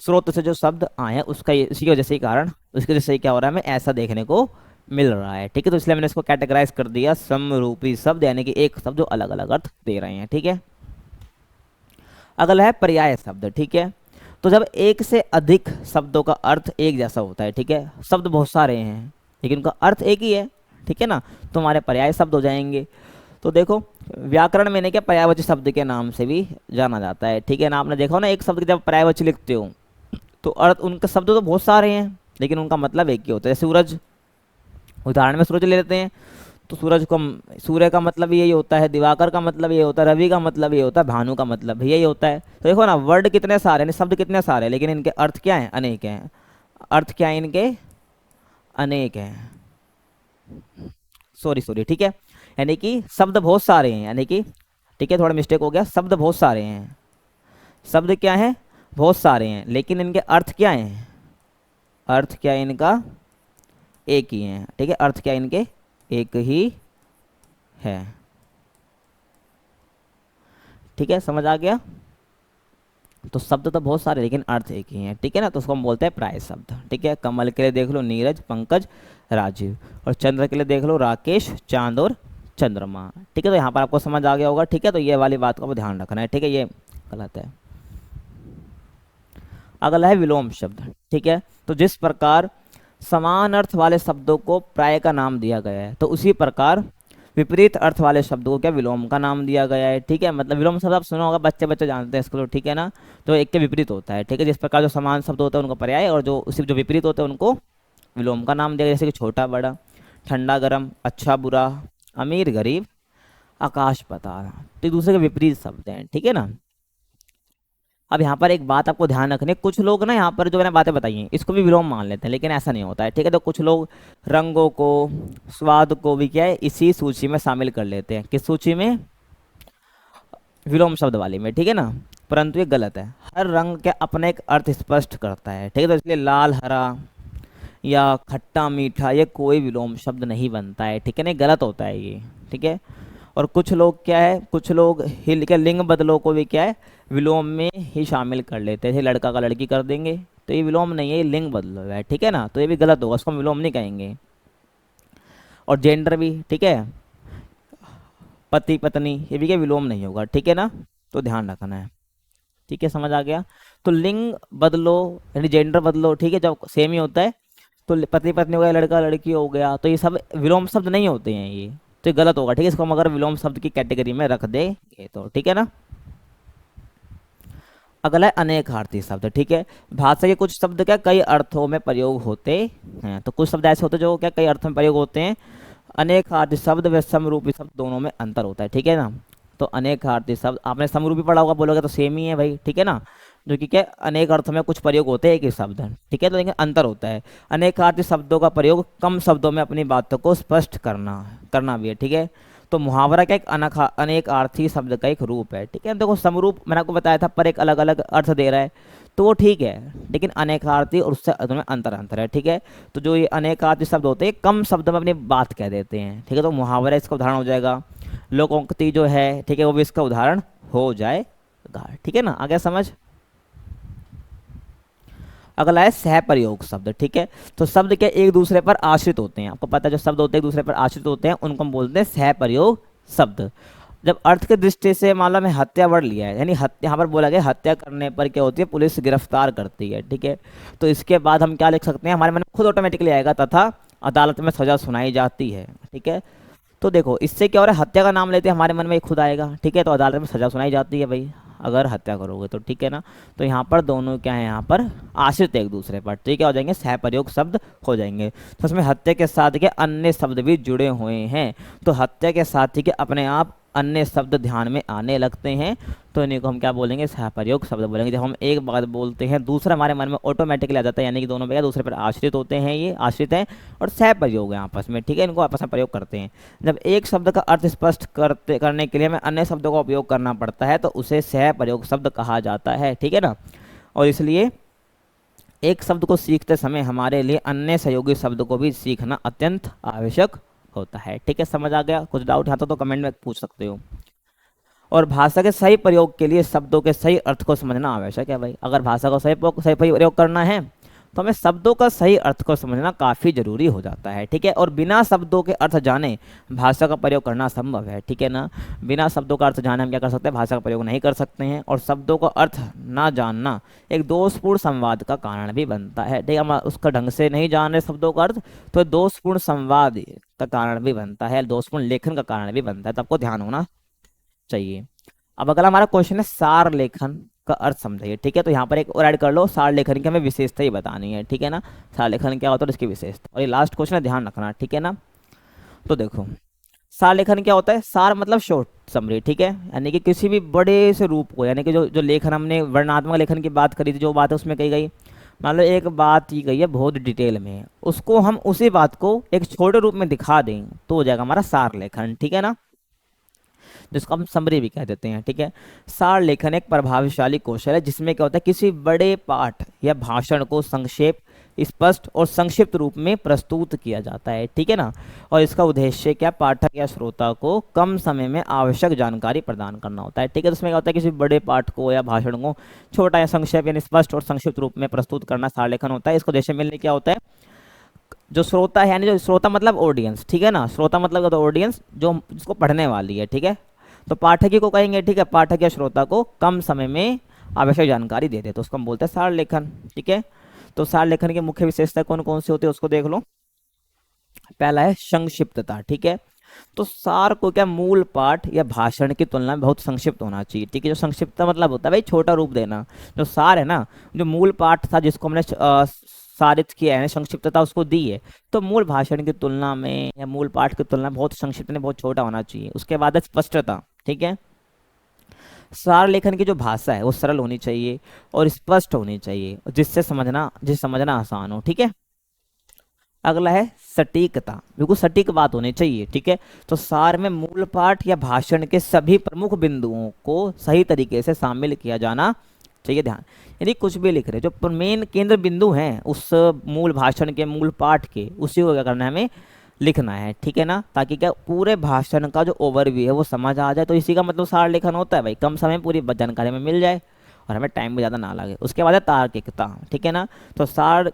स्रोत से जो शब्द आए हैं उसका इसी की वजह से ही कारण, उसकी वजह से क्या हो रहा है, हमें ऐसा देखने को मिल रहा है। ठीक है, तो इसलिए मैंने इसको कैटेगराइज कर दिया समरूपी शब्द, यानी कि एक शब्द जो अलग अलग अर्थ दे रहे हैं। ठीक है, अगला है पर्याय शब्द। ठीक है, तो जब एक से अधिक शब्दों का अर्थ एक जैसा होता है, ठीक है, शब्द बहुत सारे हैं लेकिन उनका अर्थ एक ही है, ठीक है ना, तो हमारे पर्याय शब्द हो जाएंगे। तो देखो व्याकरण में ने क्या पर्यायवाची शब्द के नाम से भी जाना जाता है। ठीक है ना, आपने देखा हो ना एक शब्द जब पर्यायवाची लिखते हो तो अर्थ, उनके शब्द तो बहुत सारे हैं लेकिन उनका मतलब एक ही होता है। जैसे सूरज, उदाहरण में सूरज ले लेते हैं, तो सूरज को, सूर्य का मतलब यही होता है, दिवाकर का मतलब ये होता है, रवि का मतलब ये होता है, भानु का मतलब भी यही होता है। तो देखो ना वर्ड कितने सारे हैं, शब्द कितने सारे हैं, लेकिन इनके अर्थ क्या हैं, अनेक हैं। अर्थ क्या है इनके, अनेक हैं। सॉरी, ठीक है, यानी कि शब्द बहुत सारे हैं, यानी कि, ठीक है थोड़ा मिस्टेक हो गया, शब्द बहुत सारे हैं, शब्द क्या है, बहुत सारे हैं, लेकिन इनके अर्थ क्या हैं, अर्थ क्या है इनका, एक ही है। ठीक है, अर्थ क्या है इनके, एक ही है। ठीक है, समझ आ गया। तो शब्द तो बहुत सारे लेकिन अर्थ एक ही है। ठीक है ना, तो उसको हम बोलते हैं प्राय शब्द। ठीक है, कमल के लिए देख लो नीरज, पंकज, राजीव, और चंद्र के लिए देख लो राकेश, चांद और चंद्रमा। ठीक है, तो यहाँ पर आपको समझ आ गया होगा। ठीक है, तो ये वाली बात को ध्यान रखना है। ठीक है, ये गलत है। अगला है विलोम शब्द। ठीक है, तो जिस प्रकार समान अर्थ वाले शब्दों को प्राय का नाम दिया गया है, तो उसी प्रकार विपरीत अर्थ वाले शब्दों को क्या विलोम का नाम दिया गया है। ठीक है, मतलब विलोम शब्द आप सुना होगा, बच्चे बच्चे जानते हैं इसको, तो ठीक है ना, तो एक के विपरीत होता है। ठीक है, जिस प्रकार जो समान शब्द होते हैं उनको पर्याय, और जो उसी जो विपरीत होते हैं उनको विलोम का नाम दिया गया। जैसे कि छोटा बड़ा, ठंडा गर्म, अच्छा बुरा, अमीर गरीब, आकाश पाताल, तो एक दूसरे के विपरीत शब्द हैं। ठीक है ना, अब यहाँ पर एक बात आपको ध्यान रखनी है, कुछ लोग ना यहाँ पर जो मैंने बातें बताई हैं इसको भी विलोम मान लेते हैं, लेकिन ऐसा नहीं होता है। ठीक है, तो कुछ लोग रंगों को, स्वाद को भी क्या है इसी सूची में शामिल कर लेते हैं। किस सूची में, विलोम शब्द वाली में। ठीक है ना, परंतु ये गलत है। हर रंग के अपने एक अर्थ स्पष्ट करता है। ठीक है, तो इसलिए लाल हरा या खट्टा मीठा ये कोई विलोम शब्द नहीं बनता है। ठीक है, नहीं गलत होता है ये। ठीक है, और कुछ लोग क्या है, कुछ लोग हिल के लिंग बदलों को भी क्या है विलोम में ही शामिल कर लेते थे, लड़का का लड़की कर देंगे, तो ये विलोम नहीं है, ये लिंग बदलो है। ठीक है ना, तो ये भी गलत होगा, उसको हम विलोम नहीं कहेंगे। और जेंडर भी, ठीक है, पति पत्नी, ये भी क्या विलोम नहीं होगा। ठीक है ना, तो ध्यान रखना है। ठीक है, समझ आ गया। तो लिंग बदलो यानी जेंडर बदलो, ठीक है, जब सेम ही होता है, तो पति पत्नी हो गया, लड़का लड़की हो गया, तो ये सब विलोम शब्द नहीं होते हैं ये, तो ये गलत होगा। ठीक है, इसको हम अगर विलोम शब्द की कैटेगरी में रख देंगे तो, ठीक है ना। अगला है अनेकार्थी शब्द। ठीक है, भाषा के कुछ शब्द क्या कई अर्थों में प्रयोग होते हैं, तो कुछ शब्द ऐसे होते हैं जो क्या कई अर्थों में प्रयोग होते हैं। अनेकार्थी शब्द व समरूपी शब्द दोनों में अंतर होता है। ठीक है ना, तो अनेकार्थी शब्द आपने समरूपी पढ़ा होगा, बोलोगे तो सेम ही है भाई। ठीक है ना, जो कि क्या अनेक अर्थों में कुछ प्रयोग होते हैं एक ही शब्द। ठीक है, तो लेकिन अंतर होता है। अनेकार्थी शब्दों का प्रयोग कम शब्दों में अपनी बातों को स्पष्ट करना भी है। ठीक है, तो मुहावरा क्या एक अनेक अर्थी शब्द का एक रूप है। ठीक है, देखो समरूप मैंने आपको बताया था, पर एक अलग अलग अर्थ दे रहा है तो वो ठीक है, लेकिन अनेकार्थी और उससे में अंतर है। ठीक है, तो जो ये अनेकार्थी शब्द होते हैं कम शब्दों में अपनी बात कह देते हैं। ठीक है, तो मुहावरा इसका उदाहरण हो जाएगा, लोकोक्ति जो है, ठीक है, वो भी इसका उदाहरण हो जाएगा। ठीक है ना, आ गया समझ। अगला है सहप्रयोग शब्द। ठीक है, तो शब्द क्या एक दूसरे पर आश्रित होते हैं, आपको पता है जो शब्द होते हैं एक दूसरे पर आश्रित होते हैं उनको हम बोलते हैं सहप्रयोग शब्द। जब अर्थ की दृष्टि से मान लो हमें हत्या वर्ड लिया है, यानी यहाँ पर बोला गया हत्या करने पर क्या होती है, पुलिस गिरफ्तार करती है। ठीक है, तो इसके बाद हम क्या लिख सकते हैं, हमारे मन में खुद ऑटोमेटिकली आएगा तथा अदालत में सजा सुनाई जाती है। ठीक है, तो देखो इससे क्या हो रहा है, हत्या का नाम लेते हैं हमारे मन में खुद आएगा। ठीक है, तो अदालत में सजा सुनाई जाती है भाई अगर हत्या करोगे तो। ठीक है ना, तो यहाँ पर दोनों क्या है, यहाँ पर आश्रित है एक दूसरे पर। तो क्या हो जाएंगे, सहप्रयोग शब्द हो जाएंगे। तो उसमें हत्या के साथ के अन्य शब्द भी जुड़े हुए हैं, तो हत्या के साथ ही के अपने आप अन्य शब्द ध्यान में आने लगते हैं, तो इन्हीं को हम क्या बोलेंगे, सहप्रयोग शब्द बोलेंगे। जब हम एक बात बोलते हैं दूसरा हमारे मन में ऑटोमेटिकली आ जाता है, यानी कि दोनों एक दूसरे पर आश्रित होते हैं, ये आश्रित हैं और सहप्रयोग है आपस में। ठीक है, इनको आपस में प्रयोग करते हैं। जब एक शब्द का अर्थ स्पष्ट करने के लिए हमें अन्य शब्दों का उपयोग करना पड़ता है तो उसे सहप्रयोग शब्द कहा जाता है। ठीक है ना, और इसलिए एक शब्द को सीखते समय हमारे लिए अन्य सहयोगी शब्द को भी सीखना अत्यंत आवश्यक होता है। ठीक है, समझ आ गया? कुछ डाउट आता तो कमेंट में पूछ सकते हो। और भाषा के सही प्रयोग के लिए शब्दों के सही अर्थ को समझना आवश्यक है भाई। अगर भाषा को सही प्रयोग करना है तो हमें शब्दों का सही अर्थ को समझना काफ़ी जरूरी हो जाता है। ठीक है, और बिना शब्दों के अर्थ जाने भाषा का प्रयोग करना असंभव है। ठीक है ना, बिना शब्दों का अर्थ जाने हम क्या कर सकते हैं, भाषा का प्रयोग नहीं कर सकते हैं। और शब्दों का अर्थ ना जानना एक दोषपूर्ण संवाद का कारण भी बनता है। ठीक है, हम उसका ढंग से नहीं जान रहे शब्दों का अर्थ, तो दोषपूर्ण संवाद का कारण भी बनता है, दोषपूर्ण लेखन का कारण भी बनता है। तो आपको ध्यान होना चाहिए। अब अगला हमारा क्वेश्चन है सार लेखन का अर्थ समझाइए। ठीक है, तो यहाँ पर एक और ऐड कर लो, सार लेखन की हमें विशेषता ही बतानी है। ठीक है ना, सार लेखन क्या होता है, इसकी विशेषता। और ये लास्ट क्वेश्चन है, ध्यान रखना। ठीक है ना, तो देखो सार लेखन क्या होता है। सार मतलब शॉर्ट समरी। ठीक है, यानी कि किसी भी बड़े से रूप को, यानी कि जो जो लेखन हमने वर्णनात्मक लेखन की बात करी थी, जो बात है उसमें कही गई, मान लो एक बात की गई है बहुत डिटेल में, उसको हम उसी बात को एक छोटे रूप में दिखा दें तो हो जाएगा हमारा सार लेखन। ठीक है ना, जिसको हम समरी भी कह देते हैं। ठीक है, सार लेखन एक प्रभावशाली कौशल है जिसमें क्या होता है, किसी बड़े पाठ या भाषण को संक्षेप, स्पष्ट और संक्षिप्त रूप में प्रस्तुत किया जाता है। ठीक है ना, और इसका उद्देश्य क्या, पाठक या श्रोता को कम समय में आवश्यक जानकारी प्रदान करना होता है। ठीक है, तो इसमें क्या होता है, किसी बड़े पाठ को या भाषण को छोटा या संक्षेप यानी स्पष्ट और संक्षिप्त रूप में प्रस्तुत करना सार लेखन होता है। इसको उद्देश्य मिलने क्या होता है, जो श्रोता है, यानी जो श्रोता मतलब ऑडियंस। ठीक है ना, श्रोता मतलब ऑडियंस जो जिसको पढ़ने वाली है। ठीक है, तो पाठक ही को कहेंगे। ठीक है, पाठक या श्रोता को कम समय में आवश्यक जानकारी दे दे तो उसको हम बोलते हैं सार लेखन। ठीक है, तो सार लेखन की मुख्य विशेषता कौन कौन सी होती है उसको देख लो। पहला है संक्षिप्तता। ठीक है, तो सार को क्या, मूल पाठ या भाषण की तुलना में बहुत संक्षिप्त होना चाहिए। ठीक है, जो संक्षिप्तता मतलब होता है भाई छोटा रूप देना। जो सार है ना, जो मूल पाठ था जिसको हमने सारित किया है, संक्षिप्तता उसको दी है, तो मूल भाषण की तुलना में या मूल पाठ की तुलना में बहुत संक्षिप्त नहीं, बहुत छोटा होना चाहिए। उसके बाद है स्पष्टता। ठीक है, सार लेखन की जो भाषा है वो सरल होनी चाहिए और स्पष्ट होनी चाहिए, जिससे समझना आसान हो। ठीक है, अगला है सटीकता, बिल्कुल सटीक बात होनी चाहिए। ठीक है, तो सार में मूल पाठ या भाषण के सभी प्रमुख बिंदुओं को सही तरीके से शामिल किया जाना चाहिए। ध्यान, यदि कुछ भी लिख रहे जो मेन केंद्र बिंदु हैं उस मूल भाषण के, मूल पाठ के, उसी को क्या करना है, हमें लिखना है। ठीक है ना, ताकि क्या पूरे भाषण का जो ओवरव्यू है वो समझ आ जाए। तो इसी का मतलब सार लेखन होता है भाई, कम समय में पूरी जानकारी हमें मिल जाए और हमें टाइम भी ज़्यादा ना लगे। उसके बाद है तार्किकता। ठीक है ना, तो सार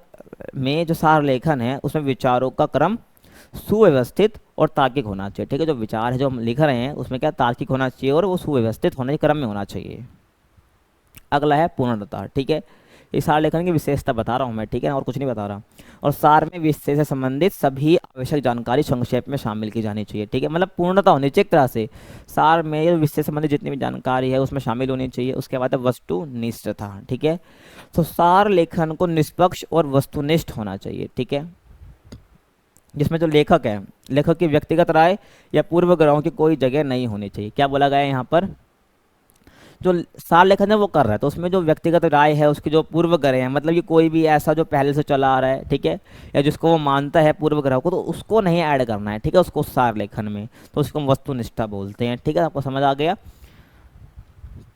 में जो सार लेखन है उसमें विचारों का क्रम सुव्यवस्थित और तार्किक होना चाहिए। ठीक है, जो विचार है जो हम लिख रहे हैं उसमें क्या तार्किक होना चाहिए और वो सुव्यवस्थित होने के क्रम में होना चाहिए। अगला है पूर्णता। ठीक है, ये सार लेखन की विशेषता बता रहा हूँ मैं। ठीक है, और कुछ नहीं बता रहा। और सार में विषय से संबंधित सभी आवश्यक जानकारी संक्षेप में शामिल की जानी चाहिए। ठीक है, मतलब पूर्णता होनी चाहिए एक तरह से। सार में विषय से संबंधित जितनी भी जानकारी है उसमें शामिल होनी चाहिए। उसके बाद है वस्तुनिष्ठता। ठीक है, तो सार लेखन को निष्पक्ष और वस्तुनिष्ठ होना चाहिए। ठीक है, जिसमें जो लेखक है, लेखक की व्यक्तिगत राय या पूर्वग्रहों की कोई जगह नहीं होनी चाहिए। क्या बोला गया है यहाँ पर, जो सार लेखन है वो कर रहा है तो उसमें जो व्यक्तिगत राय है, उसकी जो पूर्वग्रह है, मतलब कि कोई भी ऐसा जो पहले से चला आ रहा है, ठीक है, या जिसको वो मानता है पूर्वग्रह को, तो उसको नहीं ऐड करना है। ठीक है, उसको सार लेखन में, तो उसको हम वस्तुनिष्ठा बोलते हैं। ठीक है, आपको समझ आ गया।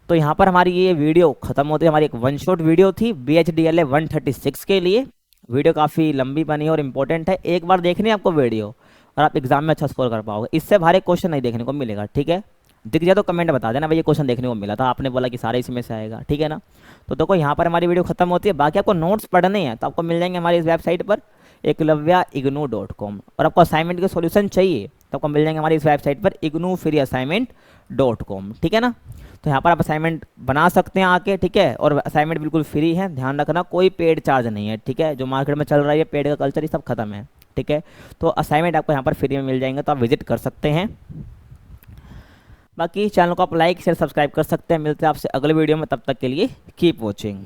तो यहाँ पर हमारी ये वीडियो खत्म होती है। हमारी एक वन शॉट वीडियो थी BHDLA 136 के लिए। वीडियो काफ़ी लंबी बनी और इम्पोर्टेंट है, एक बार देखनी है आपको वीडियो और आप एग्जाम में अच्छा स्कोर कर पाओगे। इससे भारी क्वेश्चन नहीं देखने को मिलेगा। ठीक है, दिख जाए तो कमेंट बता देना भाई ये क्वेश्चन देखने को मिला था, आपने बोला कि सारे इसमें से आएगा। ठीक है ना, तो देखो यहाँ पर हमारी वीडियो खत्म होती है। बाकी आपको नोट्स पढ़ने हैं तो आपको मिल जाएंगे हमारी इस वेबसाइट पर eklavya.ignu.com। और आपको असाइनमेंट के सॉल्यूशन चाहिए तो आपको मिल जाएंगे हमारी इस वेबसाइट पर ignuFreeAssignment.com। ठीक है ना, तो यहाँ पर आप असाइनमेंट बना सकते हैं आके। ठीक है, और असाइनमेंट बिल्कुल फ्री है, ध्यान रखना, कोई पेड चार्ज नहीं है। ठीक है, जो मार्केट में चल रहा है पेड का कल्चर, ये सब खत्म है। ठीक है, तो असाइनमेंट आपको यहाँ पर फ्री में मिल जाएंगे, तो आप विजिट कर सकते हैं। बाकी चैनल को आप लाइक शेयर सब्सक्राइब कर सकते हैं। मिलते हैं आपसे अगले वीडियो में, तब तक के लिए कीप वॉचिंग।